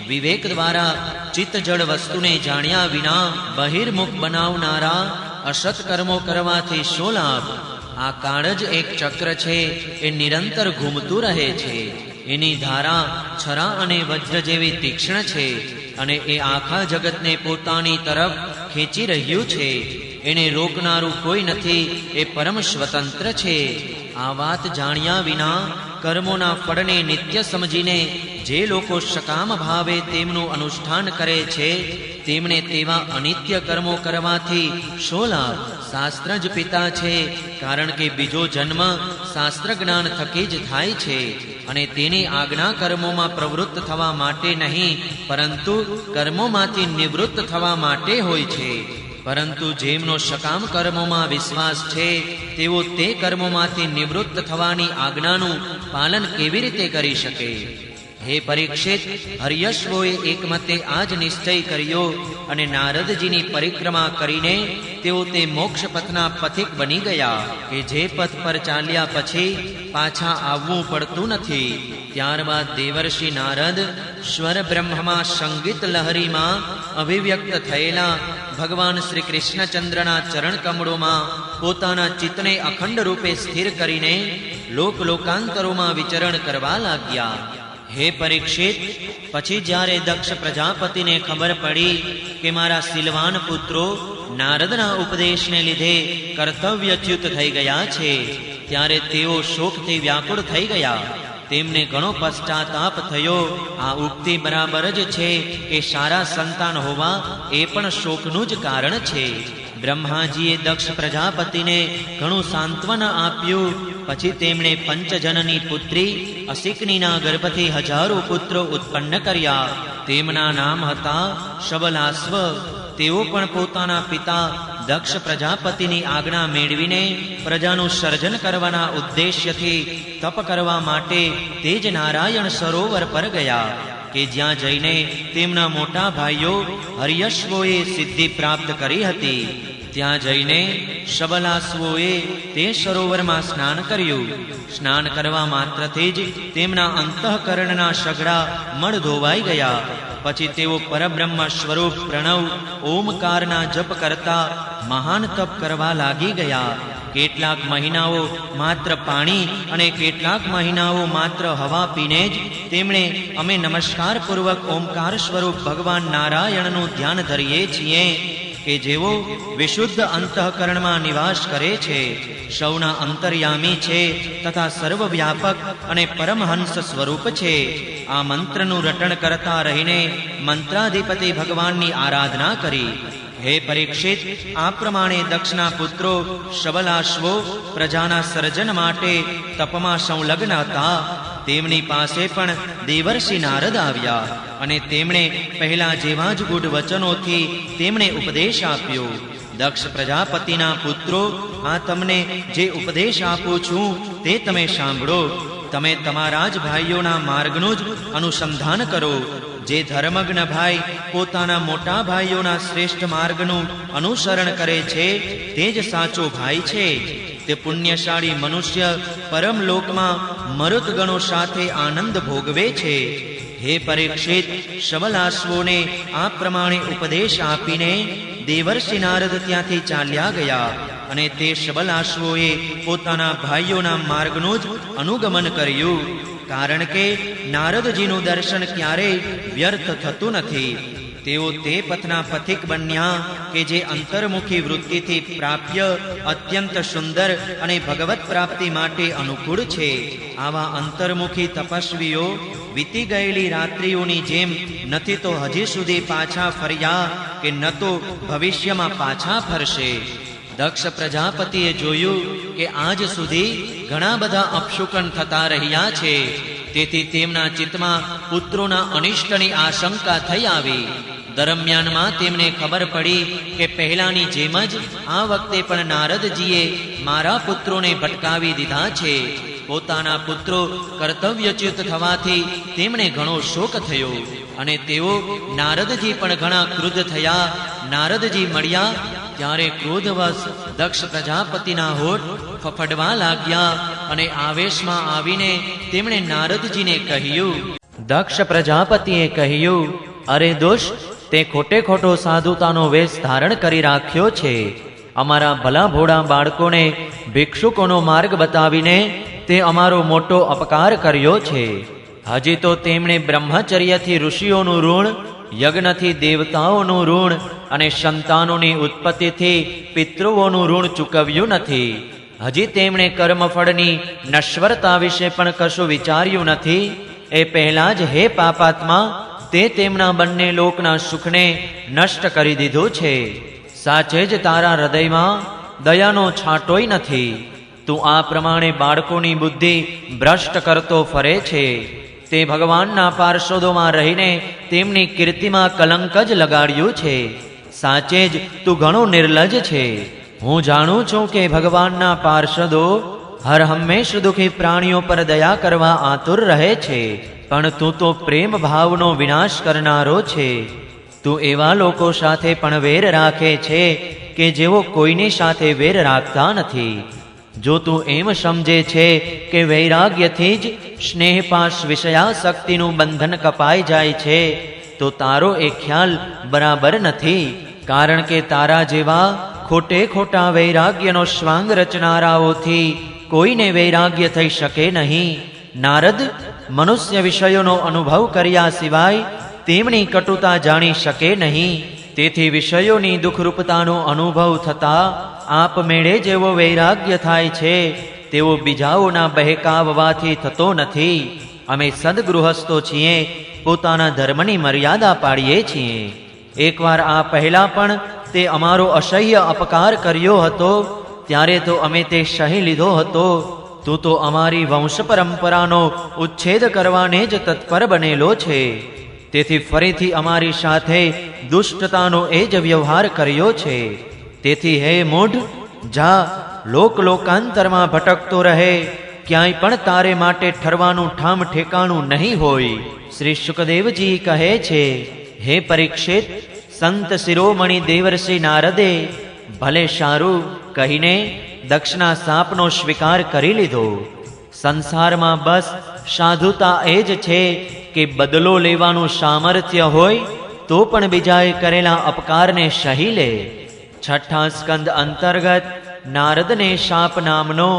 વિવેક દ્વારા ચિત્તજળ વસ્તુને જાણ્યા વિના બહિર્મુખ બનાવનારા અસત કર્મો કરવાથી શો લાભ? આ કાળ જ એક ચક્ર છે, એ નિરંતર ઘૂમતું રહે છે. એની ધારા છરા અને વજ્ર જેવી તીક્ષ્ણ છે અને એ આખા જગતને પોતાની તરફ ખેંચી રહ્યું છે. એને રોકનારું કોઈ નથી, એ પરમ સ્વતંત્ર છે. આ વાત જાણ્યા વિના કર્મોના ફળને નિત્ય સમજીને જે લોકો સકામ ભાવે તેમનું અનુષ્ઠાન કરે છે, તેમને તેવા અનિત્ય કર્મો કરવાથી શો લાભ? શાસ્ત્ર જ પિતા છે, કારણ કે બીજો જન્મ શાસ્ત્ર જ્ઞાન થકી જ થાય છે અને તેની આજ્ઞા કર્મોમાં પ્રવૃત્ત થવા માટે નહીં, પરંતુ કર્મોમાંથી નિવૃત્ત થવા માટે હોય છે. પરંતુ જેમનો સકામ કર્મોમાં વિશ્વાસ છે, તેઓ તે કર્મોમાંથી નિવૃત્ત થવાની આજ્ઞાનું પાલન કેવી રીતે કરી શકે? હે પરીક્ષિત, હર્યશ્વોએ એકમતે આ જ નિશ્ચય કર્યો અને નારદજીની પરિક્રમા કરીને તેઓ તે મોક્ષ પથના પથિક બની ગયા કે જે પથ પર ચાલ્યા પછી પાછા આવવું પડતું નથી. ત્યારબાદ દેવર્ષિ નારદ સ્વર બ્રહ્મમાં સંગીત લહરીમાં અભિવ્યક્ત થયેલા ભગવાન શ્રી કૃષ્ણચંદ્રના ચરણ કમળોમાં પોતાના ચિત્તને અખંડ રૂપે સ્થિર કરીને લોકાંતરોમાં વિચરણ કરવા લાગ્યા. હે પરીક્ષિત, પછી જ્યારે દક્ષ પ્રજાપતિને ખબર પડી કે મારા શીલવાન પુત્રો નારદના ઉપદેશને લીધે કર્તવ્યચ્યુત થઈ ગયા છે, ત્યારે તેઓ શોકથી વ્યાકુળ થઈ ગયા. તેમને ઘણો પશ્ચાતાપ થયો. આ ઉક્તિ બરાબર જ છે કે સારા સંતાન હોવા એ પણ શોકનું જ કારણ છે. બ્રહ્માજીએ દક્ષ પ્રજાપતિને ઘણું સાંત્વના આપ્યું. પછી તેમણે પંચજનની પુત્રી અસિકનીના ગર્ભથી 1000 પુત્રો ઉત્પન્ન કર્યા. તેમના નામ હતા શબલાશ્વ. તેઓ પણ પોતાના પિતા દક્ષ પ્રજાપતિની આજ્ઞા મેળવીને પ્રજાનું સર્જન કરવાના ઉદ્દેશ્યથી તપ કરવા માટે તે જ નારાયણ સરોવર પર ગયા કે જ્યાં જઈને તેમના મોટા ભાઈઓ હર્યશ્વોએ સિદ્ધિ પ્રાપ્ત કરી હતી. ત્યાં જઈને શબલાશ્વોએ તે સરોવરમાં સ્નાન કર્યું. સ્નાન કરવા માત્રથી જ તેમના અંતઃકરણના સઘળા મળ ધોવાઈ ગયા. પછી તેઓ પરબ્રહ્મ સ્વરૂપ પ્રણવ ઓમકારના જપ કરતા મહાન તપ કરવા લાગી ગયા. કેટલાક મહિનાઓ માત્ર પાણી અને કેટલાક મહિનાઓ માત્ર હવા પીને જ તેમણે અમે નમસ્કાર પૂર્વક ઓમકાર સ્વરૂપ ભગવાન નારાયણનું ધ્યાન ધરીએ છીએ કે જેઓ વિશુદ્ધ અંતઃકરણમાં નિવાસ કરે છે, સૌના અંતર્યામી છે તથા સર્વવ્યાપક અને પરમહંસ સ્વરૂપ છે. આ મંત્રનું રટણ કરતા રહીને મંત્રાધિપતિ ભગવાનની આરાધના કરી. હે પરીક્ષિત, આ પ્રમાણે દક્ષના પુત્રો શબલાશ્વો પ્રજાના સર્જન માટે તપમાં સંલગ્ન હતા. તેમની પાસે પણ દેવર્ષિ નારદ આવ્યા અને તેમણે પહેલા જેવા જ ગુઢ વચનોથી તેમણે ઉપદેશ આપ્યો. દક્ષ પ્રજાપતિના પુત્રો, આ તમને જે ઉપદેશ આપું છું તે તમે સાંભળો. તમે તમારા જ ભાઈઓના માર્ગનું જ અનુસંધાન કરો. જે ધર્મજ્ઞ ભાઈ પોતાના મોટા ભાઈઓના શ્રેષ્ઠ માર્ગનું અનુસરણ કરે છે તે જ સાચો ભાઈ છે. તે પુણ્યશાળી મનુષ્ય પરમલોકમાં મરુતગણો સાથે આનંદ ભોગવે છે. હે પરીક્ષિત, શબલાશ્વોને આ પ્રમાણે ઉપદેશ આપીને દેવર્ષિ નારદ ત્યાંથી ચાલ્યા ગયા અને તે શબલાશ્વોએ પોતાના ભાઈઓના માર્ગનું જ અનુગમન કર્યું. કારણ કે નારદજીનું દર્શન ક્યારેય વ્યર્થ થતું નથી. તેઓ તે પથના પથિક બન્યા કે જે અંતર્મુખી વૃત્તિથી પ્રાપ્ય અત્યંત સુંદર અને ભગવત પ્રાપ્તિ માટે અનુકૂળ છે. આવા અંતર્મુખી તપસ્વીઓ વીતી ગયેલી રાત્રિઓની જેમ નથી તો હજી સુધી પાછા ફર્યા કે ન તો ભવિષ્યમાં પાછા ફરશે. દક્ષ પ્રજાપતિએ જોયું કે આજ સુધી ઘણા બધા અપશુકન થતા રહ્યા છે. તેથી તેમના ચિત્તમાં પુત્રોના અનિષ્ટની આશંકા થઈ આવી. દરમિયાનમાં તેમને ખબર પડી કે પહેલાની જેમ જ આ વખતે પણ નારદજીએ મારા પુત્રોને ભટકાવી દીધા છે. પોતાના પુત્રો કર્તવ્યચ્યુત થવાથી તેમણે ઘણો શોક થયો અને તેઓ નારદજી પણ ઘણા ક્રુદ્ધ થયા. નારદજી મળ્યા ત્યારે ક્રોધવશ દક્ષ પ્રજાપતિના હોઠ ફફડવા લાગ્યા અને આવેશમાં આવીને તેમણે નારદજીને કહ્યું. દક્ષ પ્રજાપતિએ કહ્યું, અરે દુષ્ટ, તે ખોટે ખોટો સાધુતાનો વેશ ધારણ કરી રાખ્યો છે. અમારા ભલા ભોળા બાળકોને ભિક્ષુકોનો માર્ગ બતાવીને તે અમારો મોટો અપકાર કર્યો છે. હજી તો તેમણે બ્રહ્મચર્યથી ઋષિઓનું ઋણ, યજ્ઞથી દેવતાઓનું ઋણ અને સંતાનોની ઉત્પત્તિથી પિતૃઓનું ઋણ ચૂકવ્યું નથી. હજી તેમણે કર્મફળની નશ્વરતા વિશે પણ કશું વિચાર્યું નથી. એ પહેલા જ હે પાપાત્મા, તે તેમના બંને લોકના સુખને નષ્ટ કરી દીધું છે. સાચે જ તારા હૃદયમાં દયાનો છાંટોય નથી. તું આ પ્રમાણે બાળકોની બુદ્ધિ ભ્રષ્ટ કરતો ફરે છે. તે ભગવાનના પાર્ષદોમાં રહીને તેમની કીર્તિમાં કલંક જ લગાડ્યું છે. સાચે જ તું ઘણો નિર્લજ છે. હું જાણું છું કે ભગવાનના પાર્ષદો હર હંમેશ દુઃખી પ્રાણીઓ પર દયા કરવા આતુર રહે છે, પણ તું તો પ્રેમ ભાવનો વિનાશ કરનારો છે. તું એવા લોકો સાથે પણ વેર રાખે છે કે જેઓ કોઈની સાથે વેર રાખતા નથી. જો તું એમ સમજે છે કે વૈરાગ્યથી જ સ્નેહપાશ વિષયાસક્તિનું બંધન કપાઈ જાય છે, તો તારો એ ખ્યાલ બરાબર નથી. કારણ કે તારા જેવા ખોટે ખોટા વૈરાગ્યનો શ્વાંગ રચનારાઓથી કોઈને વૈરાગ્ય થઈ શકે નહીં. નારદ મનુષ્ય વિષયોનો અનુભવ કર્યા સિવાય તેમની કટુતા જાણી શકે નહીં. તેથી વિષયોની દુઃખરૂપતાનો અનુભવ થતા આપમેળે જેવો વૈરાગ્ય થાય છે તેવો બીજાઓના બહેકાવવાથી થતો નથી. અમે સદગૃહસ્થો છીએ, પોતાના ધર્મની મર્યાદા પાડીએ છીએ. એકવાર આ પહેલા પણ તે અમારો અસહ્ય અપકાર કર્યો હતો, ત્યારે તો અમે તે સહી લીધો હતો. તું તો અમારી વંશ પરંપરાનો ઉચ્છેદ કરવાને જ તત્પર બનેલો છે. તેથી ફરીથી અમારી સાથે દુષ્ટતાનો એ જ વ્યવહાર કર્યો છે. તેથી હે મૂઢ, જા, લોકાંતરમાં ભટકતો રહે. ક્યાંય પણ તારે માટે ઠરવાનું ઠામ ઠેકાણું નહીં હોય. શ્રી શુકદેવજી કહે છે, હે પરીક્ષિત, સંત શિરોમણી દેવર્ષિ નારદે ભલે સારું કહીને દક્ષના શાપનો સ્વીકાર કરી લીધો. સંસારમાં બસ સાધુતા એ જ છે કે બદલો લેવાનું સામર્થ્ય હોય તો પણ બીજાએ કરેલા અપકારને સહી લે. છઠ્ઠા સ્કંદ અંતર્ગત નારદને શાપ નામનો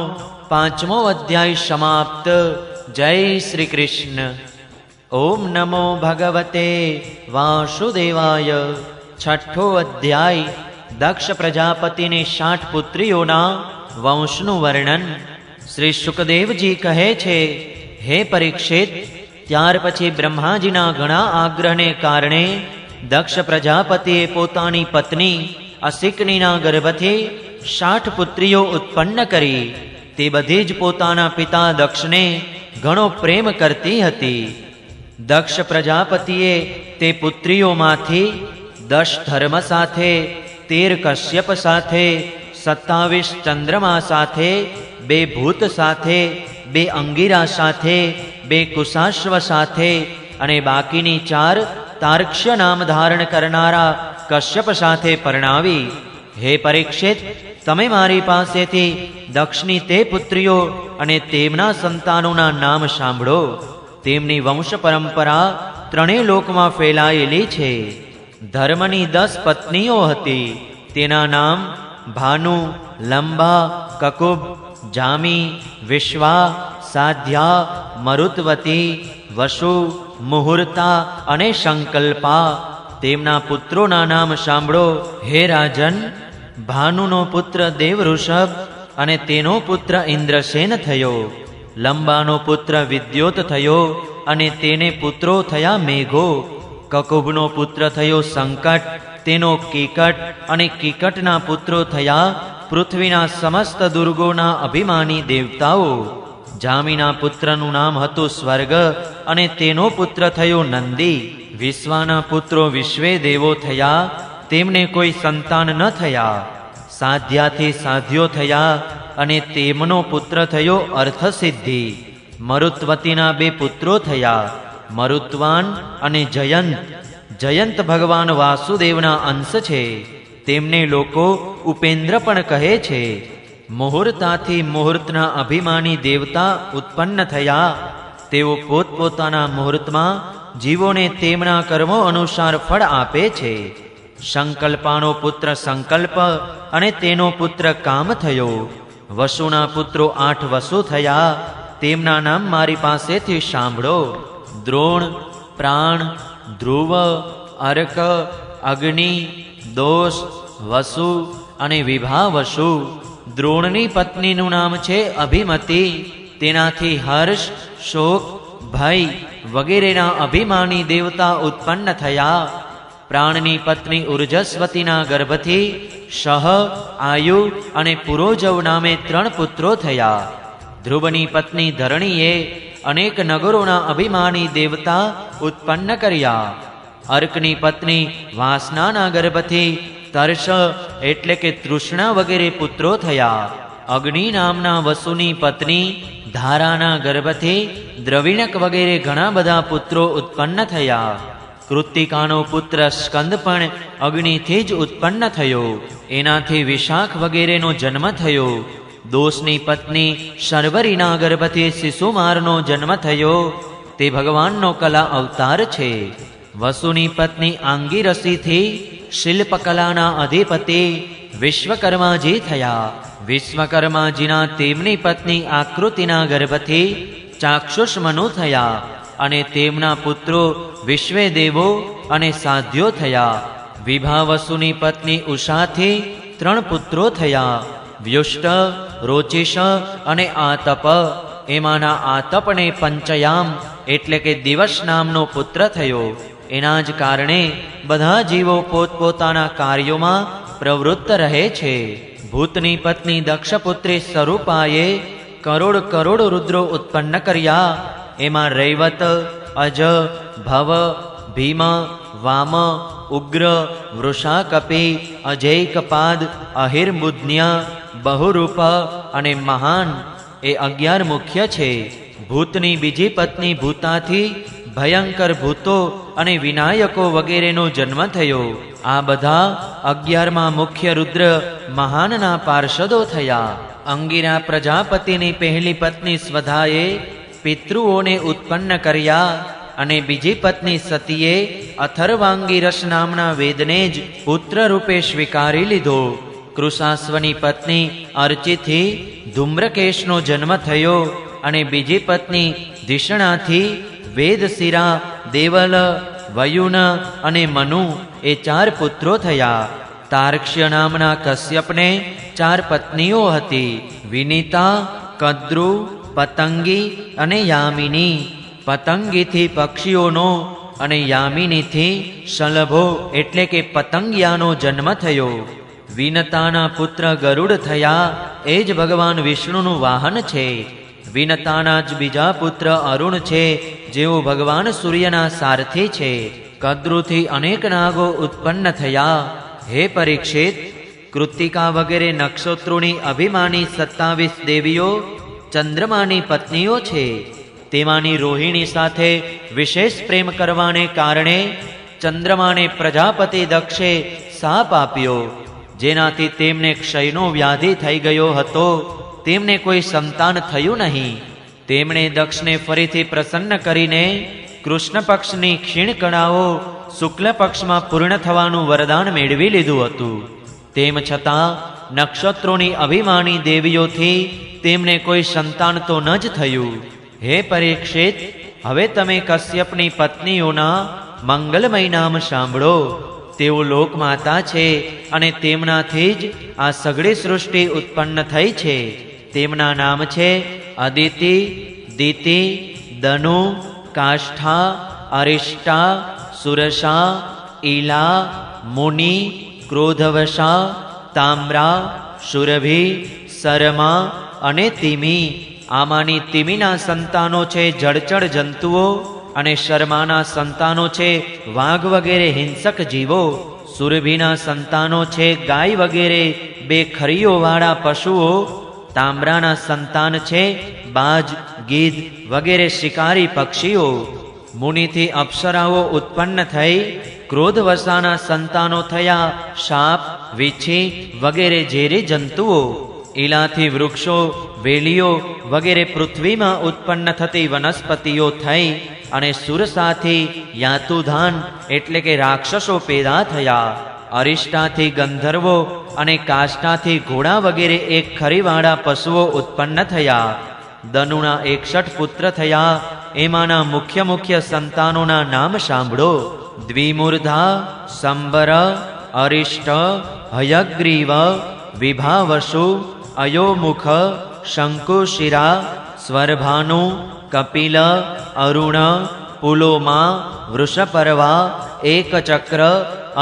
5મો અધ્યાય સમાપ્ત. જય શ્રી કૃષ્ણ. ઓમ નમો ભગવતે વાસુદેવાય. છઠ્ઠો અધ્યાય દક્ષ પ્રજાપતિની 60 પુત્રીઓના વંશનું વર્ણન શ્રી સુખદેવજી કહે છે, હે પરીક્ષિત, ત્યાર પછી બ્રહ્માજીના ઘણા આગ્રહને કારણે દક્ષ પ્રજાપતિએ પોતાની પત્ની અસિકનીના ગર્ભથી 60 પુત્રીઓ ઉત્પન્ન કરી. તે બધી જ પોતાના પિતા દક્ષને ઘણો પ્રેમ કરતી હતી. દક્ષ પ્રજાપતિએ તે પુત્રીઓમાંથી 10 ધર્મ સાથે, 13 કશ્યપ સાથે, 27 ચંદ્રમા સાથે, 2 ભૂત સાથે, 2 અંગીરા સાથે, 2 કુશાશ્વ સાથે અને બાકીની 4 તાર્ક્ષ્ય નામ ધારણ કરનારા કશ્યપ સાથે પરણાવી. હે પરીક્ષિત, તમે મારી પાસેથી દક્ષની તે પુત્રીઓ અને તેમના સંતાનોના નામ સાંભળો. તેમની વંશ પરંપરા 3 લોકમાં ફેલાયેલી છે. ધર્મની 10 પત્નીઓ હતી. તેના નામ ભાનુ, લંબા, કકુબ, જામી, વિશ્વા, સાધ્યા, મરુત્વતી, વસુ, મુહૂર્તા અને સંકલ્પા. તેમના પુત્રોના નામ સાંભળો. હે રાજન, ભાનુનો પુત્ર દેવઋષભ અને તેનો પુત્ર ઇન્દ્રસેન થયો. લંબાનો પુત્ર વિદ્યોત થયો અને તેને પુત્રો થયા મેઘો. કકુબનો પુત્ર થયો સંકટ, તેનો કીકટ અને કીકટના પુત્રો થયા પૃથ્વીના સમસ્ત દુર્ગોના અભિમાની દેવતાઓ. જામીના પુત્રનું નામ હતું સ્વર્ગ અને તેનો પુત્ર થયો નંદી. વિશ્વાના પુત્રો વિશ્વે દેવો થયા, તેમને કોઈ સંતાન ન થયા. સાધ્યાથી સાધ્યો થયા અને તેમનો પુત્ર થયો અર્થસિદ્ધિ. મરુત્વતીના 2 પુત્રો થયા, મરુત્વાન અને જયંત. જયંત ભગવાન વાસુદેવના અંશ છે. તેમને લોકો ઉપેન્દ્ર પણ કહે છે. મુહૂર્તાથી મુહૂર્તના અભિમાની દેવતા ઉત્પન્ન થયા. તેઓ પોતપોતાના મુહૂર્તમાં જીવોને તેમના કર્મો અનુસાર ફળ આપે છે. સંકલ્પાનો પુત્ર સંકલ્પ અને તેનો પુત્ર કામ થયો. વસુના પુત્રો 8 વસુ થયા. તેમના નામ મારી પાસેથી સાંભળો. દ્રોણ, પ્રાણ, ધ્રુવ, અર્ક, અગ્નિ, દોષ, વસુ અને વિભા વસુ. દ્રોણની પત્નીનું નામ છે અભિમતી. તેનાથી હર્ષ, શોક, ભય વગેરેના અભિમાની દેવતા ઉત્પન્ન થયા. પ્રાણની પત્ની ઉર્જસ્વતીના ગર્ભથી શહ, આયુ અને પુરોજવ નામે 3 પુત્રો થયા. ધ્રુવની પત્ની ધરણીએ અનેક નગરોના અભિમાની દેવતા ઉત્પન્ન કર્યા. અર્કની પત્ની વાસનાના ગર્ભથી તર્ષ એટલે કે તૃષ્ણા વગેરે પુત્રો થયા. અગ્નિ નામના વસુની પત્ની ધારાના ગર્ભથી દ્રવિણક વગેરે ઘણા બધા પુત્રો ઉત્પન્ન થયા. કૃત્તિકાનો પુત્ર સ્કંદ પણ અગ્નિથી જ ઉત્પન્ન થયો. એનાથી વિશાખ વગેરેનો જન્મ થયો. દોષની પત્ની શર્વરીના ગર્ભથી શિશુમારનો જન્મ થયો. તે ભગવાનનો કલા અવતાર છે. વસુની પત્ની આંગીરસીથી શિલ્પકલાના અધિપતિ વિશ્વકર્માજી થયા. વિશ્વકર્માજીના તેમની પત્ની આકૃતિના ગર્ભથી ચાક્ષુષ મનુ થયા અને તેમના પુત્રો વિશ્વે દેવો અને સાધ્યો થયા. વિભાવસુની પત્ની ઉષાથી 3 પુત્રો થયા. વ્યુષ્ટ, રોચિષ અને આતપ. એમાંના આતપને પંચયામ એટલે કે દિવસ નામનો પુત્ર થયો. એના જ કારણે બધા જીવો પોતપોતાના કાર્યોમાં પ્રવૃત્ત રહે છે. ભૂતની પત્ની દક્ષપુત્રી સ્વરૂપાએ કરોડ રુદ્રો ઉત્પન્ન કર્યા. એમાં રૈવત, અજ, ભવ, ભીમ, વામ, ઉગ્ર, વૃષાકપી, અજૈકપાદ, અહિર્બુધ્ન્ય, બહુરૂપ અને મહાન એ 11 મુખ્ય છે. ભૂતની બીજી પત્ની ભૂતાથી ભયંકર ભૂતો અને વિનાયકો વગેરેનો જન્મ થયો. આ બધા 11મા મુખ્ય રુદ્ર મહાનના પાર્ષદો થયા. અંગિરા પ્રજાપતિની પહેલી પત્ની સ્વધાએ પિતૃઓને ઉત્પન્ન કર્યા અને બીજી પત્ની સતીએ અથર્વાંગીરસ નામના વેદને જ પુત્ર રૂપે સ્વીકારી લીધો. કૃશાશ્વની પત્ની અર્ચિથી ધૂમ્રકેશનો જન્મ થયો અને બીજી પત્ની ધિષણાથી વેદશિરા, દેવલ, વયુન અને મનુ એ 4 પુત્રો થયા. તાર્ક્ષ્ય નામના કશ્યપને 4 પત્નીઓ હતી. વિનીતા, કદ્રુ, પતંગી અને યામિની. પતંગીથી પક્ષીઓનો અને યામિનીથી શલભો એટલે કે પતંગિયાનો જન્મ થયો. વિનતાના પુત્ર ગરુડ થયા, એ જ ભગવાન વિષ્ણુનું વાહન છે. વિનતાના જ બીજા પુત્ર અરુણ છે, જેઓ ભગવાન સૂર્યના સારથી છે. કદ્રુથી અનેક નાગો ઉત્પન્ન થયા. હે પરીક્ષિત, કૃત્તિકા વગેરે નક્ષત્રોની અભિમાની 27 દેવીઓ ચંદ્રમાની પત્નીઓ છે. તેમાંની રોહિણી સાથે વિશેષ પ્રેમ કરવાને કારણે ચંદ્રમાને પ્રજાપતિ દક્ષે શાપ આપ્યો, જેનાથી તેમને ક્ષયનો વ્યાધિ થઈ ગયો હતો. તેમને કોઈ સંતાન થયું નહીં. તેમણે દક્ષને ફરીથી પ્રસન્ન કરીને કૃષ્ણ પક્ષની ક્ષીણ કળાઓ શુક્લ પક્ષમાં પૂર્ણ થવાનું વરદાન મેળવી લીધું હતું. તેમ છતાં નક્ષત્રોની અભિમાની દેવીઓથી તેમને કોઈ સંતાન તો ન જ થયું. હે પરીક્ષિત, હવે તમે કશ્યપની પત્નીઓના મંગલમય નામ સાંભળો. તેઓ લોકમાતા છે અને તેમનાથી જ આ સઘળી સૃષ્ટિ ઉત્પન્ન થઈ છે. તેમના નામ છે અદિતિ, દિતિ, દનુ, કાષ્ઠા, અરિષ્ટા, સુરસા, ઈલા, મુનિ, ક્રોધવશા, તામ્રા, સુરભી, શર્મા અને તિમિ. આમાંની તિમિના સંતાનો છે જળચર જંતુઓ અને શર્માના સંતાનો છે વાઘ વગેરે હિંસક જીવો. સુરભીના સંતાનો છે ગાય વગેરે 2 ખરીઓવાળા પશુઓ. તામ્રાના સંતાન છે બાજ, ગીધ વગેરે શિકારી પક્ષીઓ. મુનિથી અપ્સરાઓ ઉત્પન્ન થઈ. ક્રોધવશાના સંતાનો થયા સાપ, વીછી વગેરે ઝેરી જંતુઓ. ઈલાથી વૃક્ષો, વેલીઓ વગેરે પૃથ્વીમાં ઉત્પન્ન થતી વનસ્પતિઓ થઈ. અને સુરસાથી યાતુધાન એટલે કે રાક્ષસો પેદા થયા. અરિષ્ટાથી ગંધર્વો અને કાષ્ઠાથી ઘોડા વગેરે 1 ખરીવાળા પશુઓ ઉત્પન્ન થયા. દનુના 61 પુત્ર થયા. એમાંના મુખ્ય સંતાનોના નામ સાંભળો. દ્વિમૂર્ધા, સંબર, અરિષ્ટ, હયગ્રીવ, વિભાવસુ, અયોમુખ, શંકુશિરા, સ્વરભાનુ, કપિલ, અરુણ, પુલોમા, વૃષપર્વા, એકચક્ર,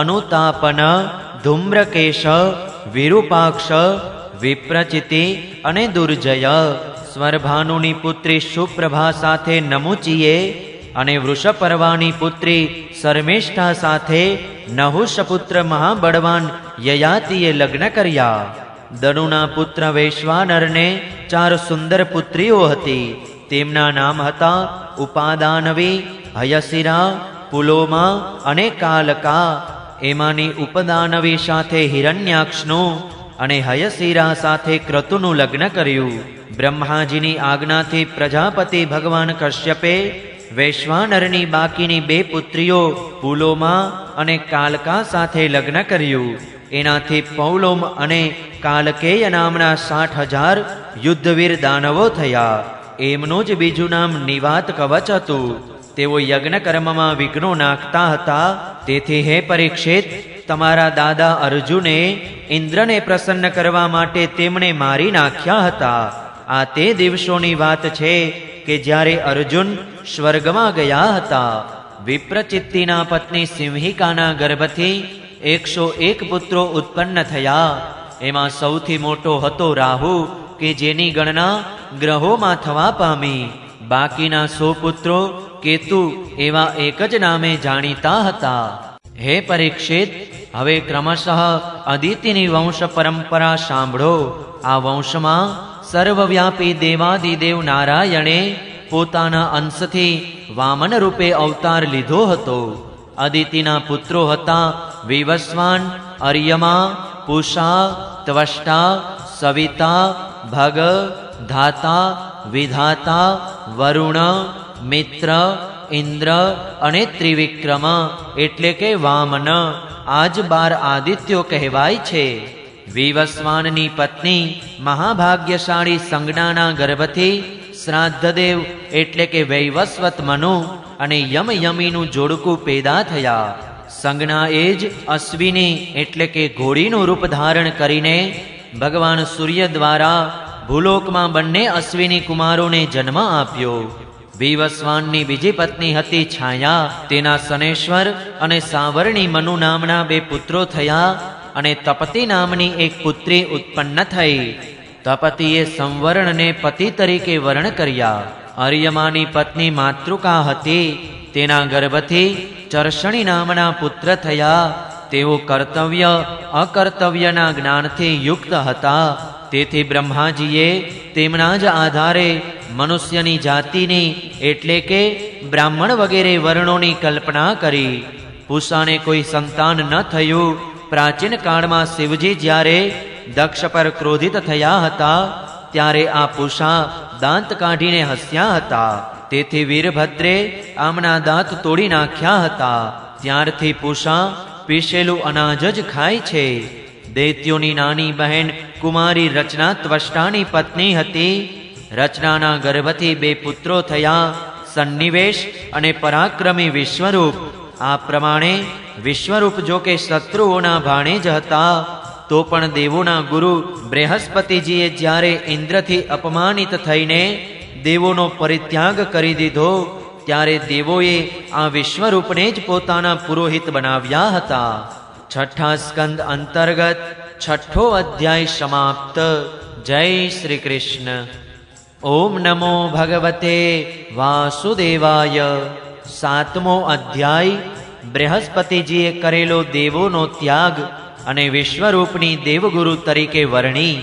અનુતાપન, ધૂમ્રકેશ, વિરૂપાક્ષ, વિપ્રચિતિ અને દુર્જય. સ્વરભાનુની પુત્રી સુપ્રભા સાથે નમુચીએ અને વૃષપર્વાની પુત્રી શર્મેષ્ઠા સાથે નહુષપુત્ર મહાબળવાન યયાતિએ લગ્ન કર્યા. દનુના પુત્ર વૈશ્વાનરને 4 સુંદર પુત્રીઓ હતી. તેમના નામ હતા ઉપાદાનવી, હયશિરા, પુલોમા અને કાલકા. એમાંની ઉપદાનવી સાથે હિરણ્યાક્ષનું અને હયશિરા સાથે ક્રતુનું લગ્ન કર્યું. બ્રહ્માજીની આજ્ઞાથી પ્રજાપતિ ભગવાન કશ્યપે વૈશ્વાનરની બાકીની 2 પુત્રીઓ પુલોમા અને કાલકા સાથે લગ્ન કર્યું. એનાથી પૌલોમ અને કાલકેય નામના 60,000 યુદ્ધવીર દાનવો થયા. એમનું જ બીજું નામ નિવાત કવચ હતું. તેઓ યજ્ઞ કર્મમાં વિઘ્નો નાખતા હતા. તેથી હે પરીક્ષિત, તમારા દાદા અર્જુને ઇન્દ્રને પ્રસન્ન કરવા માટે તેમણે મારી નાખ્યા હતા. આ તે દિવસોની વાત છે કે જ્યારે અર્જુન સ્વર્ગમાં ગયા હતા. વિપ્રચિત્તિના પત્ની સિંહિકાના ગર્ભથી 101 પુત્રો ઉત્પન્ન થયા. એમાં સૌથી મોટો હતો રાહુ, કે જેની ગણના ગ્રહોમાં થવા પામી. બાકીના 100 પુત્રો કેતુ એવા એક જ નામે જાણીતા હતા. હે પરીક્ષિત, હવે ક્રમશઃ અદિતિની વંશ પરંપરા સાંભળો. આ વંશમાં સર્વવ્યાપી દેવાદિદેવ નારાયણે પોતાના અંશથી વામન રૂપે અવતાર લીધો હતો. અદિતિના પુત્રો હતા વિવસ્વાન, અર્યમા, પૂષા, ત્વષ્ટા, સવિતા, ભગ, ધાતા, વિધાતા, વરુણ, મિત્ર, ઇન્દ્ર અને ત્રિવિક્રમ એટલે કે વામન. આજ 12 આદિત્યો કહેવાય છે. વિવસ્વાનની પત્ની મહાભાગ્યશાળી સંજ્ઞાના ગર્ભથી શ્રાદ્ધદેવ એટલે કે વૈવસ્વત મનુ અને યમીનું જોડકું પેદા થયા. સંજ્ઞાએ જ અશ્વિની એટલે કે ઘોડીનું રૂપ ધારણ કરીને ભગવાન સૂર્ય દ્વારા ભૂલોકમાં બંને અશ્વિની કુમારોને જન્મ આપ્યો. વિવસ્વાનની બીજી પત્ની હતી છાયા. તેના સનેશ્વર અને સાવરણી મનુ નામના બે પુત્રો થયા અને તપતી નામની એક પુત્રી ઉત્પન્ન થઈ. તપતીએ સંવર્ણને પતિ તરીકે વર્ણ કર્યા. આર્યમાની પત્ની માતૃકા હતી. તેના ગર્ભથી ચર્ષણી નામના પુત્ર થયા. તેઓ કર્તવ્ય અકર્તવ્યના જ્ઞાનથી યુક્ત હતા. તેથી બ્રહ્માજીએ તેમના જ આધારે મનુષ્યની જાતિની એટલે કે બ્રાહ્મણ વગેરે વર્ણોની કલ્પના કરી. પૂષાને કોઈ સંતાન ન થયું. પ્રાચીન કાળમાં શિવજી જ્યારે દક્ષ પર ક્રોધિત થયા હતા ત્યારે આ પૂષા દાંત કાઢીને હસ્યા હતા. તેથી વીરભદ્રે આમના દાંત તોડી નાખ્યા હતા. ત્યારથી પૂષા પીસેલું અનાજ જ ખાય છે. દૈત્યોની નાની બહેન કુમારી રચના ત્વષ્ટાની પત્ની હતી. રચનાના ગર્ભથી બે પુત્રો થયા, સન્નિવેશ અને પરાક્રમી વિશ્વરૂપ. આ પ્રમાણે વિશ્વરૂપ જો કે શત્રુઓના ભાણે જ હતા, તો પણ દેવોના ગુરુ બૃહસ્પતિજીએ જ્યારે ઇન્દ્રથી અપમાનિત થઈને દેવોનો પરિત્યાગ કરી દીધો ત્યારે દેવોએ આ વિશ્વરૂપને જ પોતાના પુરોહિત બનાવ્યા હતા. છઠ્ઠા સ્કંદ અંતર્ગત છઠ્ઠો અધ્યાય સમાપ્ત. જય શ્રી કૃષ્ણ. ઓમ નમો ભગવતે વાસુદેવાય. સાતમો અધ્યાય બૃહસ્પતિજીએ કરેલો દેવોનો ત્યાગ અને વિશ્વરૂપની દેવગુરુ તરીકે વર્ણી.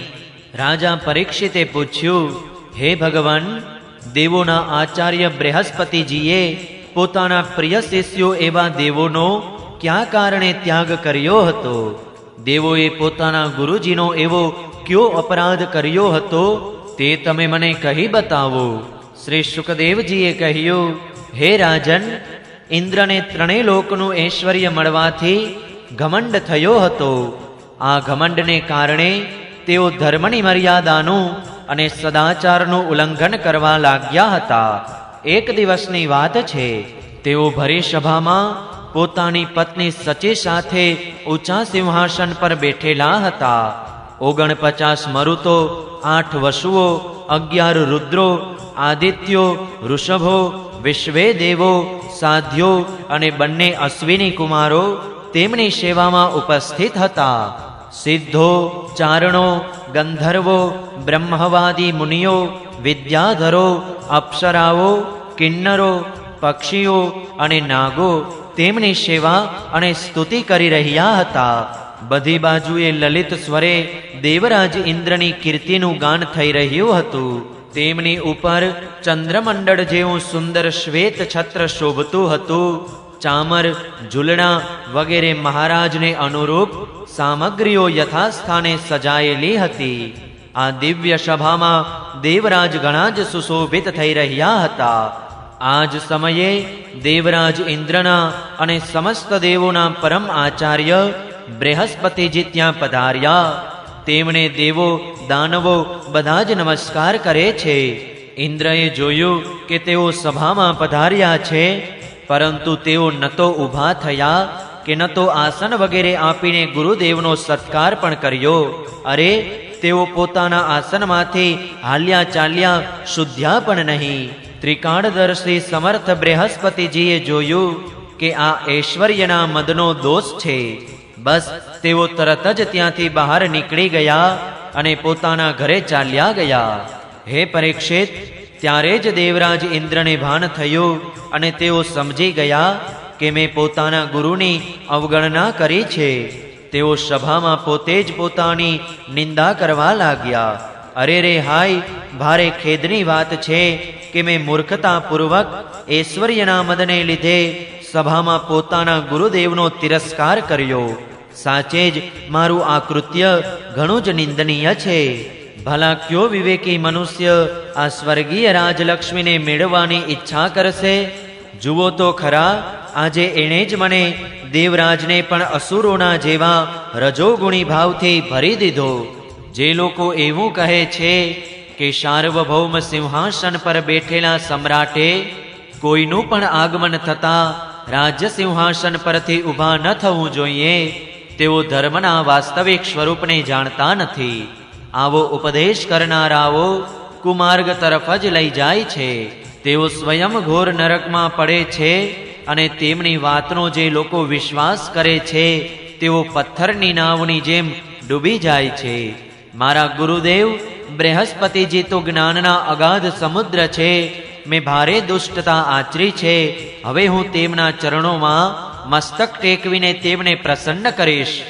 રાજા પરીક્ષિતે પૂછ્યું, હે ભગવાન, દેવોના આચાર્ય બૃહસ્પતિજીએ પોતાના પ્રિય શિષ્યો એવા દેવોનો ક્યાં કારણે ત્યાગ કર્યો હતો? દેવોએ પોતાના ગુરુજીનો એવો કયો અપરાધ કર્યો હતો તે તમે મને કહી બતાવો. શ્રી શુકદેવજીએ કહ્યું, હે રાજન, ઇન્દ્રને ત્રણેય લોકનું ઐશ્વર્ય મળવાથી ઘમંડ થયો હતો. આ ઘમંડને કારણે તેઓ ધર્મની મર્યાદાનું અને સદાચારનું ઉલ્લંઘન કરવા લાગ્યા હતા. એક દિવસની વાત છે. તેઓ ભરી સભામાં પોતાની પત્ની સચી સાથે ઊંચા સિંહાસન પર બેઠેલા હતા. 49 મરુતો, 8 વસુઓ, 11 રુદ્રો, આદિત્યો, ઋષભો, વિશ્વે દેવો, સાધ્યો અને બંને અશ્વિની કુમારો તેમની સેવામાં ઉપસ્થિત હતા. સિદ્ધો, ચારણો, ગંધર્વો, બ્રહ્મવાદી મુનિઓ, વિદ્યાધરો, અપ્સરાઓ, કિન્નરો, પક્ષીઓ અને નાગો તેમની સેવા અને સ્તુતિ કરી રહ્યા હતા. બધી બાજુએ લલિત સ્વરે દેવરાજ ઇન્દ્રની કીર્તિનું ગાન થઈ રહ્યું હતું. તેમની ઉપર ચંદ્રમંડળ જેવું સુંદર શ્વેત છત્ર શોભતું હતું. ચામર, ઝૂલણા વગેરે મહારાજને અનુરૂપ સામગ્રીઓ યથાસ્થાને સજાયેલી હતી. આ દિવ્ય સભામાં દેવરાજ ઘણા જ સુશોભિત થઈ રહ્યા હતા. આ જ સમયે દેવરાજ ઇન્દ્રના અને સમસ્ત દેવોના પરમ આચાર્ય બૃહસ્પતિજી ત્યાં પધાર્યા. તેમણે દેવો દાનવો બધા જ નમસ્કાર કરે છે. ઇન્દ્રએ જોયું કે તેઓ સભામાં પધાર્યા છે, પરંતુ તેઓ ન તો ઊભા થયા કે ન તો આસન વગેરે આપીને ગુરુદેવનો સત્કાર પણ કર્યો. અરે, તેઓ પોતાના આસનમાંથી હાલ્યા ચાલ્યા શુદ્ધ્યા પણ નહીં. ત્રિકાળદર્શી સમર્થ બૃહસ્પતિજીએ જોયું કે આ ઐશ્વર્યના મદનો દોષ છે. બસ તેઓ તરત જ ત્યાંથી બહાર નીકળી ગયા અને પોતાના ઘરે ચાલ્યા ગયા. હે પરીક્ષિત, ત્યારે જ દેવરાજ ઇન્દ્રને ભાન થયું અને તેઓ સમજી ગયા કે મેં પોતાના ગુરુની અવગણના કરી છે. તેઓ સભામાં પોતે જ પોતાની નિંદા કરવા લાગ્યા. અરે રે હાય, ભારે ખેદની વાત છે કે મેં મૂર્ખતાપૂર્વક ઐશ્વર્યના મદને લીધે સભામાં પોતાના ગુરુદેવનો તિરસ્કાર કર્યો. સાચે જ મારું આ કૃત્ય ઘણું જ નિંદનીય છે. ભલા કયો વિવેકી મનુષ્ય આ સ્વર્ગીય રાજલક્ષ્મીને મેળવવાની ઈચ્છા કરશે? જુઓ તો ખરા, આજે એણે જ મને દેવરાજને પણ અસુરોના જેવા રજોગુણી ભાવથી ભરી દીધો. જે લોકો એવું કહે છે કે સાર્વભૌમ સિંહાસન પર બેઠેલા સમ્રાટે કોઈનું પણ આગમન થતાં રાજ્ય સિંહાસન પરથી ઊભા ન થવું જોઈએ. તેઓ ધર્મના વાસ્તવિક સ્વરૂપને જાણતા નથી. આવો ઉપદેશ કરનારાઓ કુમાર્ગ તરફ જ લઈ જાય છે. તેઓ સ્વયં ઘોર નરકમાં પડે છે અને તેમની વાતનો જે લોકો વિશ્વાસ કરે છે તેઓ પથ્થરની નાવની જેમ ડૂબી જાય છે. મારા ગુરુદેવ બૃહસ્પતિજી તો જ્ઞાનના અગાધ સમુદ્ર છે. મેં ભારે દુષ્ટતા આચરી છે. હવે હું તેમના ચરણોમાં મસ્તક ટેકવીને તેમને પ્રસન્ન કરીશ.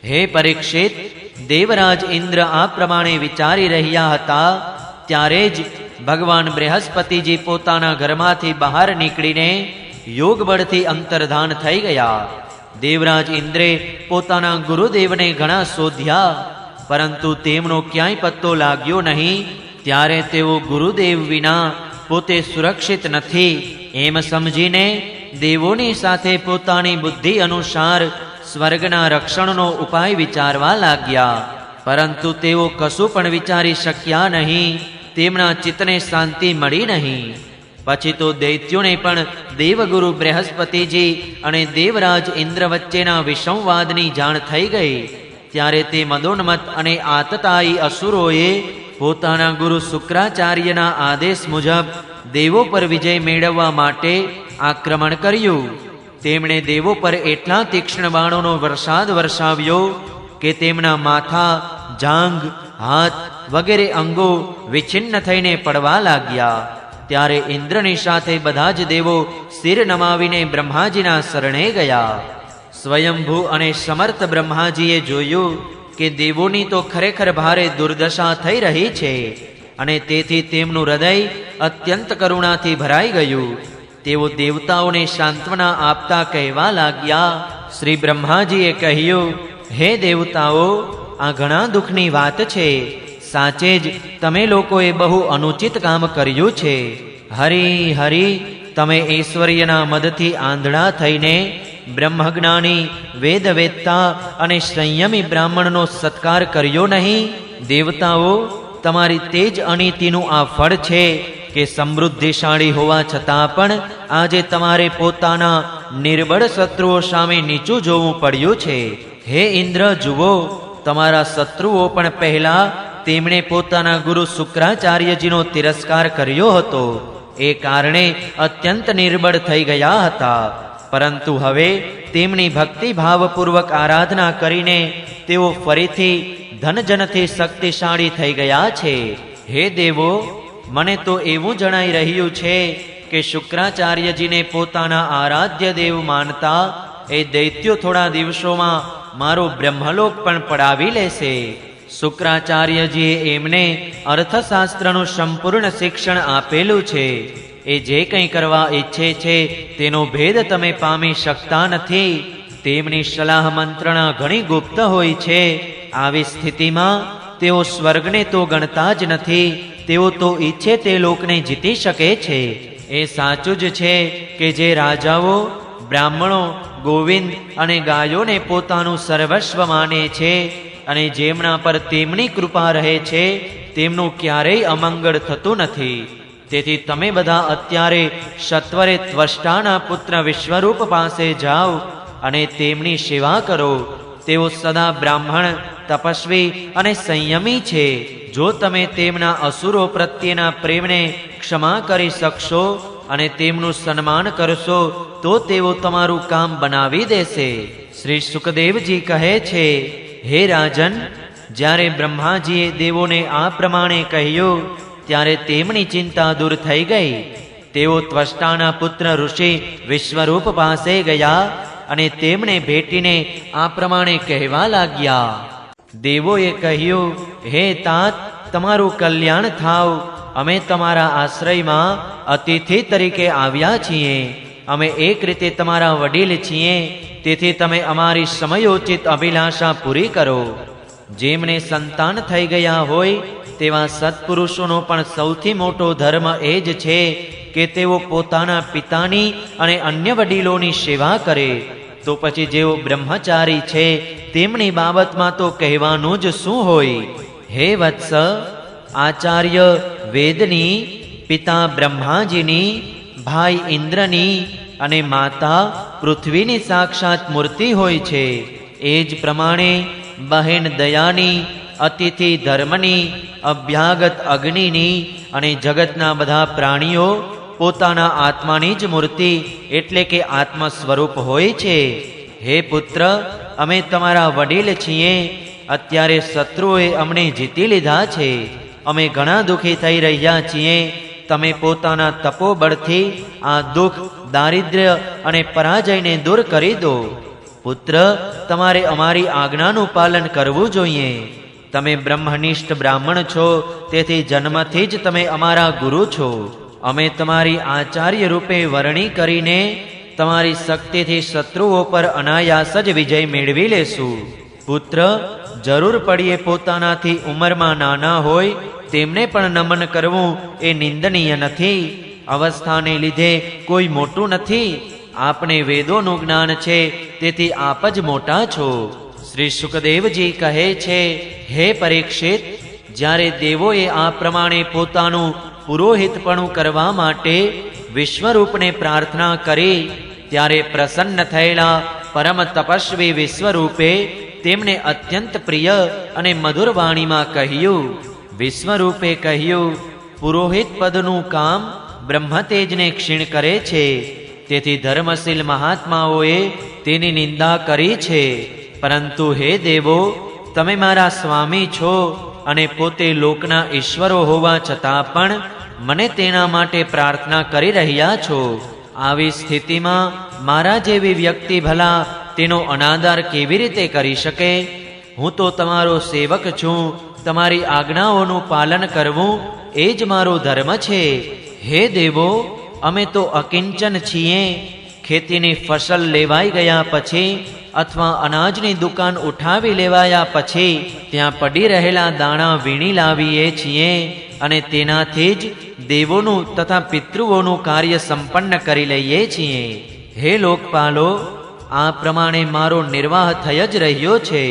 હે પરીક્ષિત, દેવરાજ ઇન્દ્ર આ પ્રમાણે વિચારી રહ્યા હતા ત્યારે જ ભગવાન બૃહસ્પતિજી પોતાના ઘરમાંથી બહાર નીકળીને યોગ બળથી અંતર્ધાન થઈ ગયા. દેવરાજ ઇન્દ્રે પોતાના ગુરુદેવને ઘણા શોધ્યા, પરંતુ તેમનો ક્યાંય પત્તો લાગ્યો નહીં. ત્યારે તેઓ ગુરુદેવ વિના પોતે સુરક્ષિત નથી એમ સમજીને દેવોની સાથે પોતાની બુદ્ધિ અનુસાર સ્વર્ગના રક્ષણનો ઉપાય વિચારવા લાગ્યા. પરંતુ તેઓ કશું પણ વિચારી શક્યા નહીં. તેમના ચિત્તને શાંતિ મળી નહીં. પછી તો દૈત્યોને પણ દેવગુરુ બૃહસ્પતિજી અને દેવરાજ ઇન્દ્ર વચ્ચેના વિસંવાદની જાણ થઈ ગઈ. ત્યારે તે મદોન્મત અને આતતાયી અસુરોએ પોતાના ગુરુ શુક્રાચાર્યના આદેશ મુજબ દેવો પર વિજય મેળવવા માટે આક્રમણ કર્યું. તેમણે દેવો પર એટલા તીક્ષ્ણ બાણોનો વરસાદ વરસાવ્યો કે તેમના માથા, જાંઘ, હાથ વગેરે અંગો વિછિન્ન થઈને પડવા લાગ્યા. ત્યારે ઇન્દ્રની સાથે બધા જ દેવો શિર નમાવીને બ્રહ્માજીના શરણે ગયા. સ્વયંભૂ અને સમર્થ બ્રહ્માજીએ જોયું કે દેવોની તો ખરેખર ભારે દુર્દશા થઈ રહી છે અને તેથી તેમનું હૃદય અત્યંત કરુણાથી ભરાઈ ગયું. તેઓ દેવતાઓને સાંત્વના આપતા કહેવા લાગ્યા. શ્રી બ્રહ્માજીએ કહ્યું, હે દેવતાઓ, આ ઘણા દુઃખની વાત છે. સાચે જ તમે લોકોએ બહુ અનુચિત કામ કર્યું છે. હરી હરી, તમે ઐશ્વર્યના મદથી આંધળા થઈને બ્રહ્મજ્ઞાની, વેદવેત્તા અને સંયમી બ્રાહ્મણનો સત્કાર કર્યો નહીં. દેવતાઓ, તમારી તેજ અનીતિનું આ ફળ છે કે સમૃદ્ધિશાળી હોવા છતાં પણ આજે તમારે પોતાના નિર્બળ શત્રુઓ સામે નીચું જોવું પડ્યું છે. હે ઇન્દ્ર, જુઓ, તમારા શત્રુઓ પણ પહેલા તેમણે પોતાના ગુરુ શુક્રાચાર્યજીનો તિરસ્કાર કર્યો હતો. એ કારણે અત્યંત નિર્બળ થઈ ગયા હતા. પરંતુ હવે તેમની ભક્તિભાવપૂર્વક આરાધના કરીને તેઓ ફરીથી ધનજનથી શક્તિશાળી થઈ ગયા છે. હે દેવો, મને તો એવું જણાઈ રહ્યું છે કે શુક્રાચાર્યજીને પોતાના આરાધ્ય દેવ માનતા એ દૈત્યો થોડા દિવસોમાં મારો બ્રહ્મલોક પણ પડાવી લેશે. શુક્રાચાર્યજીએ એમને અર્થશાસ્ત્રનું સંપૂર્ણ શિક્ષણ આપેલું છે. એ જે કંઈ કરવા ઈચ્છે છે તેનો ભેદ તમે પામી શકતા નથી. તેમની સલાહ મંત્રણા ઘણી ગુપ્ત હોય છે. આવી સ્થિતિમાં તેઓ સ્વર્ગને તો ગણતા જ નથી. તેઓ તો ઈચ્છે તે લોકને જીતી શકે છે. એ સાચું જ છે કે જે રાજાઓ, બ્રાહ્મણો, ગોવિંદ અને ગાયોને પોતાનું સર્વસ્વ માને છે અને જેમના પર તેમની કૃપા રહે છે તેમનું ક્યારેય અમંગળ થતું નથી. તેથી તમે બધા અત્યારે સત્વરે ત્વષ્ટાના પુત્ર વિશ્વરૂપ પાસે જાઓ અને તેમની સેવા કરો. તેઓ સદા બ્રાહ્મણ, તપસ્વી અને સંયમી છે. જો તમે તેમના અસુરો પ્રત્યેના પ્રેમને ક્ષમા કરી શકશો અને તેમનું સન્માન કરશો તો તેઓ તમારું કામ બનાવી દેશે. શ્રી સુખદેવજી કહે છે, હે રાજન, જ્યારે બ્રહ્માજીએ દેવોને આ પ્રમાણે કહ્યું ત્યારે તેમની ચિંતા દૂર થઈ ગઈ. તેઓ ત્વષ્ટાના પુત્ર ઋષિ વિશ્વરૂપ પાસે ગયા અને તેમને ભેટીને આ પ્રમાણે કહેવા લાગ્યા. દેવોએ કહ્યું, હે તાત, તમારું કલ્યાણ થાવ. અમે તમારા આશ્રયમાં અતિથિ તરીકે આવ્યા છીએ. અમે એક રીતે તમારા વડીલ છીએ. તેથી તમે અમારી સમયોચિત અભિલાષા પૂરી કરો. જેમને સંતાન થઈ ગયા હોય તેવા સત્પુરુષોનો પણ સૌથી મોટો ધર્મ એ જ છે કે તેઓ પોતાના પિતાની અને અન્ય વડીલોની સેવા કરે. તો પછી જેઓ બ્રહ્મચારી છે તેમની બાબતમાં તો કહેવાનું જ શું હોય. હે વત્સ, આચાર્ય વેદની, પિતા બ્રહ્માજીની, ભાઈ ઇન્દ્રની, અને માતા પૃથ્વીની સાક્ષાત મૂર્તિ હોય છે. એ જ પ્રમાણે બહેન દયાની, અતિથિ ધર્મની, અભ્યાગત અગ્નિની અને જગતના બધા પ્રાણીઓ પોતાના આત્માની જ મૂર્તિ એટલે કે આત્મ સ્વરૂપ હોય છે. હે પુત્ર, અમે તમારા વડીલ છીએ. અત્યારે શત્રુઓએ અમને જીતી લીધા છે. અમે ઘણા દુઃખી થઈ રહ્યા છીએ. તમે પોતાના તપોબળથી આ દુઃખ, દારિદ્ર્ય અને પરાજયને દૂર કરી દો. પુત્ર, તમારે અમારી આજ્ઞાનું પાલન કરવું જોઈએ. તમે બ્રહ્મનિષ્ઠ બ્રાહ્મણ છો, તેથી જન્મથી જ તમે અમારા ગુરુ છો. અમે તમારી આચાર્ય રૂપે વરણી કરીને તમારી શક્તિથી શત્રુઓ પર અનાયાસ જ વિજય મેળવી લેશું. પુત્ર, જરૂર પડીએ પોતાનાથી ઉંમરમાં નાના હોય તેમને પણ નમન કરવું એ નિંદનીય નથી. અવસ્થાને લીધે કોઈ મોટું નથી. આપને વેદોનું જ્ઞાન છે, તેથી આપ જ મોટા છો. શ્રી સુખદેવજી કહે છે, હે પરીક્ષિત, જ્યારે દેવોએ આ પ્રમાણે પોતાનું પુરોહિતપણું કરવા માટે વિશ્વરૂપને પ્રાર્થના કરી, ત્યારે પ્રસન્ન થયેલા પરમ તપસ્વી વિશ્વરૂપે તેમને અત્યંત પ્રિય અને મધુર વાણીમાં કહ્યું. વિશ્વરૂપે કહ્યું, પુરોહિત પદનું કામ બ્રહ્મતેજને ક્ષીણ કરે છે. તેથી ધર્મશીલ મહાત્માઓએ તેની નિંદા કરી છે. પરંતુ હે દેવો, તમે મારા સ્વામી છો અને પોતે લોકના ઈશ્વરો હોવા છતાં પણ મને તેના માટે પ્રાર્થના કરી રહ્યા છો. આવી સ્થિતિમાં મારા જેવી વ્યક્તિ ભલા તેનો અનાદર કેવી રીતે કરી શકે? હું તો તમારો સેવક છું. તમારી આજ્ઞાઓનું પાલન કરવું એ જ મારો ધર્મ છે. હે દેવો, અમે તો અકિંચન છીએ. ખેતીની ફસલ લેવાઈ ગયા પછી અથવા અનાજની દુકાન ઉઠાવી લેવાયા પછી ત્યાં પડી રહેલા દાણા વીણી લાવીએ છીએ અને તેનાથી જ દેવોનું તથા પિતૃઓનું કાર્ય સંપન્ન કરી લઈએ છીએ. હે લોકપાલો, આ પ્રમાણે મારો નિર્વાહ થઈ જ રહ્યો છે.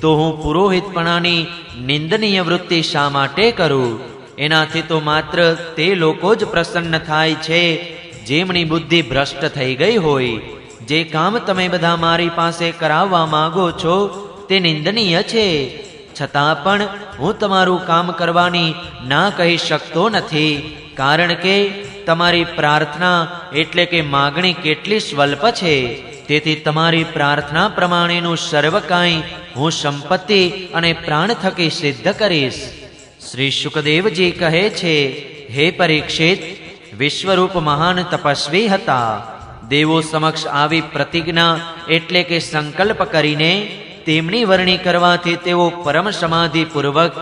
તો હું પુરોહિતપણાની નિંદનીય વૃત્તિ શા માટે કરું? એનાથી તો માત્ર તે લોકો જ પ્રસન્ન થાય છે જેમની બુદ્ધિ ભ્રષ્ટ થઈ ગઈ હોય. જે કામ તમે બધા મારી પાસે કરાવવા માંગો છો તે નિંદનીય છે, છતાં પણ હું તમારું કામ કરવાની ના કહી શકતો નથી. કારણ કે તમારી પ્રાર્થના એટલે કે માગણી કેટલી સ્વલ્પ છે. તેથી તમારી પ્રાર્થના પ્રમાણેનું સર્વ કાંઈ હું સંપત્તિ અને પ્રાણ થકી સિદ્ધ કરીશ. શ્રી સુખદેવજી કહે છે, હે પરીક્ષિત, વિશ્વરૂપ મહાન તપસ્વી હતા. દેવો સમક્ષ આવી પ્રતિજ્ઞા એટલે કે સંકલ્પ કરીને તેમની વરણી કરવાથી તેઓ પરમ સમાધિપૂર્વક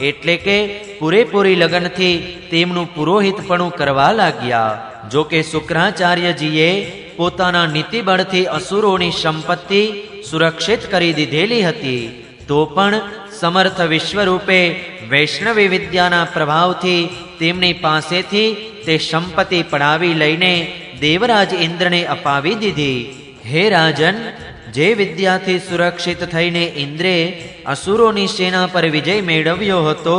એટલે કે પૂરેપૂરી લગનથી તેમનું પુરોહિતપણું કરવા લાગ્યા. જો કે શુક્રાચાર્યજીએ પોતાના નીતિબળથી અસુરોની સંપત્તિ સુરક્ષિત કરી દીધેલી હતી, તો પણ સમર્થ વિશ્વરૂપે વૈષ્ણવી વિદ્યાના પ્રભાવથી તેમની પાસેથી તે સંપત્તિ પડાવી લઈને દેવરાજ ઇન્દ્રને અપાવી દીધી. હે રાજન, જે વિદ્યાથી સુરક્ષિત થઈને ઇન્દ્રે અસુરોની સેના પર વિજય મેળવ્યો હતો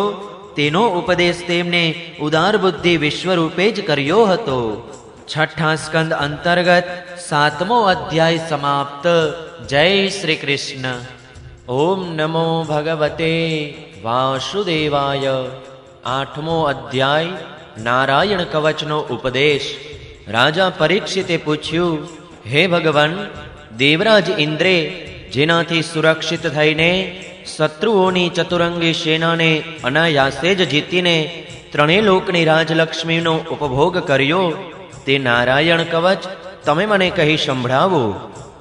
તેનો ઉપદેશ તેમને ઉદાર બુદ્ધિ વિશ્વરૂપે જ કર્યો હતો. છઠ્ઠા સ્કંદ અંતર્ગત 7મો અધ્યાય સમાપ્ત. જય શ્રી કૃષ્ણ. ઓમ નમો ભગવતે વાસુદેવાય. 8મો અધ્યાય નારાયણ કવચનો ઉપદેશ. રાજા પરીક્ષિતે પૂછ્યું, હે ભગવાન, દેવરાજ ઇન્દ્રે જેનાથી સુરક્ષિત થઈને શત્રુઓની ચતુરંગી સેનાને અનાયાસે જ જીતીને ત્રણેય લોકની રાજલક્ષ્મીનો ઉપભોગ કર્યો, તે નારાયણ કવચ તમે મને કહી સંભળાવો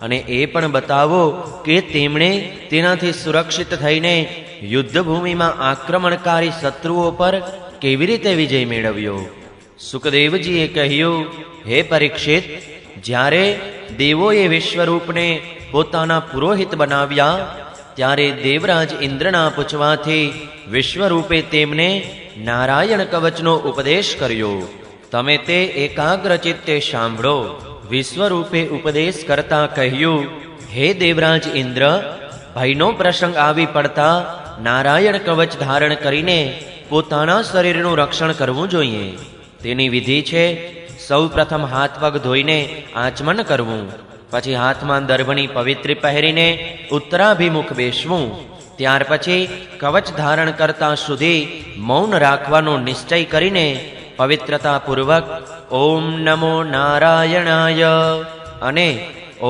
અને એ પણ બતાવો કે તેમણે તેનાથી સુરક્ષિત થઈને યુદ્ધભૂમિમાં આક્રમણકારી શત્રુઓ પર કેવી રીતે વિજય મેળવ્યો. સુખદેવજીએ કહ્યું, હે પરીક્ષિત, જ્યારે દેવોએ વિશ્વરૂપને પોતાના પુરોહિત બનાવ્યા ત્યારે દેવરાજ ઇન્દ્રના પૂછવાથી વિશ્વરૂપે તેમને નારાયણ કવચનો ઉપદેશ કર્યો. તમે તે એકાગ્ર ચિત્તે સાંભળો. વિશ્વરૂપે ઉપદેશ કરતા કહ્યું, હે દેવરાજ ઇન્દ્ર, ભયનો પ્રસંગ આવી પડતા નારાયણ કવચ ધારણ કરીને પોતાના શરીરનું રક્ષણ કરવું જોઈએ. તેની વિધિ છે, સૌ પ્રથમ હાથ પગ ધોઈને આચમન કરવું. પછી હાથમાં દર્ભની પવિત્રી પહેરીને ઉત્તરાભિમુખ બેસવું. ત્યાર પછી કવચ ધારણ કરતા સુધી મૌન રાખવાનો નિશ્ચય કરીને પવિત્રતાપૂર્વક ઓમ નમો નારાયણાય અને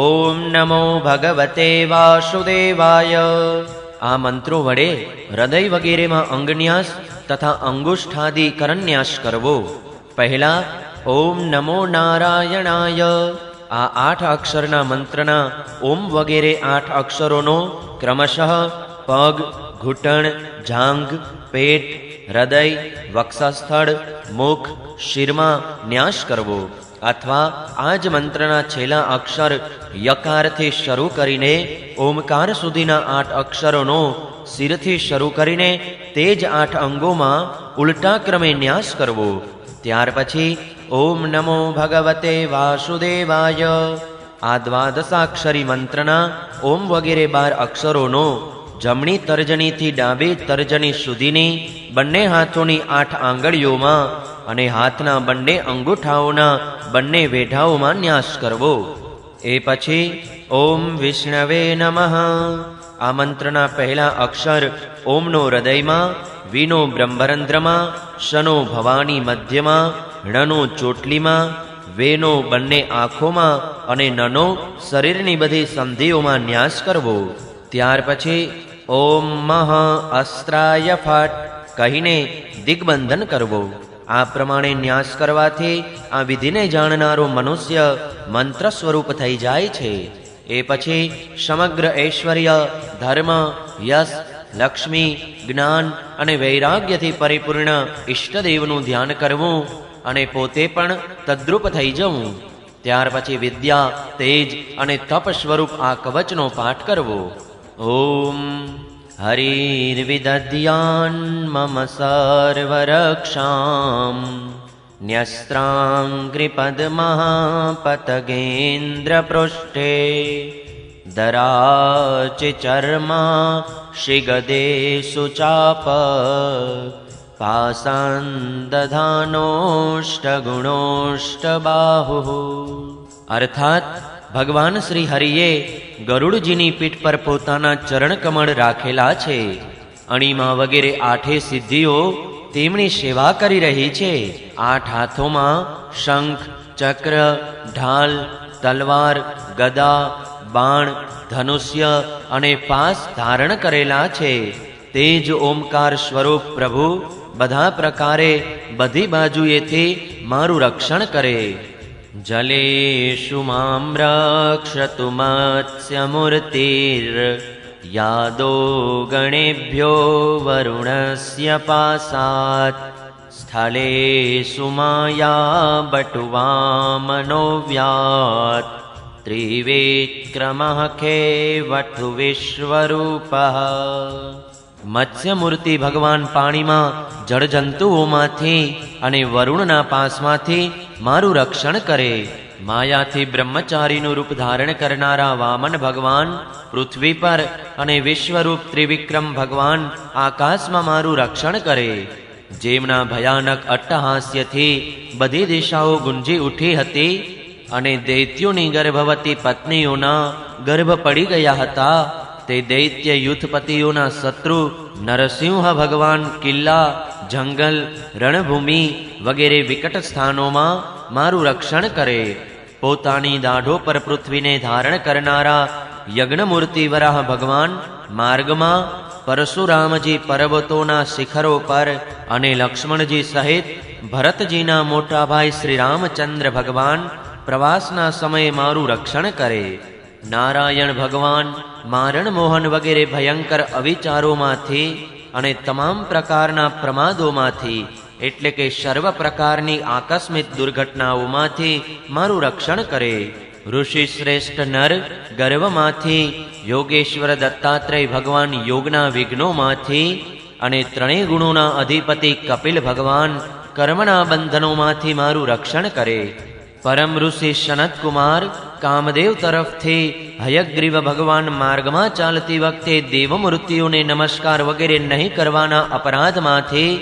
ઓમ નમો ભગવતે વાસુદેવાય આ મંત્રો વડે હૃદય વગેરેમાં અંગન્યાસ તથા અંગુષ્ઠાદિ કરન્યાસ કરવો. પહેલા ઓમ નમો નારાયણાય આ 8 અક્ષરના મંત્રના ઓમ વગેરે 8 અક્ષરોનો ક્રમશઃ પગ, ઘૂંટણ, જાંઘ, પેટ, હૃદય, વક્ષસ્થળ, મુખ, શિરમાં ન્યાસ કરવો. અથવા આ જ મંત્રના છેલ્લા અક્ષર યકારથી શરૂ કરીને ઓમકાર સુધીના 8 અક્ષરોનો શિરથી શરૂ કરીને તે જ 8 અંગોમાં ઉલટા ક્રમે ન્યાસ કરવો. ત્યાર પછી ઓમ નમો ભગવતે વાસુદેવાય આ દ્વાદશાક્ષરી મંત્રના ઓમ વગેરે 12 અક્ષરોનો જમણી તર્જનીથી ડાબી તર્જની સુધીની બંને હાથોની 8 આંગળીઓમાં અને હાથના બંને અંગૂઠાઓના બંને વેઢાઓમાં ન્યાસ કરવો. એ પછી ઓમ વિષ્ણવે નમઃ આ મંત્રના પહેલા અક્ષર ઓમનો હૃદયમાં, વીનો બ્રહ્મરંધ્રમાં, શનો ભવાની મધ્યમાં, ણનો ચોટલીમાં, વેનો બંને આંખોમાં અને નનો શરીરની બધી સંધિઓમાં ન્યાસ કરવો. ત્યાર પછી ઓમ મહ અસ્ત્રાય ફટ કહીને દિગ્બંધન કરવો. આ પ્રમાણે ન્યાસ કરવાથી આ વિધિને જાણનારો મનુષ્ય મંત્ર સ્વરૂપ થઈ જાય છે. એ પછી સમગ્ર ઐશ્વર્ય, ધર્મ, યશ, લક્ષ્મી, જ્ઞાન અને વૈરાગ્યથી પરિપૂર્ણ ઈષ્ટદેવનું ધ્યાન કરવું અને પોતે પણ તદ્રુપ થઈ જવું. ત્યાર પછી વિદ્યા, તેજ અને તપ સ્વરૂપ આ કવચનો પાઠ કરવો. ઓમ હરિર્વિદધ્યાન મમ સર્વરક્ષામ ન્યસ્ત્રાંઘ્રિપદ્મપતગેન્દ્રપૃષ્ઠે દરાચિચર્મા શિગદેષુ ચાપ પાસાંદધાનોષ્ટગુણોષ્ટબાહુઃ અર્થાત ભગવાન શ્રી હરિએ ગરુડજીની પીઠ પર પોતાના ચરણકમળ રાખેલા છે. અણીમાં વગેરે 8 સિદ્ધિઓ તેમની સેવા કરી રહી છે. 8 હાથોમાં શંખ, ચક્ર, ઢાલ, તલવાર, ગદા, બાણ, ધનુષ્ય અને પાસ ધારણ કરેલા છે. તે જ ઓમકાર સ્વરૂપ પ્રભુ બધા પ્રકારે બધી બાજુએથી મારું રક્ષણ કરે. જલેષુ મામ રક્ષતુ મત્સ્યમૂર્તિર યાદો ગણેભ્યો વરુણસ્ય પાસાત સ્થળેષુ માયા બટુવામનો વ્યાત ત્રિવિક્રમઃ ખેવઠુ વિશ્વરૂપઃ મત્સ્યમૂર્તિ ભગવાન પાણીમાં જળજંતુઓમાંથી અને વરુણના પાસમાંથી મારું રક્ષણ કરે. માયાથી બ્રહ્મચારીનું રૂપ ધારણ કરનારા વામન ભગવાન પૃથ્વી પર અને વિશ્વરૂપ ત્રિવિક્રમ ભગવાન આકાશમાં મારું રક્ષણ કરે. જેમના ભયાનક અટ્ટહાસ્યથી બધી દિશાઓ ગુંજી ઉઠી હતી અને દૈત્યોની ગર્ભવતી પત્નીઓના ગર્ભ પડી ગયા હતા, તે દૈત્ય યુથપતિઓના શત્રુ નરસિંહ ભગવાન કિલ્લા, જંગલ, રણભૂમિ વગેરે વિકટ સ્થાનોમાં મારું રક્ષણ કરે. પોતાની દાઢો પર પૃથ્વીને ધારણ કરનારા યજ્ઞમૂર્તિ વરાહ ભગવાન માર્ગમાં પરશુરામજી પર્વતોના શિખરો પર અને લક્ષ્મણજી સહિત ભરતજીના મોટા ભાઈ શ્રી રામચંદ્ર ભગવાન પ્રવાસના સમયે મારું રક્ષણ કરે. નારાયણ ભગવાન મારણ મોહન વગેરે ભયંકર અવિચારોમાંથી અને તમામ પ્રકારના પ્રમાદોમાંથી એટલે કે સર્વ પ્રકારની આકસ્મિક દુર્ઘટનાઓમાંથી મારું રક્ષણ કરે. ઋષિ શ્રેષ્ઠ નર ગર્વમાંથી, યોગેશ્વર દત્તાત્રેય ભગવાન યોગના વિઘ્નોમાંથી અને 3 ગુણોના અધિપતિ કપિલ ભગવાન કર્મના બંધનોમાંથી મારું રક્ષણ કરે. પરમ ઋષિ સનત કુમાર કામદેવ તરફથી હયગ્રીવ ભગવાન માર્ગમાં ચાલતી વખતે દેવમૂર્તિઓને નમસ્કાર વગેરે નહીં કરવાના અપરાધમાંથી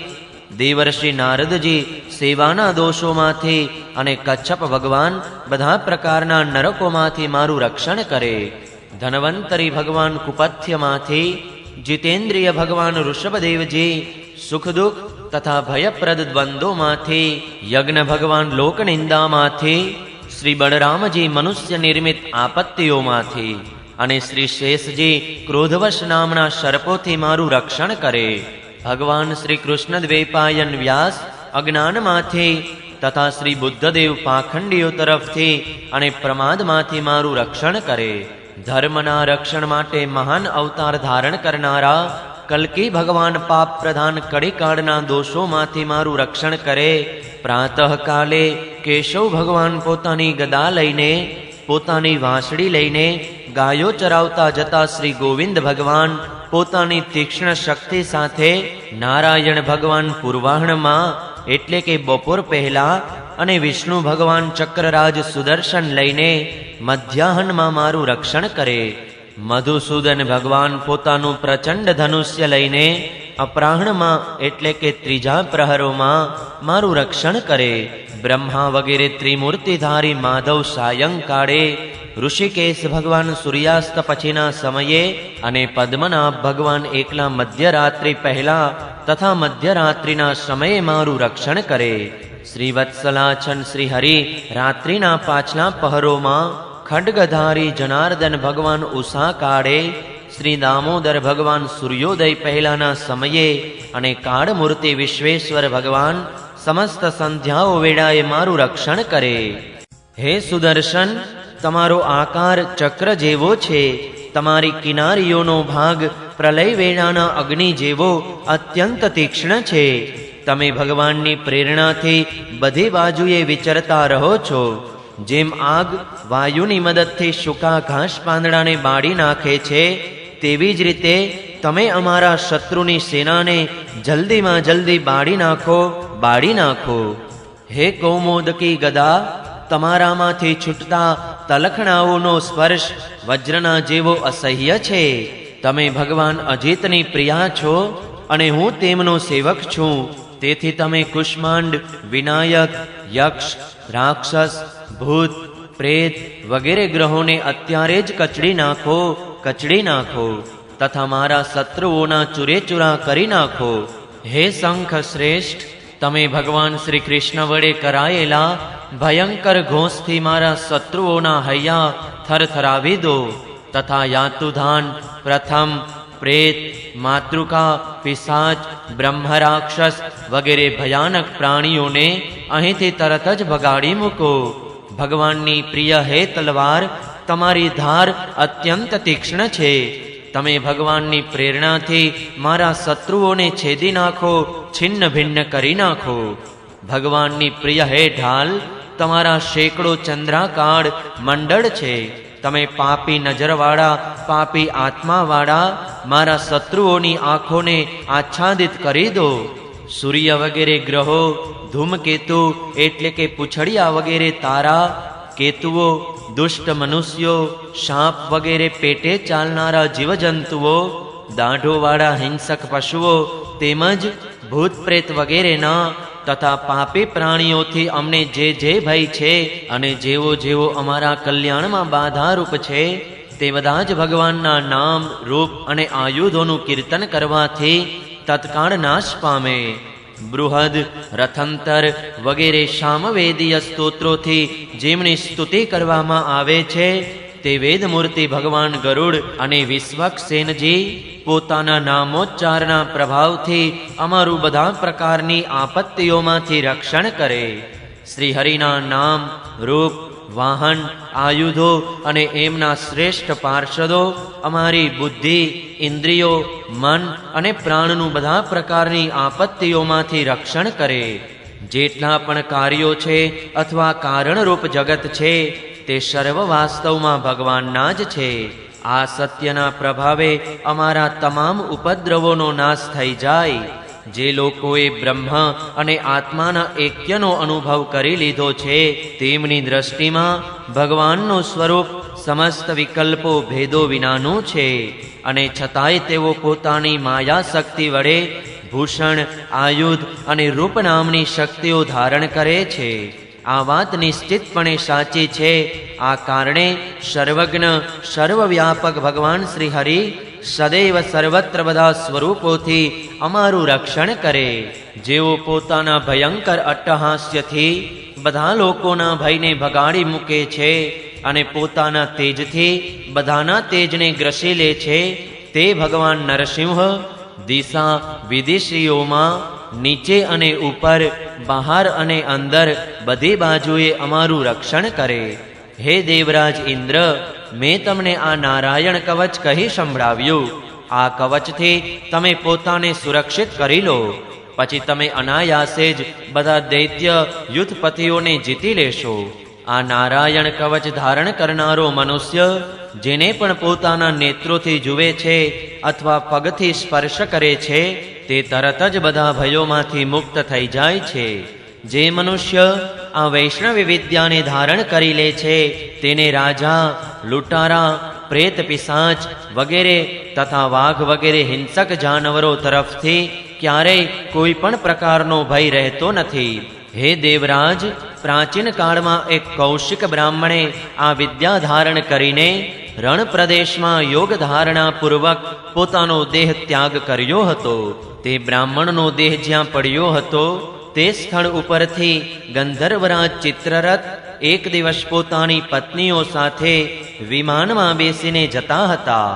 દેવર્ષિ નારદજી સેવાના દોષોમાંથી અને કચ્છપ ભગવાન બધા પ્રકારના નરકોમાંથી મારું રક્ષણ કરે. ધનવંતરી ભગવાન કુપથ્યમાંથી, જીતેન્દ્રિય ભગવાન ઋષભદેવજી સુખ દુઃખ તથા ભયપ્રદ દ્વંદ્વોમાંથી, યજ્ઞ ભગવાન લોકનિંદામાંથી, શ્રી બળરામજી મનુષ્ય નિર્મિત આપત્તિઓમાંથી અને શ્રી શેષજી ક્રોધવશ નામના સર્પોથી મારું રક્ષણ કરે. ભગવાન શ્રી કૃષ્ણ દ્વૈપાયન વ્યાસ અજ્ઞાનમાંથી તથા શ્રી બુદ્ધદેવ પાખંડીઓ તરફથી અને પ્રમાદમાંથી મારું રક્ષણ કરે. ધર્મના રક્ષણ માટે મહાન અવતાર ધારણ કરનારા કલ્કી ભગવાન પાપ પ્રધાન કડીકાળના દોષોમાંથી મારું રક્ષણ કરે. પ્રાતઃકાલે કેશવ ભગવાન પોતાની ગદા લઈને, પોતાની વાંસળી લઈને ગાયો ચરાવતા જતા શ્રી ગોવિંદ ભગવાન પોતાની તીક્ષ્ણ શક્તિ સાથે નારાયણ ભગવાન પૂર્વાહ્નમાં એટલે કે બપોર પહેલા અને વિષ્ણુ ભગવાન ચક્રરાજ સુદર્શન લઈને મધ્યાહનમાં મારું રક્ષણ કરે. મધુસૂદન ભગવાન પોતાનું પ્રચંડ ધનુષ્ય લઈને અપરાહ્નમાં એટલે કે ત્રીજા પ્રહરોમાં મારું રક્ષણ કરે. બ્રહ્મા વગેરે ત્રિમૂર્તિધારી માધવ સાયંકાળે, ઋષિકેશ ભગવાન સૂર્યાસ્ત પછીના સમયે અને પદ્મનાભ ભગવાન એકલા મધ્યરાત્રિ પહેલા તથા મધ્યરાત્રિના સમયે મારું રક્ષણ કરે. શ્રી વત્સલાછન શ્રી હરિ રાત્રિના પાછલા પહરોમાં, ખડગધારી જનાર્દન ભગવાન ઉષા કાળે, શ્રી દામોદર ભગવાન સૂર્યોદય પહેલાના સમયે અને કાળમૂર્તિ વિશ્વેશ્વર ભગવાન સમસ્ત સંધ્યાઓ વેળાએ મારું રક્ષણ કરે. હે સુદર્શન, તમારો આકાર ચક્ર જેવો છે. તમારી કિનારીઓનો ભાગ પ્રલય વેળાના અગ્નિ જેવો અત્યંત તીક્ષ્ણ છે. તમે ભગવાનની પ્રેરણાથી બધી બાજુએ વિચરતા રહો છો. જેમ આગ વાયુની મદદથી સૂકા ઘાસ પાંદડાને બાળી નાખે છે, તેવી જ રીતે તમે અમારા શત્રુની સેનાને જલ્દીમાં જલ્દી બાળી નાખો. હે કૌમોદકી ગદા, તમારામાંથી છૂટતા તલખણાઓનો સ્પર્શ વજ્રના જેવો અસહ્ય છે. તમે ભગવાન અજીતની પ્રિયા છો અને હું તેમનો સેવક છું. તેથી તમે કુષ્માંડ, વિનાયક, યક્ષ, રાક્ષસ, ભૂત, પ્રેત વગેરે ગ્રહોને અત્યારે જ કચડી નાખો તથા મારા શત્રુઓના ચૂરેચૂરા કરી નાખો. હે શંખ શ્રેષ્ઠ, તમે ભગવાન શ્રી કૃષ્ણ વડે કરાયેલા ભયંકર ઘોષથી મારા શત્રુઓના હૈયા થરથરાવી દો તથા યાતુધાન, પ્રથમ, પ્રેત, માતૃકા, પિશાચ, બ્રહ્મરાક્ષસ વગેરે ભયાનક પ્રાણીઓને અહીંથી તરત જ ભગાડી મૂકો. ભગવાનની પ્રિય હે તલવાર, તમારી ધાર અત્યંત તીક્ષ્ણ છે. તમે ભગવાનની પ્રેરણાથી મારા શત્રુઓને છેદી નાખો, છિન્ન ભિન્ન કરી નાખો. ભગવાનની પ્રિય હે ઢાલ, તમારા શેકડો ચંદ્રાકાર મંડળ છે. તમે પાપી નજરવાળા, પાપી આત્માવાળા મારા શત્રુઓની આંખોને આચ્છાદિત કરી દો. સૂર્ય વગેરે ગ્રહો, ધૂમકેતુ એટલે કે પૂંછડિયા વગેરે તારા, કેતુઓ, દુષ્ટ મનુષ્યો, સાપ વગેરે પેટે ચાલનારા જીવજંતુઓ, દાઢોવાળા હિંસક પશુઓ તેમજ ભૂત પ્રેત વગેરેના તથા પાપી પ્રાણીઓથી અમને જે ભય છે અને જેવો અમારા કલ્યાણમાં બાધારૂપ છે, તે બધા જ ભગવાનના નામ, રૂપ અને આયુધોનું કીર્તન કરવાથી તત્કાળ નાશ પામે. બૃહદ, રથંતર વગેરે સામવેદીય સ્તોત્રોથી જેમની સ્તુતિ કરવામાં આવે છે, તે વેદમૂર્તિ ભગવાન ગરુડ અને વિશ્વક્સેનજી પોતાના નામોચ્ચારના પ્રભાવથી અમારું બધા પ્રકારની આપત્તિઓમાંથી રક્ષણ કરે. શ્રી હરિના નામ, રૂપ, વાહન, આયુધો અને એમના શ્રેષ્ઠ પાર્ષદો અમારી બુદ્ધિ, ઇન્દ્રિયો, મન અને પ્રાણનું બધા પ્રકારની આપત્તિઓમાંથી રક્ષણ કરે. જેટલા પણ કાર્યો છે અથવા કારણરૂપ જગત છે, તે સર્વ વાસ્તવમાં ભગવાનના જ છે. આ સત્યના પ્રભાવે અમારા તમામ ઉપદ્રવોનો નાશ થઈ જાય. જે લોકોએ બ્રહ્મ અને આત્માના એક્યનો અનુભવ કરી લીધો છે, તેમની દ્રષ્ટિમાં ભગવાનનું સ્વરૂપ સમસ્ત વિકલ્પો ભેદો વિનાનું છે અને છતાંય તેઓ પોતાની માયા શક્તિ વડે ભૂષણ, આયુધ અને રૂપ નામની શક્તિઓ ધારણ કરે છે. આ વાત નિશ્ચિતપણે સાચી છે. આ કારણે સર્વજ્ઞ સર્વવ્યાપક ભગવાન શ્રી હરિ સદૈવ સર્વત્ર બધા સ્વરૂપોથી અમારું રક્ષણ કરે. જેઓ પોતાના ભયંકર અટ્ટહાસ્યથી બધા લોકોના ભયને ભગાડી મૂકે છે અને પોતાના તેજથી બધાના તેજને ગ્રસી લે છે, તે ભગવાન નરસિંહ દિશા વિદેશીઓમાં નીચે અને ઉપર, બહાર અને અંદર બધી બાજુએ અમારું રક્ષણ કરે. હે દેવરાજ ઇન્દ્ર, મેં તમને આ નારાયણ કવચ કહી સંભળાવ્યું. આ કવચથી તમે પોતાને સુરક્ષિત કરી લો. પછી તમે અનાયાસે જ બધા દૈત્ય યુદ્ધપતિઓને જીતી લેશો. આ નારાયણ કવચ ધારણ કરનારો મનુષ્ય જેને પણ પોતાના નેત્રોથી જુએ છે અથવા પગથી સ્પર્શ કરે છે, તે તરત જ બધા ભયોમાંથી મુક્ત થઈ જાય છે. જે મનુષ્ય આ વૈષ્ણવી વિદ્યાને ધારણ કરી લે છે, તેને રાજા, લૂંટારા, પ્રેત, પિશાચ વગેરે તથા વાઘ વગેરે હિંસક જાનવરો તરફથી ક્યારેય કોઈ પણ પ્રકારનો ભય રહેતો નથી. હે દેવરાજ, પ્રાચીન કાળમાં એક કૌશિક બ્રાહ્મણે આ વિદ્યા ધારણ કરીને રણ પ્રદેશમાં યોગ ધારણા પૂર્વક પોતાનો દેહ ત્યાગ કર્યો હતો. તે બ્રાહ્મણનો દેહ જ્યાં પડ્યો હતો તે સ્થળ ઉપરથી ગંધર્વરાજ ચિત્રરથ એક દિવસ પોતાની પત્નીઓ સાથે વિમાનમાં બેસીને જતા હતા.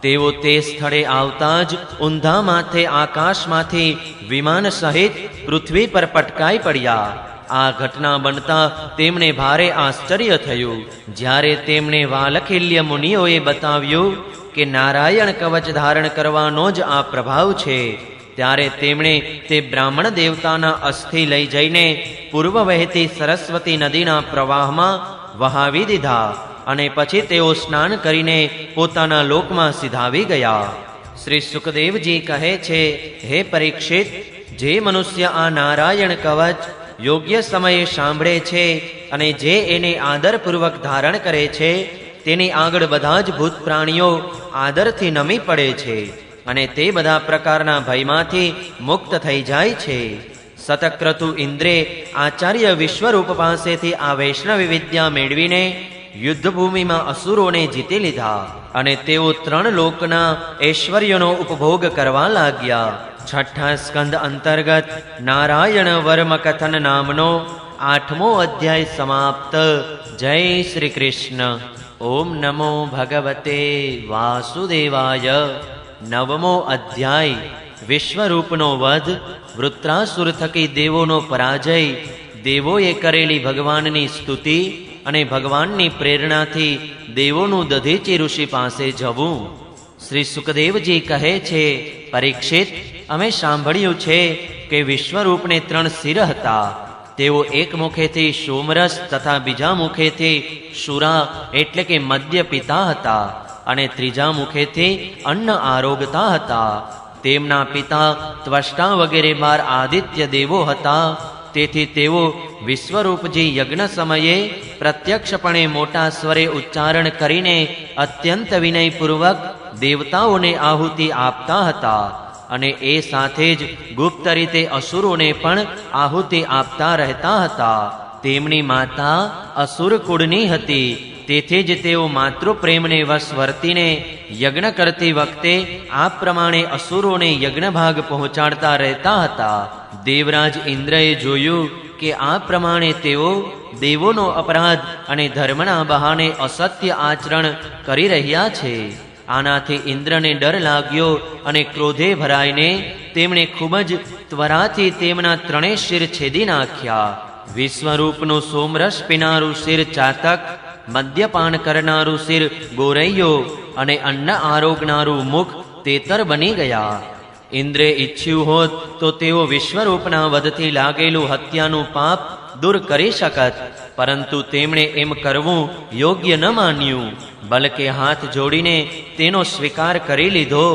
તેઓ તે સ્થળે આવતા જ ઊંધા માથે આકાશમાંથી વિમાન સહિત પૃથ્વી પર પટકાઈ પડ્યા. આ ઘટના બનતા તેમને ભારે આશ્ચર્ય થયું. જ્યારે તેમને વાલખિલ્ય મુનિઓએ બતાવ્યું કે નારાયણ કવચ ધારણ કરવાનો જ આ પ્રભાવ છે, ત્યારે તેમણે તે બ્રાહ્મણ દેવતાના અસ્થિ લઈ જઈને પૂર્વ વહેતી સરસ્વતી નદીના પ્રવાહમાં વહાવી દીધા અને પછી તેઓ સ્નાન કરીને પોતાના લોકમાં સિધાવી ગયા. શ્રી સુખદેવજી કહે છે, હે પરીક્ષિત, જે મનુષ્ય આ નારાયણ કવચ યોગ્ય સમયે સાંભળે છે અને જે એને આદરપૂર્વક ધારણ કરે છે, તેની આગળ બધા જ ભૂત પ્રાણીઓ આદરથી નમી પડે છે અને તે બધા પ્રકારના ભયમાંથી મુક્ત થઈ જાય છે. સતક્રતુ ઇન્દ્રે આચાર્ય વિશ્વરૂપ પાસેથી આ વૈષ્ણવી વિદ્યા મેળવીને યુદ્ધભૂમિમાં અસુરોને જીતી લીધા અને તેઓ 3 લોકના ઐશ્વર્યનો ઉપભોગ કરવા લાગ્યા. છઠ્ઠા સ્કંદ અંતર્ગત નારાયણ વર્મ કથન નામનો 8મો અધ્યાય સમાપ્ત. જય શ્રી કૃષ્ણ. ઓમ નમો ભગવતે વાસુદેવાય. 9મો અધ્યાય વિશ્વરૂપનો વધ. વૃત્રાસુર થકી દેવોનો પરાજય. દેવોએ કરેલી ભગવાનની સ્તુતિ અને ભગવાનની પ્રેરણાથી દેવોનું દધીચી ઋષિ પાસે જવું. શ્રી સુખદેવજી કહે છે, પરીક્ષિત, અમે સાંભળ્યું છે કે વિશ્વરૂપને 3 શિર હતા. તેઓ એક મુખેથી સોમરસ તથા બીજા મુખેથી શુરા એટલે કે મદ્ય પીતા હતા અને ત્રીજા મુખેથી અન્ન આરોગતા હતા. તેમના પિતા ત્વષ્ટા વગેરે 12 આદિત્ય દેવો હતા. તેથી તેઓ વિશ્વરૂપજી યજ્ઞ સમયે પ્રત્યક્ષપણે મોટા સ્વરે ઉચ્ચારણ કરીને અત્યંત વિનયપૂર્વક દેવતાઓને આહુતિ આપતા હતા અને એ સાથે જ ગુપ્ત રીતે અસુરોને પણ આહુતિ આપતા રહેતા હતા. તેમની માતા અસુર કુળની હતી, તેથી જ તેઓ માતૃપ્રેમને વશ વર્તીને યજ્ઞ કરતી વખતે આ પ્રમાણે અસુરોને યજ્ઞભાગ પહોંચાડતા રહેતા હતા. દેવરાજ ઇન્દ્રએ જોયું કે આ પ્રમાણે તેઓ દેવોનો અપરાધ અને ધર્મના બહાને અસત્ય આચરણ કરી રહ્યા છે. આનાથી ઇન્દ્રને ડર લાગ્યો અને ક્રોધે ભરાઈને તેમણે ખૂબ જ ત્વરાથી તેમના 3 શિર છેદી નાખ્યા. વિશ્વરૂપનું સોમરસ પીનારું શિર ચાતક, મદ્યપાન કરનારું શિર ગોરૈયો અને અન્ન આરોગનારું મુખ તેતર બની ગયા. ઇન્દ્રે ઈચ્છ્યું હોત તો તેઓ વિશ્વરૂપના વધથી લાગેલું હત્યાનું પાપ દૂર કરી શકત, પરંતુ તેમણે એમ કરવું યોગ્ય ન માન્યું. બલકે હાથ જોડીને તેનો સ્વીકાર કરી લીધો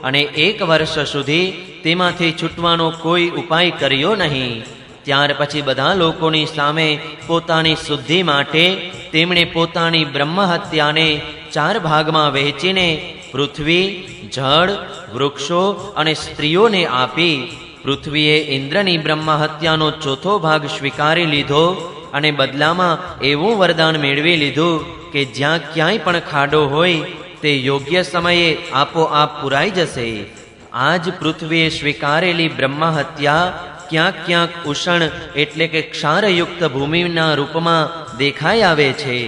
અને 1 વર્ષ સુધી તેમાંથી છૂટવાનો કોઈ ઉપાય કર્યો નહીં. ત્યાર પછી બધા લોકોની સામે પોતાની શુદ્ધિ માટે તેમણે પોતાની બ્રહ્મહત્યાને 4 ભાગમાં વહેંચીને પૃથ્વી, જળ, વૃક્ષો અને સ્ત્રીઓને આપી પૃથ્વીએ ઇન્દ્રની બ્રહ્મા હત્યાનો ચોથો ભાગ સ્વીકારી લીધો અને બદલામાં એવું વરદાન મેળવી લીધું કે જ્યાં ક્યાંય પણ ખાડો હોય તે યોગ્ય સમયે આપોઆપ પુરાઈ જશે. આજ પૃથ્વીએ સ્વીકારેલી બ્રહ્મા હત્યા ક્યાંક ક્યાંક ઉષણ એટલે કે ક્ષારયુક્ત ભૂમિના રૂપમાં દેખાઈ આવે છે.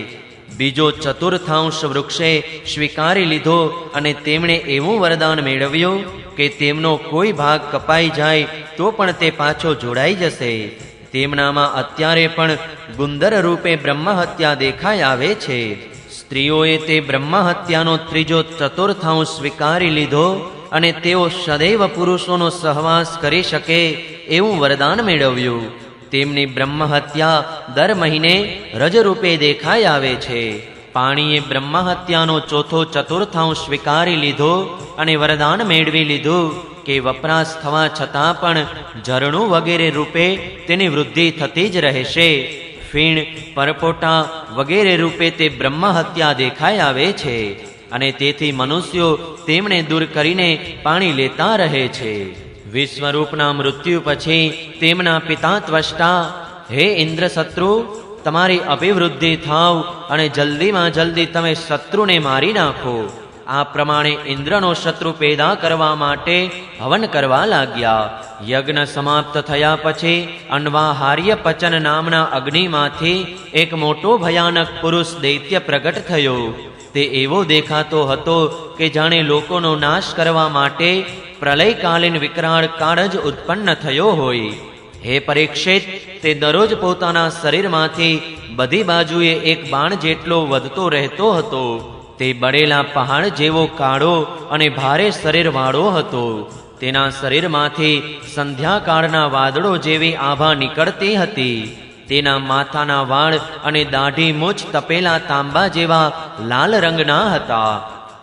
બીજો ચતુર્થાંશ વૃક્ષે સ્વીકારી લીધો અને તેમણે એવું વરદાન મેળવ્યું કે તેમનો કોઈ ભાગ કપાઈ જાય તો પણ તે પાછો જોડાઈ જશે. તેમનામાં અત્યારે પણ ગુંદર રૂપે બ્રહ્મહત્યા દેખાઈ આવે છે. સ્ત્રીઓએ તે બ્રહ્મહત્યાનો ત્રીજો ચતુર્થાંશ સ્વીકારી લીધો અને તેઓ સદૈવ પુરુષોનો સહવાસ કરી શકે એવું વરદાન મેળવ્યું. તેમની બ્રહ્મહત્યા દર મહિને રજરૂપે દેખાઈ આવે છે. પાણીએ બ્રહ્મહત્યાનો ચોથો ચતુર્થાંશ સ્વીકારી લીધો અને વરદાન મેળવી લીધું કે વપરાશ થવા છતાં પણ ઝરણું વગેરે રૂપે તેની વૃદ્ધિ થતી જ રહેશે. ફીણ, પરપોટા વગેરે રૂપે તે બ્રહ્મહત્યા દેખાઈ આવે છે અને તેથી મનુષ્યો તેમણે દૂર કરીને પાણી લેતા રહે છે. વિશ્વરૂપના મૃત્યુ પછી તેમના પિતા ત્વષ્ટા, હે ઇન્દ્ર શત્રુ, તમારી અભિવૃદ્ધિ થાવ અને જલ્દીમાં જલ્દી તમે શત્રુને મારી નાખો. આ પ્રમાણે ઇન્દ્રનો શત્રુ પેદા કરવા માટે હવન કરવા લાગ્યા. યજ્ઞ સમાપ્ત થયા પછી અન્વાહાર્ય પચન નામના અગ્નિમાંથી એક મોટો ભયાનક પુરુષ દૈત્ય પ્રગટ થયો. તે એવો દેખાતો હતો કે જાણે લોકોનો નાશ કરવા માટે પ્રલયકાલીન વિકરાળ કાળ જ ઉત્પન્ન થયો હોય. હે પરીક્ષિત, તે દરરોજ પોતાના શરીરમાંથી બધી બાજુએ એક બાણ જેટલો વધતો રહેતો હતો. તે બળેલા પહાડ જેવો કાળો અને ભારે શરીરવાળો હતો. તેના શરીરમાંથી સંધ્યાકાળના વાદળો જેવી આભા નીકળતી હતી. તેના માથાના વાળ અને દાઢી મૂછ તપેલા તાંબા જેવા લાલ રંગના હતા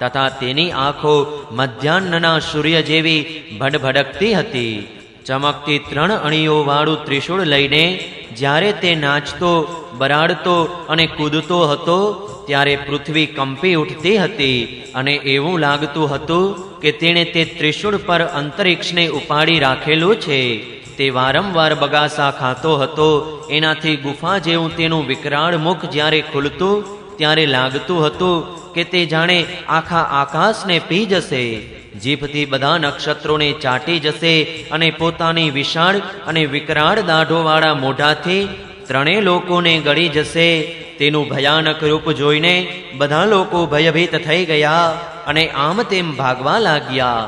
તથા તેની આંખો મધ્યાહ્નના સૂર્ય જેવી ભડભડકતી હતી. ચમકતી 3 અણીઓ વાળું ત્રિશૂળ લઈને જ્યારે તે નાચતો, બરાડતો અને કૂદતો હતો ત્યારે પૃથ્વી કંપી ઉઠતી હતી અને એવું લાગતું હતું કે તેણે તે ત્રિશૂળ પર અંતરિક્ષને ઉપાડી રાખેલું છે. તે વારંવાર બગાસા ખાતો હતો. એનાથી ગુફા જેવું તેનું વિકરાળ મુખ જ્યારે ખુલતું ત્યારે લાગતું હતું કે તે જાણે આખા આકાશને પી જશે. જીભથી બધા નક્ષત્રોને ચાટી જશે અને પોતાની વિશાળ અને વિકરાળ દાઢોવાળા મોઢાથી 3 લોકોને ગળી જશે. તેનું ભયાનક રૂપ જોઈને બધા લોકો ભયભીત થઈ ગયા અને આમ તેમ ભાગવા લાગ્યા.